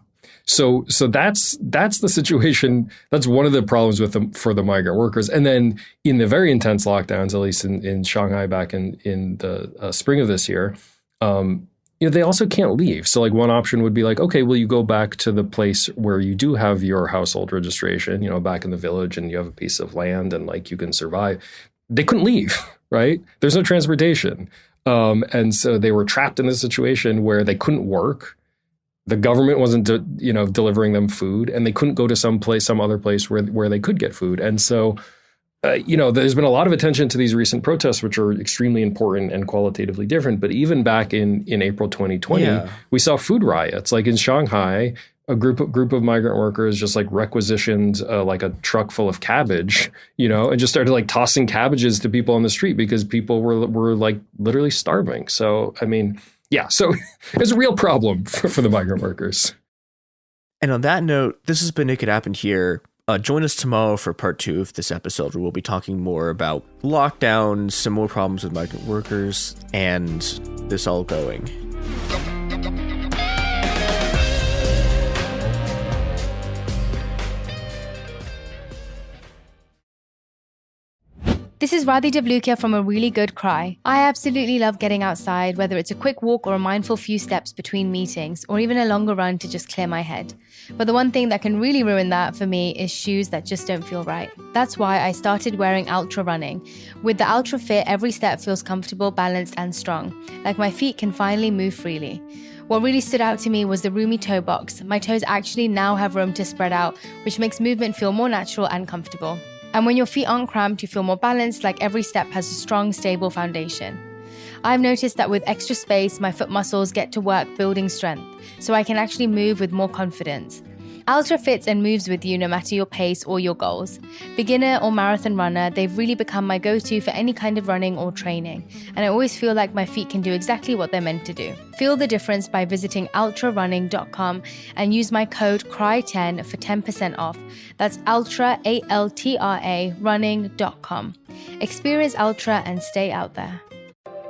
So that's the situation. That's one of the problems for the migrant workers. And then in the very intense lockdowns, at least in Shanghai back in the spring of this year, you know, they also can't leave. So like one option would be like, okay, well, you go back to the place where you do have your household registration, you know, back in the village and you have a piece of land and like you can survive. They couldn't leave, right? There's no transportation. And so they were trapped in this situation where they couldn't work. The government wasn't, delivering them food, and they couldn't go to some other place where they could get food. And so, there's been a lot of attention to these recent protests, which are extremely important and qualitatively different. But even back in April 2020, we saw food riots. Like in Shanghai, a group of migrant workers just like requisitioned like a truck full of cabbage, and just started like tossing cabbages to people on the street because people were like literally starving. So, I mean, yeah, so it's a real problem for the migrant workers. And on that note, this has been It Could Happen Here. Join us tomorrow for part 2 of this episode, where we'll be talking more about lockdowns, some more problems with migrant workers, and this all going. This is Radhi Devlukia from A Really Good Cry. I absolutely love getting outside, whether it's a quick walk or a mindful few steps between meetings, or even a longer run to just clear my head. But the one thing that can really ruin that for me is shoes that just don't feel right. That's why I started wearing Altra running. With the Altra Fit, every step feels comfortable, balanced, and strong. Like my feet can finally move freely. What really stood out to me was the roomy toe box. My toes actually now have room to spread out, which makes movement feel more natural and comfortable. And when your feet aren't cramped, you feel more balanced, like every step has a strong, stable foundation. I've noticed that with extra space, my foot muscles get to work building strength, so I can actually move with more confidence. Altra fits and moves with you no matter your pace or your goals. Beginner or marathon runner, they've really become my go-to for any kind of running or training, and I always feel like my feet can do exactly what they're meant to do. Feel the difference by visiting altrarunning.com and use my code CRY10 for 10% off. That's Altra, ALTRA, running.com. Experience Altra and stay out there.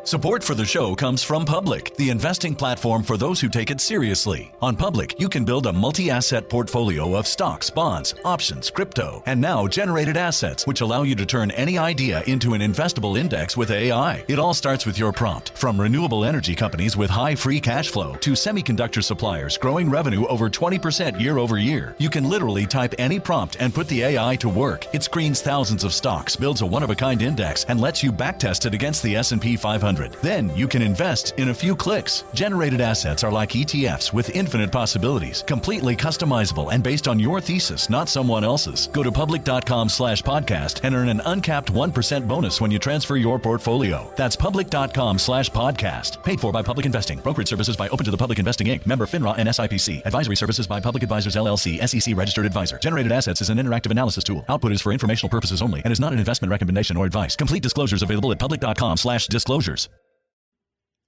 Support for the show comes from Public, the investing platform for those who take it seriously. On Public, you can build a multi-asset portfolio of stocks, bonds, options, crypto, and now generated assets, which allow you to turn any idea into an investable index with AI. It all starts with your prompt. From renewable energy companies with high free cash flow to semiconductor suppliers growing revenue over 20% year over year, you can literally type any prompt and put the AI to work. It screens thousands of stocks, builds a one-of-a-kind index, and lets you backtest it against the S&P 500. Then you can invest in a few clicks. Generated assets are like ETFs with infinite possibilities, completely customizable and based on your thesis, not someone else's. Go to public.com/podcast and earn an uncapped 1% bonus when you transfer your portfolio. That's public.com/podcast. Paid for by Public Investing. Brokerage services by Open to the Public Investing Inc. Member FINRA and SIPC. Advisory services by Public Advisors LLC, SEC registered advisor. Generated assets is an interactive analysis tool. Output is for informational purposes only and is not an investment recommendation or advice. Complete disclosures available at public.com/disclosures.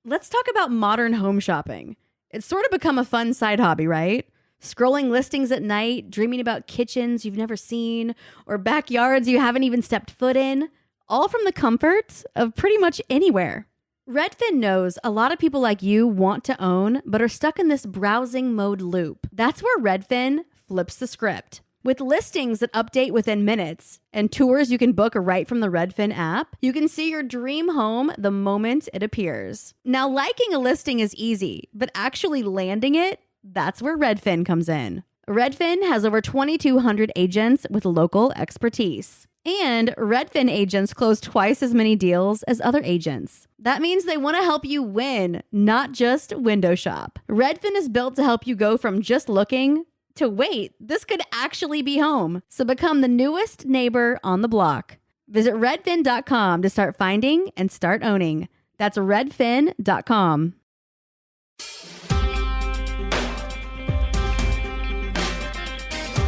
Let's talk about modern home shopping. It's sort of become a fun side hobby, right? Scrolling listings at night, dreaming about kitchens you've never seen, or backyards you haven't even stepped foot in, all from the comfort of pretty much anywhere. Redfin knows a lot of people like you want to own, but are stuck in this browsing mode loop. That's where Redfin flips the script. With listings that update within minutes and tours you can book right from the Redfin app, you can see your dream home the moment it appears. Now, liking a listing is easy, but actually landing it, that's where Redfin comes in. Redfin has over 2,200 agents with local expertise. And Redfin agents close twice as many deals as other agents. That means they want to help you win, not just window shop. Redfin is built to help you go from just looking to wait, this could actually be home. So become the newest neighbor on the block. Visit redfin.com to start finding and start owning. That's redfin.com.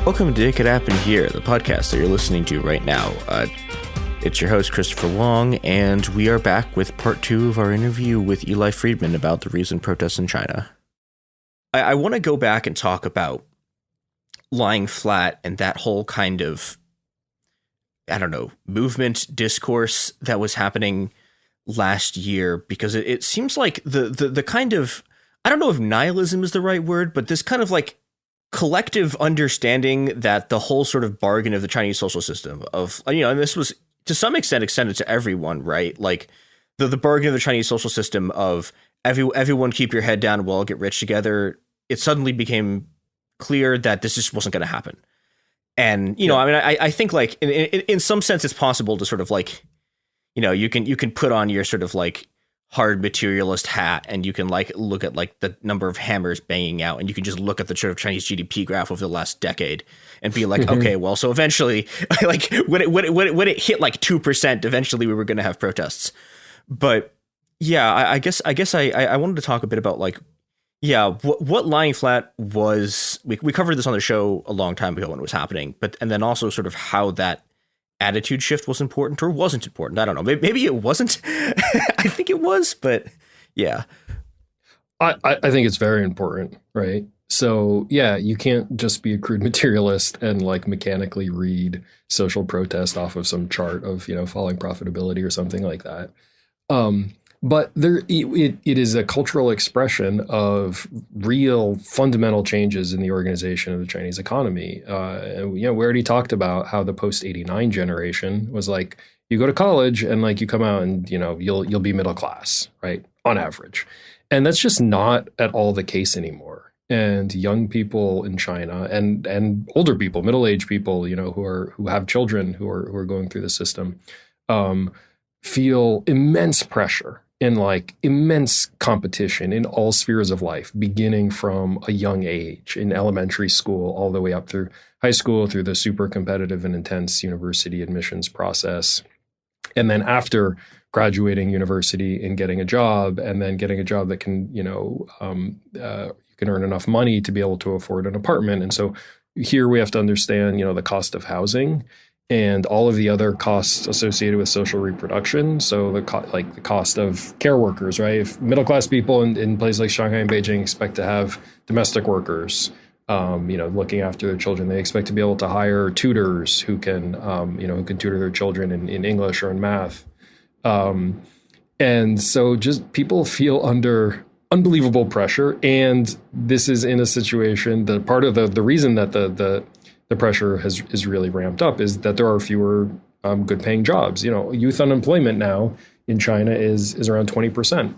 Welcome to It Could Happen Here, the podcast that you're listening to right now. It's your host, Christopher Wong, and we are back with part 2 of our interview with Eli Friedman about the recent protests in China. I want to go back and talk about lying flat and that whole kind of, I don't know, movement discourse that was happening last year, because it seems like the kind of, I don't know if nihilism is the right word, but this kind of like collective understanding that the whole sort of bargain of the Chinese social system of, you know, and this was to some extent extended to everyone, right? Like the bargain of the Chinese social system of everyone keep your head down, we'll all get rich together. It suddenly became clear that this just wasn't going to happen. And, you know, I mean, I think like in some sense it's possible to sort of like, you know, you can put on your sort of like hard materialist hat and you can like look at like the number of hammers banging out and you can just look at the sort of Chinese GDP graph over the last decade and be like, okay, well, so eventually like when it hit like 2%, eventually we were going to have protests. But yeah, I guess I wanted to talk a bit about like, yeah, what lying flat was. We covered this on the show a long time ago when it was happening, and then also sort of how that attitude shift was important or wasn't important. I don't know. Maybe it wasn't. I think it was, but yeah. I think it's very important, right? So yeah, you can't just be a crude materialist and like mechanically read social protest off of some chart of, you know, falling profitability or something like that. But it is a cultural expression of real fundamental changes in the organization of the Chinese economy. And, you know, we already talked about how the post-'89 generation was like, you go to college and like you come out and, you know, you'll be middle class, right? On average. And that's just not at all the case anymore. And young people in China and older people, middle-aged people, you know, who have children who are going through the system, feel immense pressure and like immense competition in all spheres of life, beginning from a young age in elementary school, all the way up through high school, through the super competitive and intense university admissions process. And then after graduating university and getting a job, and then getting a job that can, you know, you can earn enough money to be able to afford an apartment. And so here we have to understand, you know, the cost of housing and all of the other costs associated with social reproduction. So the cost of care workers, right? If middle-class people in places like Shanghai and Beijing expect to have domestic workers, you know, looking after their children, they expect to be able to hire tutors who can, you know, who can tutor their children in English or in math. And so just people feel under unbelievable pressure. And this is in a situation that part of the reason that the pressure is really ramped up is that there are fewer good paying jobs. Youth unemployment now in China is around 20%.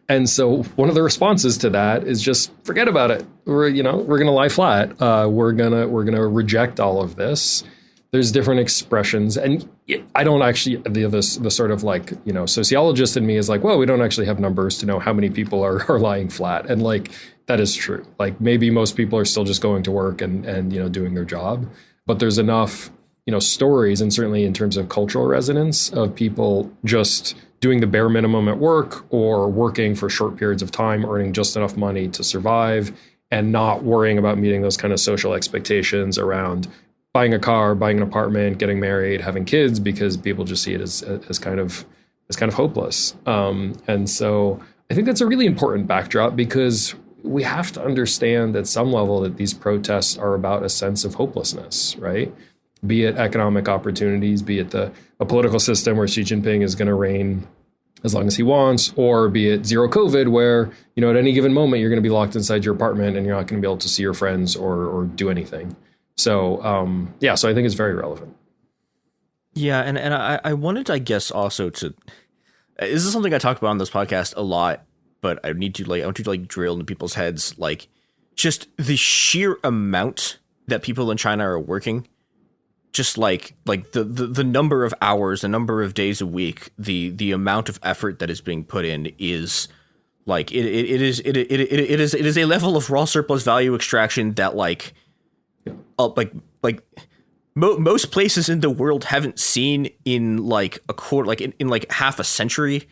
And so one of the responses to that is just forget about it. We're going to lie flat. We're going to reject all of this. There's different expressions, and I don't actually the sort of like, sociologist in me is like, well, we don't actually have numbers to know how many people are lying flat. And like, that is true. Like maybe most people are still just going to work and doing their job, but there's enough, stories, and certainly in terms of cultural resonance of people just doing the bare minimum at work or working for short periods of time, earning just enough money to survive and not worrying about meeting those kind of social expectations around buying a car, buying an apartment, getting married, having kids, because people just see it as kind of hopeless. And so I think that's a really important backdrop, because we have to understand at some level that these protests are about a sense of hopelessness, right? Be it economic opportunities, be it a political system where Xi Jinping is going to reign as long as he wants, or be it zero COVID, where, at any given moment, you're going to be locked inside your apartment and you're not going to be able to see your friends or do anything. So, so I think it's very relevant. Yeah. And I wanted, I guess, also this is something I talk about on this podcast a lot, but I want to drill into people's heads, like just the sheer amount that people in China are working, just like the number of hours, the number of days a week, the amount of effort that is being put in is like, it is a level of raw surplus value extraction that most places in the world haven't seen in like a quarter, like in like half a century.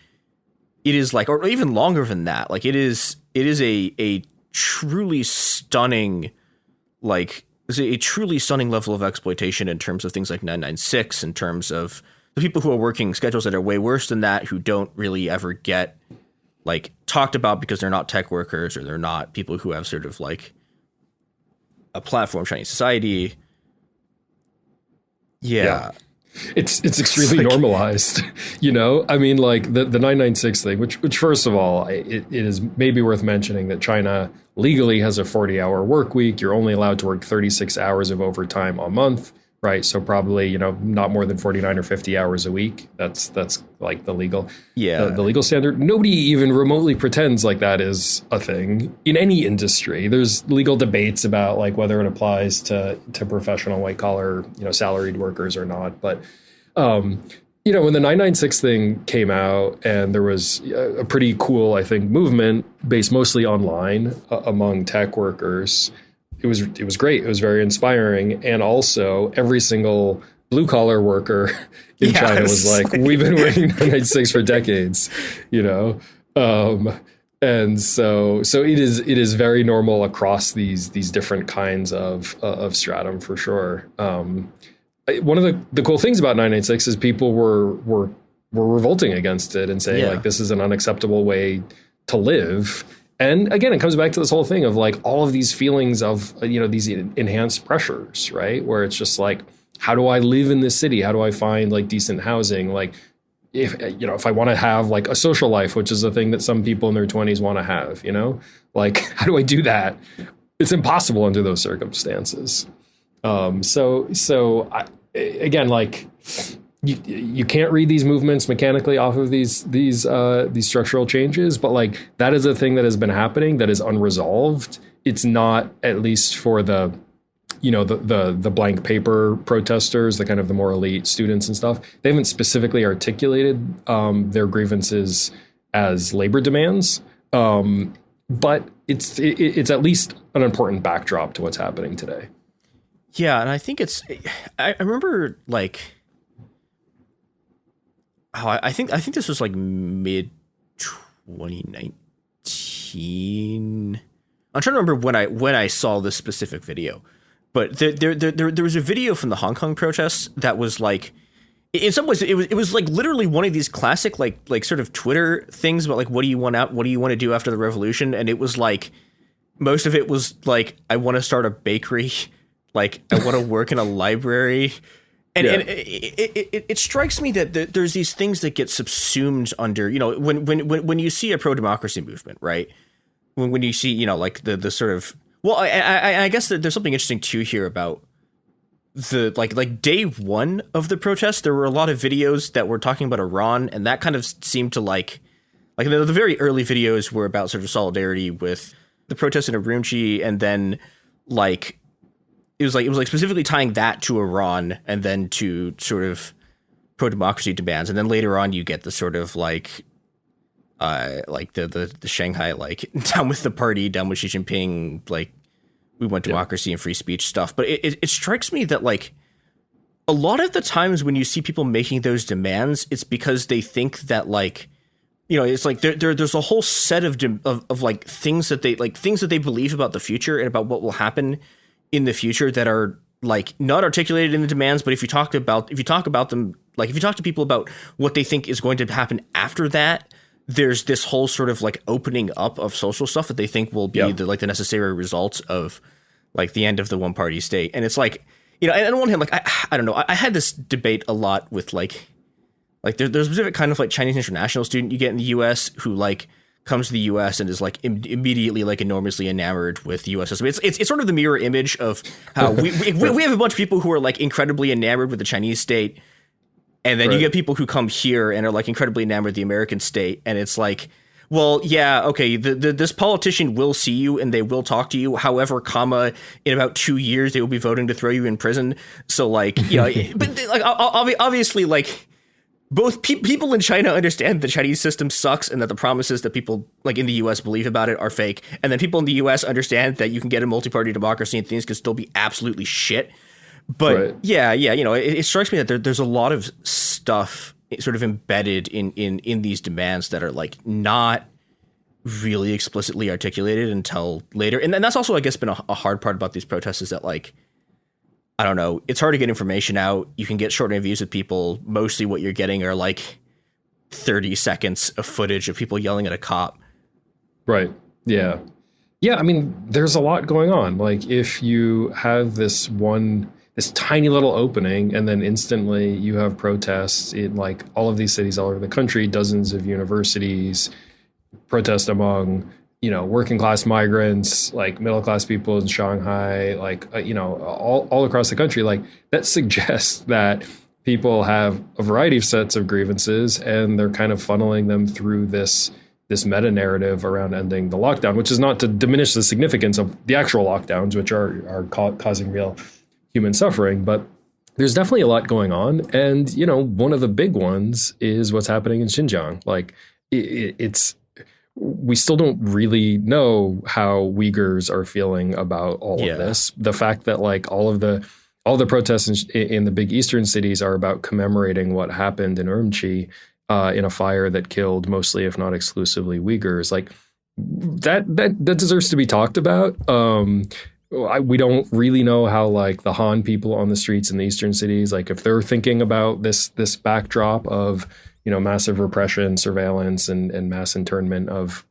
It is like, or even longer than that. Like it is a truly stunning, a truly stunning level of exploitation in terms of things like 996, in terms of the people who are working schedules that are way worse than that, who don't really ever get like talked about because they're not tech workers, or they're not people who have sort of like a platform Chinese society. Yeah. It's extremely normalized, I mean, like the 996 thing, which first of all, it is maybe worth mentioning that China legally has a 40-hour work week. You're only allowed to work 36 hours of overtime a month, right? So probably, not more than 49 or 50 hours a week. That's like the legal, the legal standard. Nobody even remotely pretends like that is a thing in any industry. There's legal debates about like whether it applies to professional white collar, salaried workers or not. But, when the 996 thing came out, and there was a pretty cool, I think, movement based mostly online among tech workers, it was great. It was very inspiring. And also every single blue collar worker in China was like, we've been wearing 996 for decades, and so it is very normal across these different kinds of stratum for sure. One of the cool things about 996 is people were revolting against it and saying like, this is an unacceptable way to live. And again, it comes back to this whole thing of like all of these feelings of, these enhanced pressures, right? Where it's just like, how do I live in this city? How do I find like decent housing? Like if I want to have like a social life, which is a thing that some people in their 20s want to have, like, how do I do that? It's impossible under those circumstances. Again, like you can't read these movements mechanically off of these structural changes, but like that is a thing that has been happening that is unresolved. It's not, at least for the blank paper protesters, the kind of the more elite students and stuff. They haven't specifically articulated their grievances as labor demands, but it's at least an important backdrop to what's happening today. Yeah, and I think I remember like. Oh, I think this was like mid 2019. I'm trying to remember when I saw this specific video, but there was a video from the Hong Kong protests that was like, in some ways it was like literally one of these classic like sort of Twitter things about like, what do you want to do after the revolution? And it was like, most of it was like, I want to start a bakery, like I want to work in a library. And it strikes me that there's these things that get subsumed under, when you see a pro-democracy movement, right? When you see, like the sort of, well, I guess that there's something interesting too here about the like day one of the protest. There were a lot of videos that were talking about Iran, and that kind of seemed to like the very early videos were about sort of solidarity with the protests in Urumqi, and then like it was like specifically tying that to Iran and then to sort of pro-democracy demands. And then later on you get the sort of like the Shanghai, like down with the party, down with Xi Jinping, like we want democracy and free speech stuff. But it strikes me that like a lot of the times when you see people making those demands, it's because they think that like, it's like there's a whole set of like things that they believe about the future and about what will happen in the future that are like not articulated in the demands. But if you talk about them, like if you talk to people about what they think is going to happen after that, there's this whole sort of like opening up of social stuff that they think will be the necessary results of like the end of the one party state. And it's like, and on one hand, like, I don't know, I had this debate a lot with like there's a specific kind of like Chinese international student you get in the US who like comes to the US and is like immediately like enormously enamored with the US system. It's sort of the mirror image of how we have a bunch of people who are like incredibly enamored with the Chinese state. And then you get people who come here and are like incredibly enamored with the American state. And it's like, well, yeah, okay, this politician will see you and they will talk to you. However, in about 2 years, they will be voting to throw you in prison. So like, but like obviously like both people in China understand the Chinese system sucks and that the promises that people like in the US believe about it are fake. And then people in the US understand that you can get a multi-party democracy and things can still be absolutely shit. But it strikes me that there's a lot of stuff sort of embedded in these demands that are like not really explicitly articulated until later. And then that's also, I guess, been a hard part about these protests is that like, I don't know, it's hard to get information out. You can get short interviews with people. Mostly what you're getting are like 30 seconds of footage of people yelling at a cop. Right. Yeah. Yeah. I mean, there's a lot going on. Like if you have this tiny little opening and then instantly you have protests in like all of these cities all over the country, dozens of universities, protest among, working class migrants, like middle class people in Shanghai, like, all across the country, like that suggests that people have a variety of sets of grievances and they're kind of funneling them through this meta narrative around ending the lockdown, which is not to diminish the significance of the actual lockdowns, which are causing real human suffering. But there's definitely a lot going on. And, one of the big ones is what's happening in Xinjiang. Like we still don't really know how Uyghurs are feeling about all of this. The fact that like all the protests in the big eastern cities are about commemorating what happened in Urumqi in a fire that killed mostly, if not exclusively, Uyghurs. Like that deserves to be talked about. We don't really know how like the Han people on the streets in the eastern cities, like if they're thinking about this backdrop of, massive repression, surveillance, and mass internment of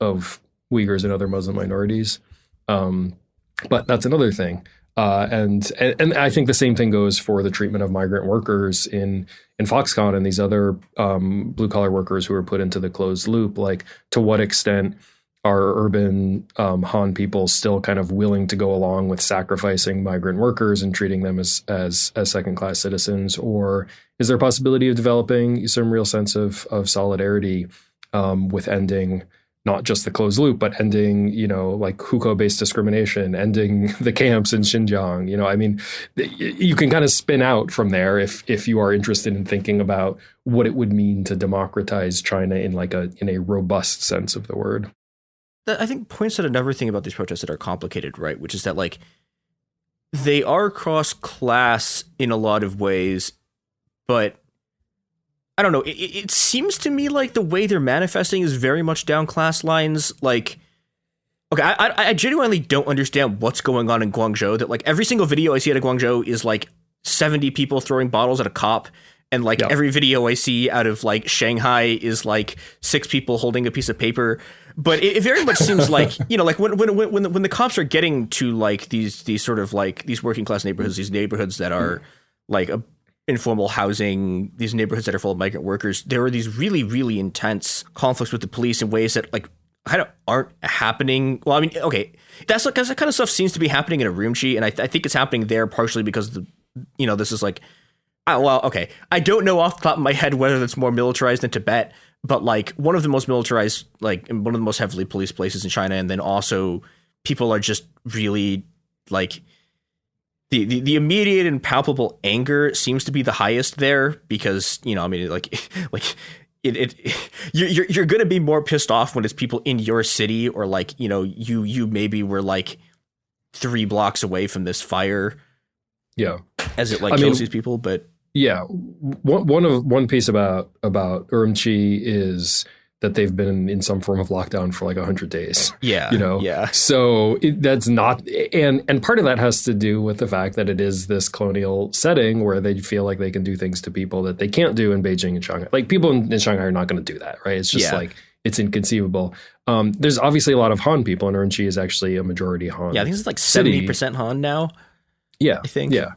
Uyghurs and other Muslim minorities. But that's another thing. And I think the same thing goes for the treatment of migrant workers in Foxconn and these other blue collar workers who are put into the closed loop. Like, to what extent are urban Han people still kind of willing to go along with sacrificing migrant workers and treating them as second class citizens? Or is there a possibility of developing some real sense of solidarity with ending not just the closed loop, but ending, like hukou-based discrimination, ending the camps in Xinjiang? I mean, you can kind of spin out from there if you are interested in thinking about what it would mean to democratize China in a robust sense of the word. That I think points out another thing about these protests that are complicated, right? Which is that like they are cross-class in a lot of ways, but I don't know. It seems to me like the way they're manifesting is very much down class lines. Like, okay, I genuinely don't understand what's going on in Guangzhou. That like every single video I see out of Guangzhou is like 70 people throwing bottles at a cop. And like every video I see out of like Shanghai is like 6 people holding a piece of paper. But it very much seems like, like when the cops are getting to like these sort of like these working class neighborhoods, these neighborhoods that are like informal housing, these neighborhoods that are full of migrant workers, there are these really, really intense conflicts with the police in ways that like kind of aren't happening. Well, I mean, okay, that kind of stuff seems to be happening in Urumqi, and I think it's happening there partially because this is like, well, okay, I don't know off the top of my head whether that's more militarized than Tibet, but like one of the most militarized, like one of the most heavily policed places in China, and then also people are just really like. The immediate and palpable anger seems to be the highest there because, I mean, you're going to be more pissed off when it's people in your city or like, you maybe were like 3 blocks away from this fire. Yeah. As it kills these people. But yeah, one piece about Urumqi is that they've been in some form of lockdown for like 100 days. Yeah. Yeah. So that's not, and part of that has to do with the fact that it is this colonial setting where they feel like they can do things to people that they can't do in Beijing and Shanghai. Like people in Shanghai are not going to do that, right? It's just like, it's inconceivable. There's obviously a lot of Han people, and Urumqi is actually a majority Han. Yeah, I think it's like 70% Han now. Yeah. I think. Yeah.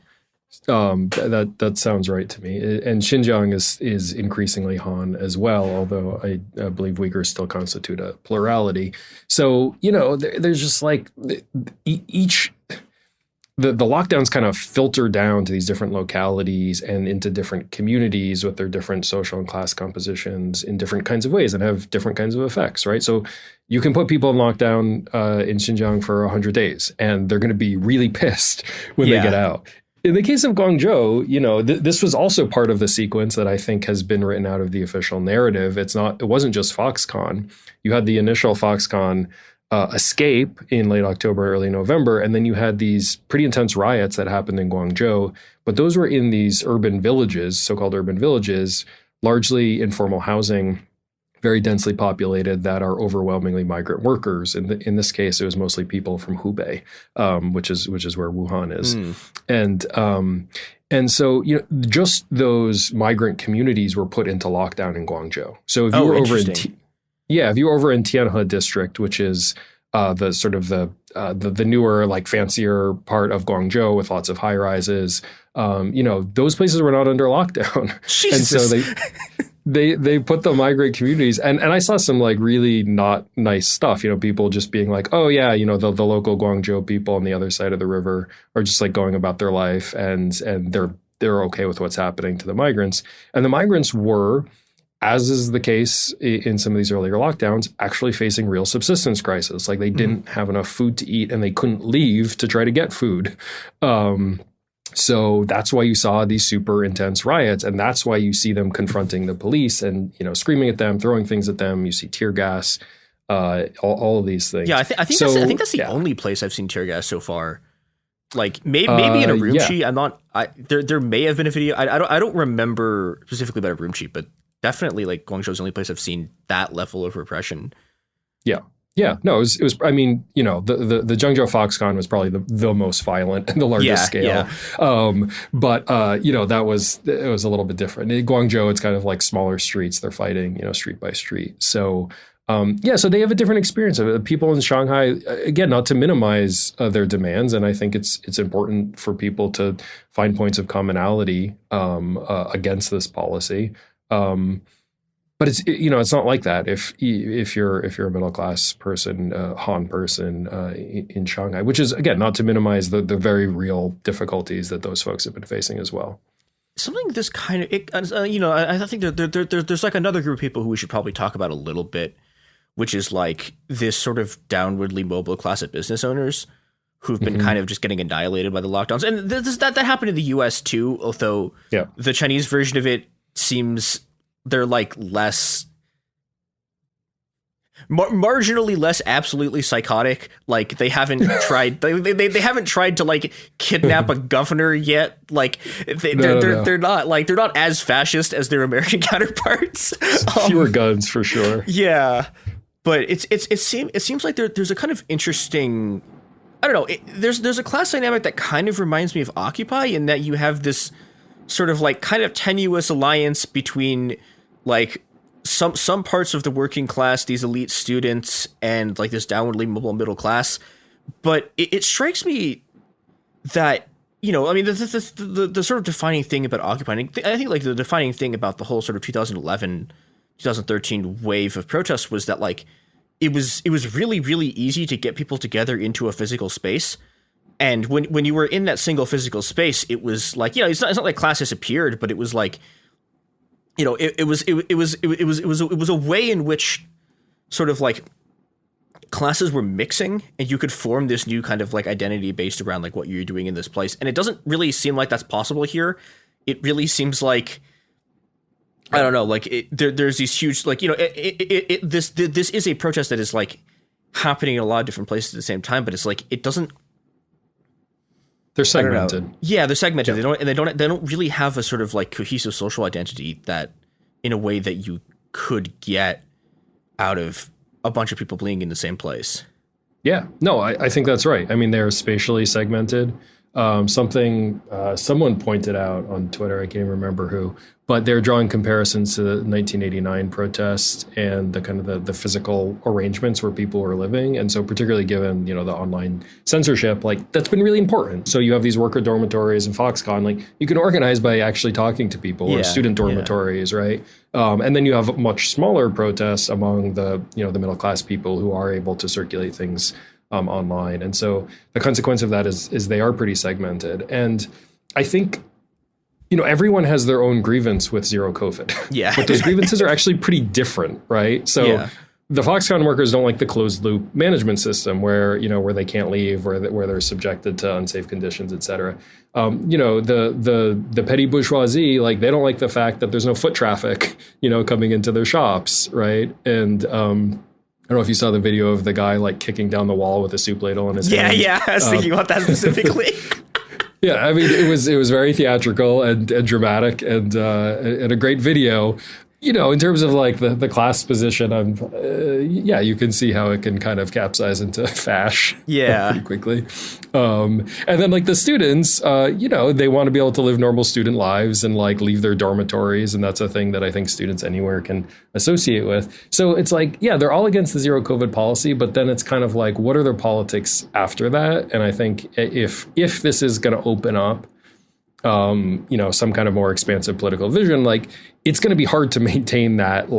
That sounds right to me. And Xinjiang is increasingly Han as well, although I believe Uyghurs still constitute a plurality. So, there's just like each the lockdowns kind of filter down to these different localities and into different communities with their different social and class compositions in different kinds of ways and have different kinds of effects, right? So you can put people in lockdown in Xinjiang for 100 days, and they're going to be really pissed when they get out. In the case of Guangzhou, this was also part of the sequence that I think has been written out of the official narrative. It wasn't just Foxconn. You had the initial Foxconn escape in late October, early November, and then you had these pretty intense riots that happened in Guangzhou. But those were in these urban villages, so-called urban villages, largely informal housing, very densely populated, that are overwhelmingly migrant workers. In this case, it was mostly people from Hubei, which is where Wuhan is. And so, just those migrant communities were put into lockdown in Guangzhou. So if you were over if you were over in Tianhe district, which is the sort of the newer, like fancier part of Guangzhou with lots of high rises, those places were not under lockdown. Jesus. And so they put the migrant communities, and I saw some like really not nice stuff, people just being like, oh yeah, the local Guangzhou people on the other side of the river are just like going about their life and they're okay with what's happening to the migrants. And the migrants were, as is the case in some of these earlier lockdowns, actually facing real subsistence crisis. Like they didn't have enough food to eat and they couldn't leave to try to get food. So that's why you saw these super intense riots, and that's why you see them confronting the police and screaming at them, throwing things at them. You see tear gas, all of these things. Yeah, I think that's the only place I've seen tear gas so far. Like maybe in Urumqi, yeah. There may have been a video. I don't remember specifically about Urumqi, but definitely like Guangzhou is the only place I've seen that level of repression. Yeah. Yeah, no, it was. I mean, the Zhengzhou Foxconn was probably the most violent and the largest scale. Yeah. But it was a little bit different. In Guangzhou, it's kind of like smaller streets. They're fighting, street by street. So, so they have a different experience of it. People in Shanghai, again, not to minimize their demands, and I think it's important for people to find points of commonality against this policy. But it's not like that if you're a middle class person, Han person in Shanghai, which is, again, not to minimize the very real difficulties that those folks have been facing as well. Something this kind of, I think there's like another group of people who we should probably talk about a little bit, which is like this sort of downwardly mobile class of business owners who've been kind of just getting annihilated by the lockdowns. And that happened in the US too, although the Chinese version of it seems they're like less marginally less absolutely psychotic. Like they haven't tried they haven't tried to like kidnap a governor yet. Like they're not as fascist as their American counterparts. Fewer guns for sure. Yeah. But it seems like there's a kind of interesting, I don't know, there's a class dynamic that kind of reminds me of Occupy, in that you have this sort of like kind of tenuous alliance between like some parts of the working class, these elite students, and like this downwardly mobile middle class. But it strikes me that I mean, the sort of defining thing about occupying, I think like the defining thing about the whole sort of 2011, 2013 wave of protests was that like it was really, really easy to get people together into a physical space. And when you were in that single physical space, it was like, it's not like class disappeared, but it was like, it was a way in which sort of like classes were mixing, and you could form this new kind of like identity based around like what you're doing in this place. And it doesn't really seem like that's possible here. It really seems like, I don't know, like there's these huge, like, this is a protest that is like happening in a lot of different places at the same time, but it's like, it doesn't. They're segmented. Yeah, they're segmented. Yeah. They don't really have a sort of like cohesive social identity that in a way that you could get out of a bunch of people being in the same place. Yeah, no, I think that's right. I mean, they're spatially segmented. Someone pointed out on Twitter, I can't remember who, but they're drawing comparisons to the 1989 protests and the kind of the physical arrangements where people were living. And so particularly given, the online censorship, like that's been really important. So you have these worker dormitories in Foxconn, like you can organize by actually talking to people, or student dormitories, right? And then you have much smaller protests among the middle class people who are able to circulate things online. And so the consequence of that is they are pretty segmented. And I think, everyone has their own grievance with zero COVID. Yeah. But those grievances are actually pretty different, right? So the Foxconn workers don't like the closed loop management system where they can't leave, where they're subjected to unsafe conditions, et cetera. The petty bourgeoisie, like they don't like the fact that there's no foot traffic, coming into their shops, right? And I don't know if you saw the video of the guy like kicking down the wall with a soup ladle in his hand. Yeah, I was thinking about that specifically. Yeah, I mean, it was very theatrical and dramatic and a great video. In terms of like the class position, you can see how it can kind of capsize into fash pretty quickly. And then like the students, they want to be able to live normal student lives and like leave their dormitories. And that's a thing that I think students anywhere can associate with. So it's like, they're all against the zero COVID policy, but then it's kind of like, what are their politics after that? And I think if this is going to open up, some kind of more expansive political vision, like it's going to be hard to maintain that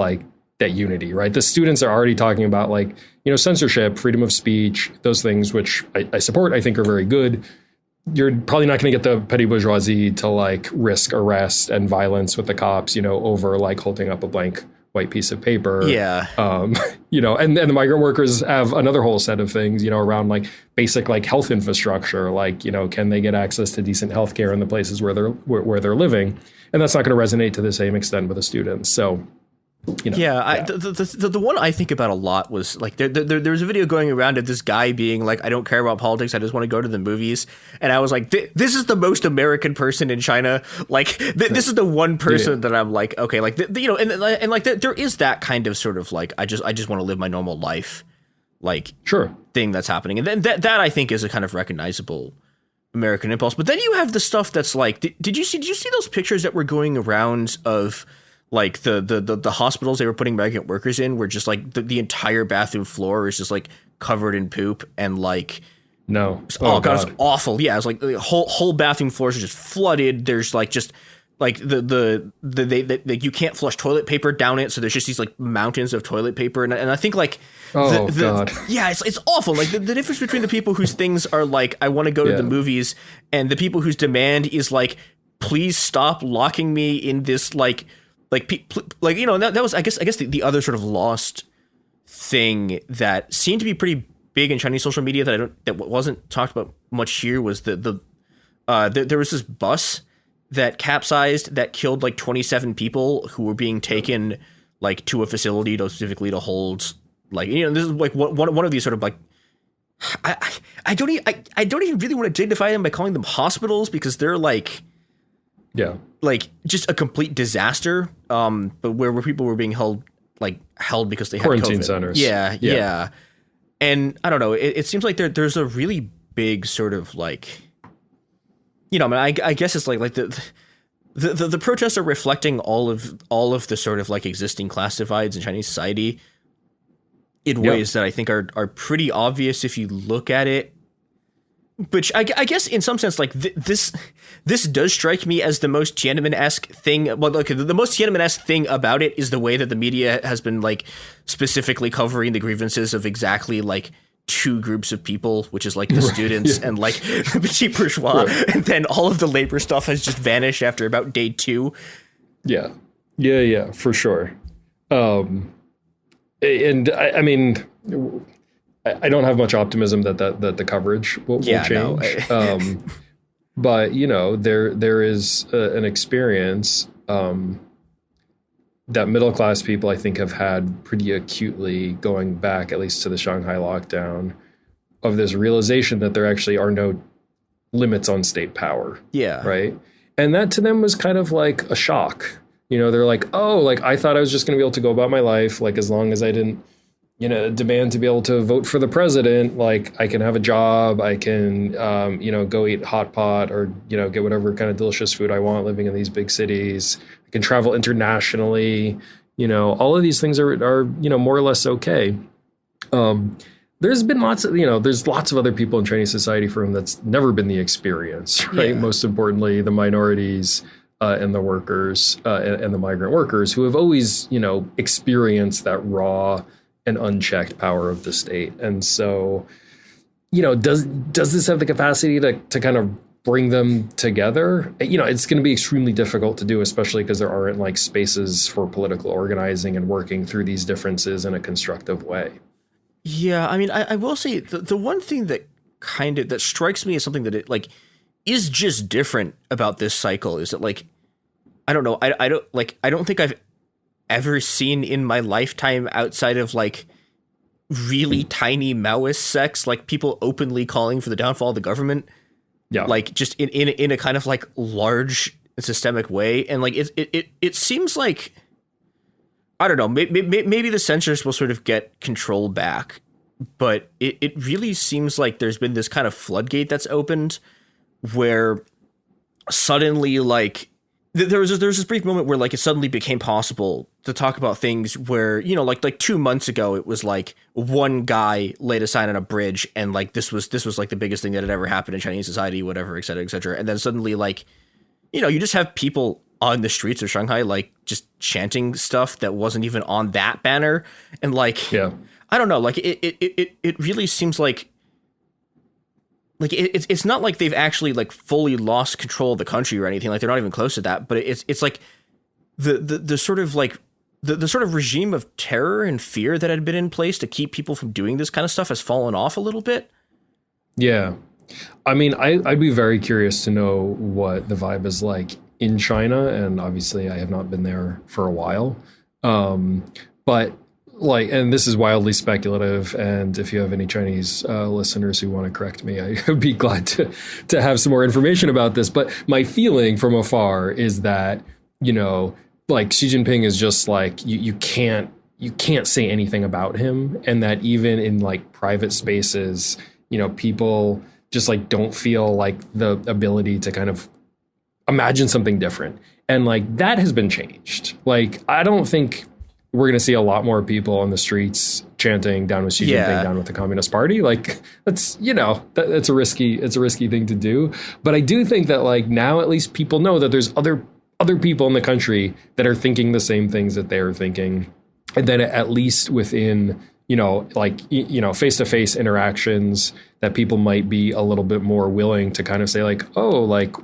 unity, right? The students are already talking about like, censorship, freedom of speech, those things, which I support, I think are very good. You're probably not going to get the petty bourgeoisie to like risk arrest and violence with the cops, over like holding up a blank white piece of paper. Yeah. And the migrant workers have another whole set of things, around like basic like health infrastructure, like, can they get access to decent healthcare in the places where they're living? And that's not going to resonate to the same extent with the students. So, the one I think about a lot was like there was a video going around of this guy being like, I don't care about politics, I just want to go to the movies. And I was like, this is the most American person in China. Like this is the one person that I'm like, okay, like and like there is that kind of sort of like I just want to live my normal life, like thing that's happening. And then that I think is a kind of recognizable American impulse. But then you have the stuff that's like, did you see those pictures that were going around of like the hospitals they were putting migrant workers in, were just like the entire bathroom floor is just like covered in poop and like no. Oh god, it's awful. Yeah, it's like the whole bathroom floors are just flooded. There's like just like the you can't flush toilet paper down it, so there's just these like mountains of toilet paper, and I think like god, yeah, it's awful. Like the difference between the people whose things are like I want to go to the movies and the people whose demand is like please stop locking me in this like that was I guess the other sort of lost thing that seemed to be pretty big in Chinese social media that wasn't talked about much here was there was this bus that capsized that killed like 27 people who were being taken like to a facility specifically to hold like this is like one of these sort of like I don't even really want to dignify them by calling them hospitals because they're like like just a complete disaster, but where people were being held because they had quarantine COVID. Centers. Yeah. And I don't know, it seems like there's a really big sort of like, I guess it's like the protests are reflecting all of the sort of like existing class divides in Chinese society in ways that I think are pretty obvious if you look at it Which I guess in some sense, like this does strike me as the most Tiananmen-esque thing. Well, look, the most Tiananmen-esque thing about it is the way that the media has been like specifically covering the grievances of exactly like two groups of people, which is like the students and like the petit bourgeois, and then all of the labor stuff has just vanished after about day 2. Yeah, for sure. And I mean, I don't have much optimism that the coverage will change. No. But you know, there is an experience that middle class people, I think, have had pretty acutely going back, at least to the Shanghai lockdown, of this realization that there actually are no limits on state power. Yeah. Right. And that to them was kind of like a shock. You know, they're like, oh, like I thought I was just going to be able to go about my life, like as long as I didn't, you know, demand to be able to vote for the president, like I can have a job, I can, you know, go eat hot pot or, you know, get whatever kind of delicious food I want living in these big cities. I can travel internationally. You know, all of these things are you know, more or less okay. There's been lots of, you know, there's lots of other people in Chinese society for whom that's never been the experience, right? Yeah. Most importantly, the minorities and the workers and the migrant workers who have always, you know, experienced that raw and unchecked power of the state. And so, you know, does this have the capacity to kind of bring them together? You know, it's going to be extremely difficult to do, especially because there aren't like spaces for political organizing and working through these differences in a constructive way. Yeah, I mean, I will say the one thing that that strikes me as something that it like is just different about this cycle is that like, I don't know, I don't think I've ever seen in my lifetime outside of like really tiny Maoist sects, like people openly calling for the downfall of the government. Yeah. Like just in a kind of like large systemic way. And like it seems like, I don't know, maybe the censorship will sort of get control back, but it really seems like there's been this kind of floodgate that's opened where suddenly like there was this brief moment where like it suddenly became possible to talk about things where, you know, like 2 months ago, it was like one guy laid a sign on a bridge and like this was like the biggest thing that had ever happened in Chinese society, whatever, et cetera, et cetera. And then suddenly like, you know, you just have people on the streets of Shanghai, like just chanting stuff that wasn't even on that banner. And like, yeah, I don't know, like it really seems like it's not like they've actually like fully lost control of the country or anything. Like they're not even close to that, but it's like the sort of like the sort of regime of terror and fear that had been in place to keep people from doing this kind of stuff has fallen off a little bit. Yeah. I mean, I'd be very curious to know what the vibe is like in China. And obviously I have not been there for a while. But like, and this is wildly speculative. And if you have any Chinese listeners who want to correct me, I would be glad to have some more information about this. But my feeling from afar is that, you know, like Xi Jinping is just like, you can't say anything about him. And that even in like private spaces, you know, people just like don't feel like the ability to kind of imagine something different. And like that has been changed. Like, I don't think we're going to see a lot more people on the streets chanting down with Xi Jinping, down with the Communist Party. Like that's, you know, it's a risky thing to do. But I do think that like now at least people know that there's other people in the country that are thinking the same things that they're thinking. And then at least within, you know, like, you know, face-to-face interactions that people might be a little bit more willing to kind of say like, oh, like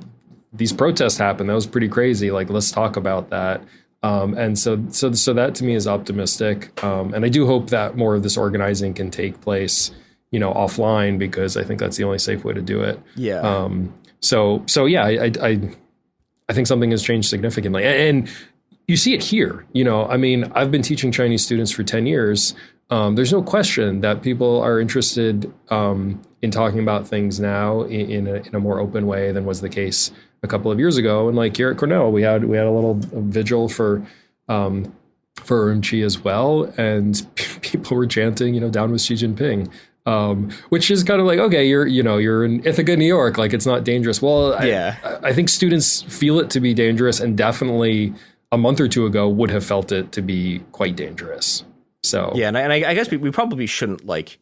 these protests happened. That was pretty crazy. Like, let's talk about that. And so that to me is optimistic. And I do hope that more of this organizing can take place, you know, offline, because I think that's the only safe way to do it. Yeah. So yeah, I think something has changed significantly, and you see it here. You know, I mean, I've been teaching Chinese students for 10 years. There's no question that people are interested in talking about things now in a more open way than was the case a couple of years ago. And like here at Cornell, we had a little vigil for Urumqi as well, and people were chanting, you know, down with Xi Jinping, which is kind of like, okay, you're in Ithaca, New York, like it's not dangerous. Well, yeah, I think students feel it to be dangerous, and definitely a month or two ago would have felt it to be quite dangerous. So yeah, and I guess we probably shouldn't like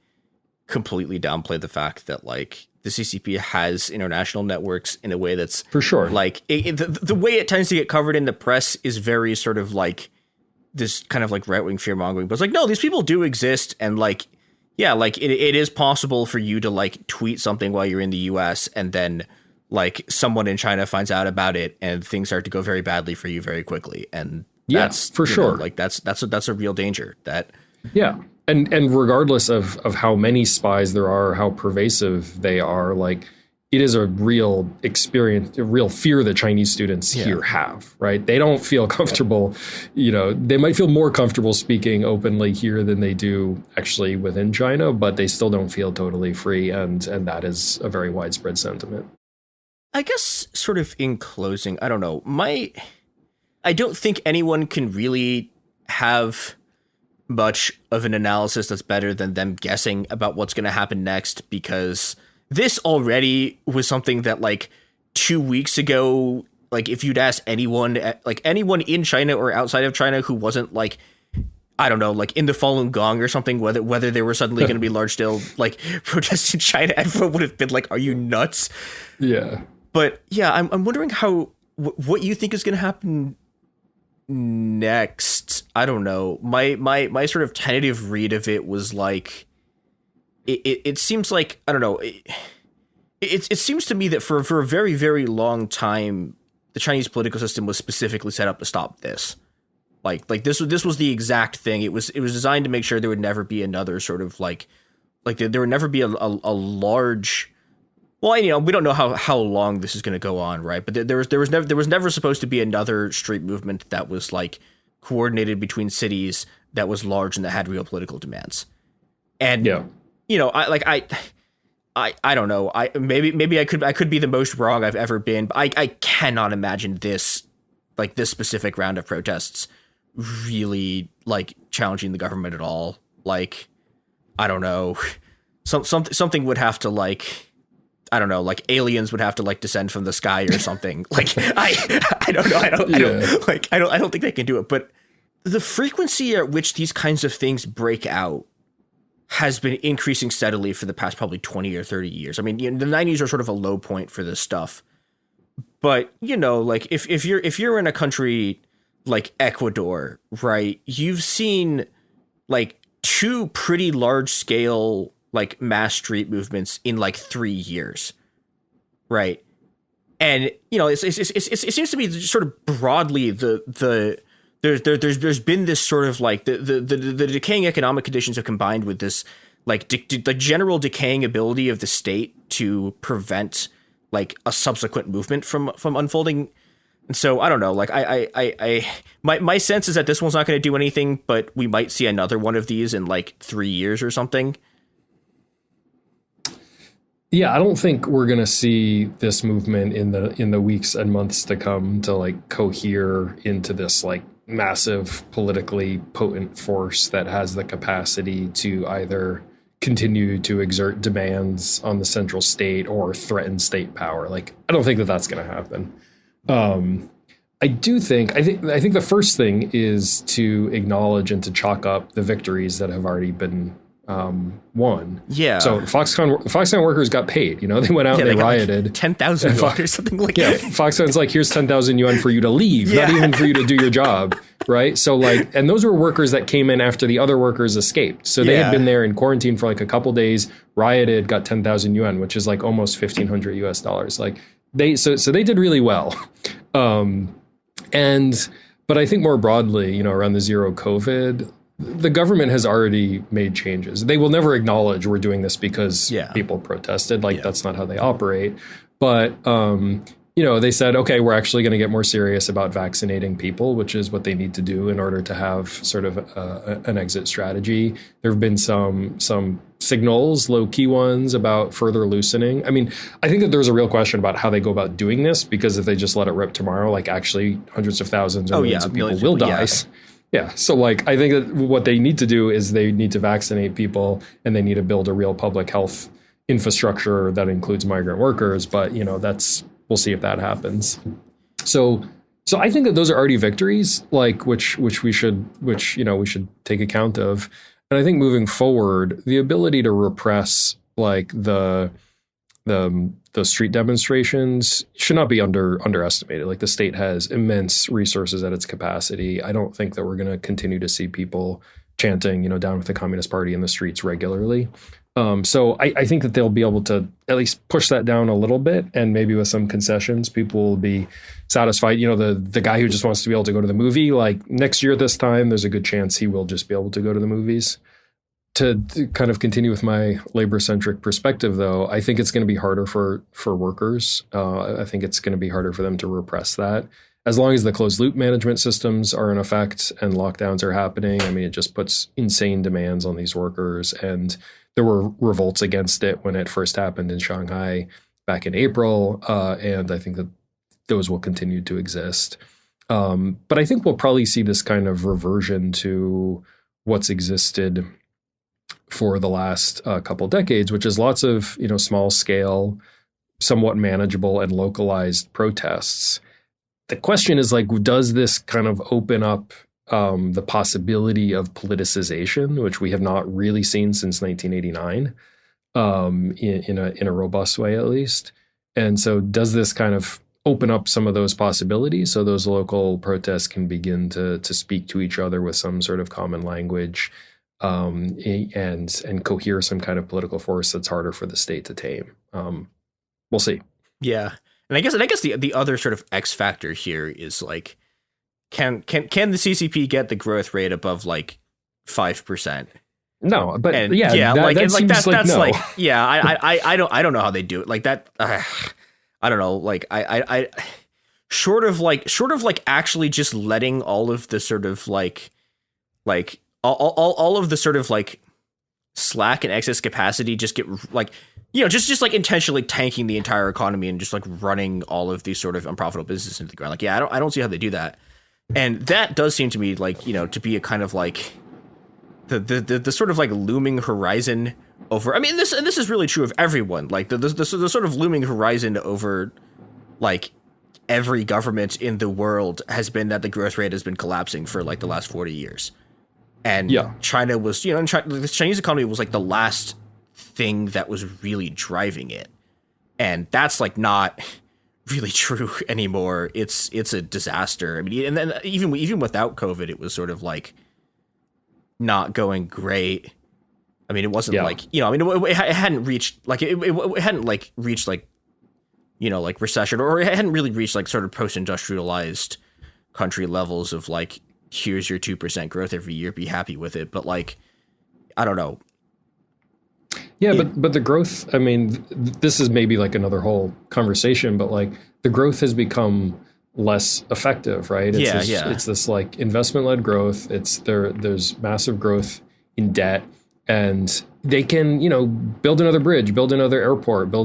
completely downplay the fact that like the CCP has international networks in a way that's for sure like the way it tends to get covered in the press is very sort of like this kind of like right-wing fear-mongering, but it's like, no, these people do exist, and like, yeah, like it is possible for you to like tweet something while you're in the US and then like someone in China finds out about it and things start to go very badly for you very quickly. And that's for sure. Like that's a real danger that. Yeah. And regardless of how many spies there are, how pervasive they are, like it is a real experience, a real fear that Chinese students here have, right? They don't feel comfortable, they might feel more comfortable speaking openly here than they do actually within China, but they still don't feel totally free. And that is a very widespread sentiment. I guess sort of in closing, I don't know, I don't think anyone can really have much of an analysis that's better than them guessing about what's going to happen next, because this already was something that like 2 weeks ago, like if you'd ask anyone in China or outside of China who wasn't like, I don't know, like in the Falun Gong or something, whether there were suddenly going to be large scale like protests in China, everyone would have been like, are you nuts? Yeah. But yeah, I'm wondering what you think is going to happen next. I don't know. My sort of tentative read of it was like, it seems like, I don't know. It seems to me that for a very, very long time, the Chinese political system was specifically set up to stop this. Like this was the exact thing. It was designed to make sure there would never be another sort of like there would never be a large. Well, we don't know how long this is going to go on, right? But there was never supposed to be another street movement that was like coordinated between cities that was large and that had real political demands. And I don't know. Maybe I could be the most wrong I've ever been, but I cannot imagine this specific round of protests really like challenging the government at all. Like, I don't know. Something would have to like, I don't know, like aliens would have to like descend from the sky or something. Like I don't know. I don't think they can do it. But the frequency at which these kinds of things break out has been increasing steadily for the past probably 20 or 30 years. I mean, the 90s are sort of a low point for this stuff. But, like if you're in a country like Ecuador, right, you've seen like 2 pretty large scale like mass street movements in like 3 years. Right. And, it seems to be sort of broadly there's been this sort of like the decaying economic conditions have combined with this like the general decaying ability of the state to prevent like a subsequent movement from unfolding. And so I don't know, like my sense is that this one's not going to do anything, but we might see another one of these in like 3 years or something. Yeah, I don't think we're going to see this movement in the weeks and months to come to like cohere into this like massive politically potent force that has the capacity to either continue to exert demands on the central state or threaten state power. Like, I don't think that that's going to happen. I think the first thing is to acknowledge and to chalk up the victories that have already been won. Yeah. So Foxconn workers got paid. They went out and they rioted. Like 10,000 yuan or something like that. Foxconn's like, here's 10,000 yuan for you to leave, not even for you to do your job, right? So like, and those were workers that came in after the other workers escaped. So they had been there in quarantine for like a couple days, rioted, got 10,000 yuan, which is like almost $1,500 US. Like they did really well. But I think more broadly, around the zero COVID, the government has already made changes. They will never acknowledge we're doing this because people protested. That's not how they operate. But, they said, OK, we're actually going to get more serious about vaccinating people, which is what they need to do in order to have sort of an exit strategy. There have been some signals, low key ones, about further loosening. I mean, I think that there's a real question about how they go about doing this, because if they just let it rip tomorrow, like actually hundreds of thousands or millions of people will die. Yeah. So like, I think that what they need to do is they need to vaccinate people and they need to build a real public health infrastructure that includes migrant workers. But, we'll see if that happens. So I think that those are already victories, like which we should take account of. And I think moving forward, the ability to repress like the street demonstrations should not be underestimated. Like the state has immense resources at its capacity. I don't think that we're going to continue to see people chanting, down with the Communist Party in the streets regularly. So I think that they'll be able to at least push that down a little bit, and maybe with some concessions, people will be satisfied. The guy who just wants to be able to go to the movie, like next year this time, there's a good chance he will just be able to go to the movies. To kind of continue with my labor-centric perspective, though, I think it's going to be harder for workers. I think it's going to be harder for them to repress that. As long as the closed-loop management systems are in effect and lockdowns are happening, I mean, it just puts insane demands on these workers. And there were revolts against it when it first happened in Shanghai back in April, and I think that those will continue to exist. But I think we'll probably see this kind of reversion to what's existed for the last couple decades, which is lots of small scale, somewhat manageable and localized protests. The question is like, does this kind of open up the possibility of politicization, which we have not really seen since 1989, in a robust way at least? And so does this kind of open up some of those possibilities so those local protests can begin to speak to each other with some sort of common language, and cohere some kind of political force that's harder for the state to tame? We'll see. Yeah. And I guess the other sort of X factor here is like, can the CCP get the growth rate above like 5%? No, but I don't know how they do it. Like that, I don't know. Like I short of actually just letting all of the sort of like all of the sort of like slack and excess capacity just get like, just like intentionally tanking the entire economy and just like running all of these sort of unprofitable businesses into the ground. Like, yeah, I don't see how they do that. And that does seem to me like, to be a kind of like the sort of like looming horizon over, I mean, this is really true of everyone. Like the sort of looming horizon over like every government in the world has been that the growth rate has been collapsing for like the last 40 years. And China was, the Chinese economy was like the last thing that was really driving it. And that's like not really true anymore. It's a disaster. I mean, and then even without COVID, it was sort of like not going great. I mean, it wasn't like, it hadn't reached like, it hadn't like reached like, like recession, or it hadn't really reached like sort of post-industrialized country levels of like, here's your 2% growth every year, be happy with it. But like, I don't know. Yeah, but the growth, I mean, this is maybe like another whole conversation, but like the growth has become less effective, right? It's this like investment-led growth. There's massive growth in debt, and they can, build another bridge, build another airport,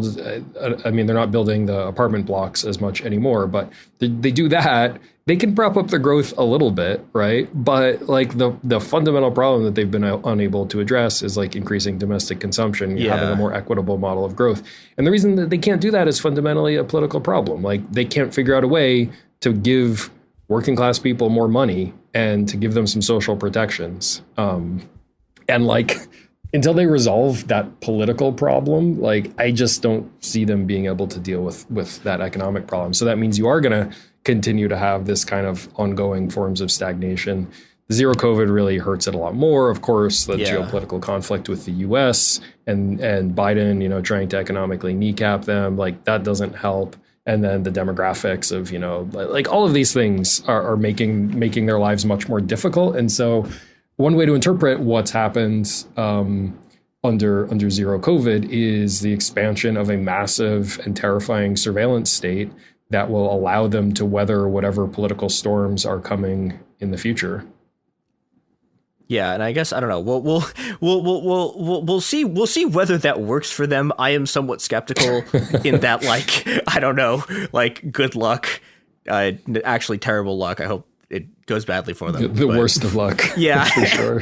I mean, they're not building the apartment blocks as much anymore, but they do that. They can prop up the growth a little bit, right? But like the fundamental problem that they've been unable to address is like increasing domestic consumption, having a more equitable model of growth. And the reason that they can't do that is fundamentally a political problem. Like they can't figure out a way to give working class people more money and to give them some social protections. And like, until they resolve that political problem, like I just don't see them being able to deal with that economic problem. So that means you are going to continue to have this kind of ongoing forms of stagnation. Zero COVID really hurts it a lot more. Of course, the geopolitical conflict with the US and Biden, trying to economically kneecap them, like that doesn't help. And then the demographics of, like all of these things are making their lives much more difficult. And so one way to interpret what's happened under zero COVID is the expansion of a massive and terrifying surveillance state that will allow them to weather whatever political storms are coming in the future. Yeah, and I guess I don't know. We'll see. We'll see whether that works for them. I am somewhat skeptical in that, like, I don't know, like good luck, actually terrible luck. I hope it goes badly for them. The worst of luck. Yeah, for sure.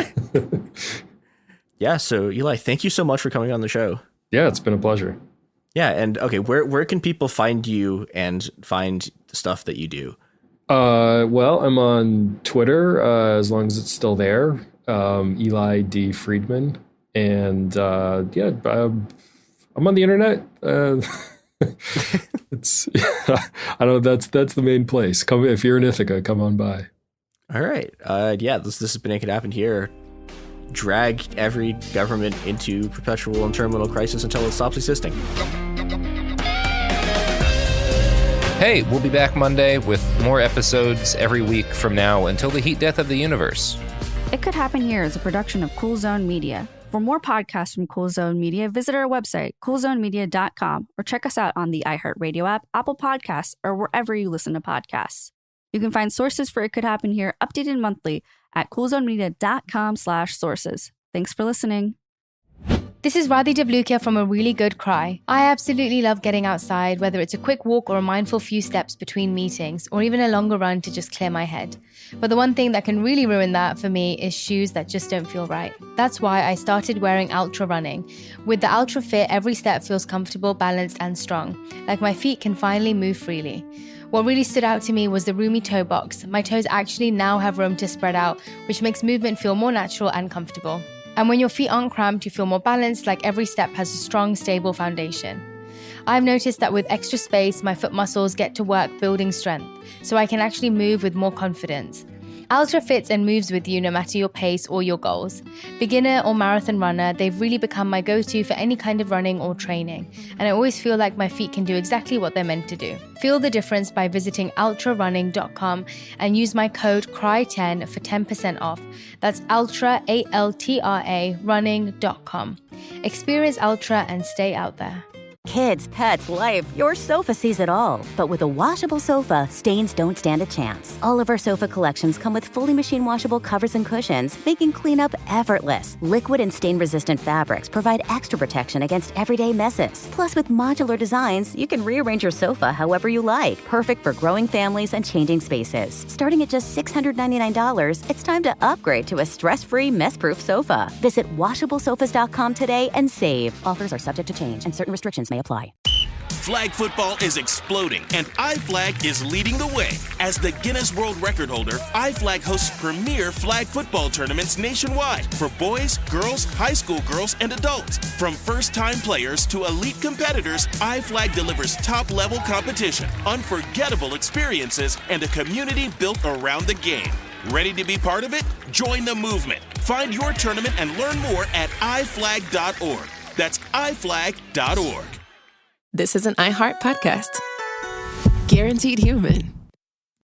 Yeah. So Eli, thank you so much for coming on the show. Yeah, it's been a pleasure. Yeah, and okay, where can people find you and find the stuff that you do? Well, I'm on Twitter, as long as it's still there, Eli D. Friedman. And I'm on the internet. It's I don't know, that's the main place. Come if you're in Ithaca, come on by. All right. This has been It Could Happen Here. Drag every government into perpetual and terminal crisis until it stops existing. Hey, we'll be back Monday with more episodes every week from now until the heat death of the universe. It Could Happen Here is a production of Cool Zone Media. For more podcasts from Cool Zone Media, visit our website, coolzonemedia.com, or check us out on the iHeartRadio app, Apple Podcasts, or wherever you listen to podcasts. You can find sources for It Could Happen Here updated monthly at coolzonemedia.com/sources. Thanks for listening. This is Radhi Devlukia from A Really Good Cry. I absolutely love getting outside, whether it's a quick walk or a mindful few steps between meetings, or even a longer run to just clear my head. But the one thing that can really ruin that for me is shoes that just don't feel right. That's why I started wearing Ultra Running. With the Ultra Fit, every step feels comfortable, balanced, and strong, like my feet can finally move freely. What really stood out to me was the roomy toe box. My toes actually now have room to spread out, which makes movement feel more natural and comfortable. And when your feet aren't cramped, you feel more balanced, like every step has a strong, stable foundation. I've noticed that with extra space, my foot muscles get to work building strength, so I can actually move with more confidence. Ultra fits and moves with you no matter your pace or your goals. Beginner or marathon runner, they've really become my go-to for any kind of running or training, and I always feel like my feet can do exactly what they're meant to do. Feel the difference by visiting ultrarunning.com and use my code CRY10 for 10% off. That's ultra, ALTRA, running.com. Experience Ultra and stay out there. Kids, pets, life, your sofa sees it all. But with a washable sofa, stains don't stand a chance. All of our sofa collections come with fully machine washable covers and cushions, making cleanup effortless. Liquid and stain-resistant fabrics provide extra protection against everyday messes. Plus, with modular designs, you can rearrange your sofa however you like. Perfect for growing families and changing spaces. Starting at just $699, it's time to upgrade to a stress-free, mess-proof sofa. Visit washablesofas.com today and save. Offers are subject to change and certain restrictions may apply. Flag football is exploding, and iFlag is leading the way. As the Guinness World Record holder, iFlag hosts premier flag football tournaments nationwide for boys, girls, high school girls, and adults. From first-time players to elite competitors, iFlag delivers top-level competition, unforgettable experiences, and a community built around the game. Ready to be part of it? Join the movement. Find your tournament and learn more at iflag.org. That's iflag.org. This is an iHeart podcast. Guaranteed Human.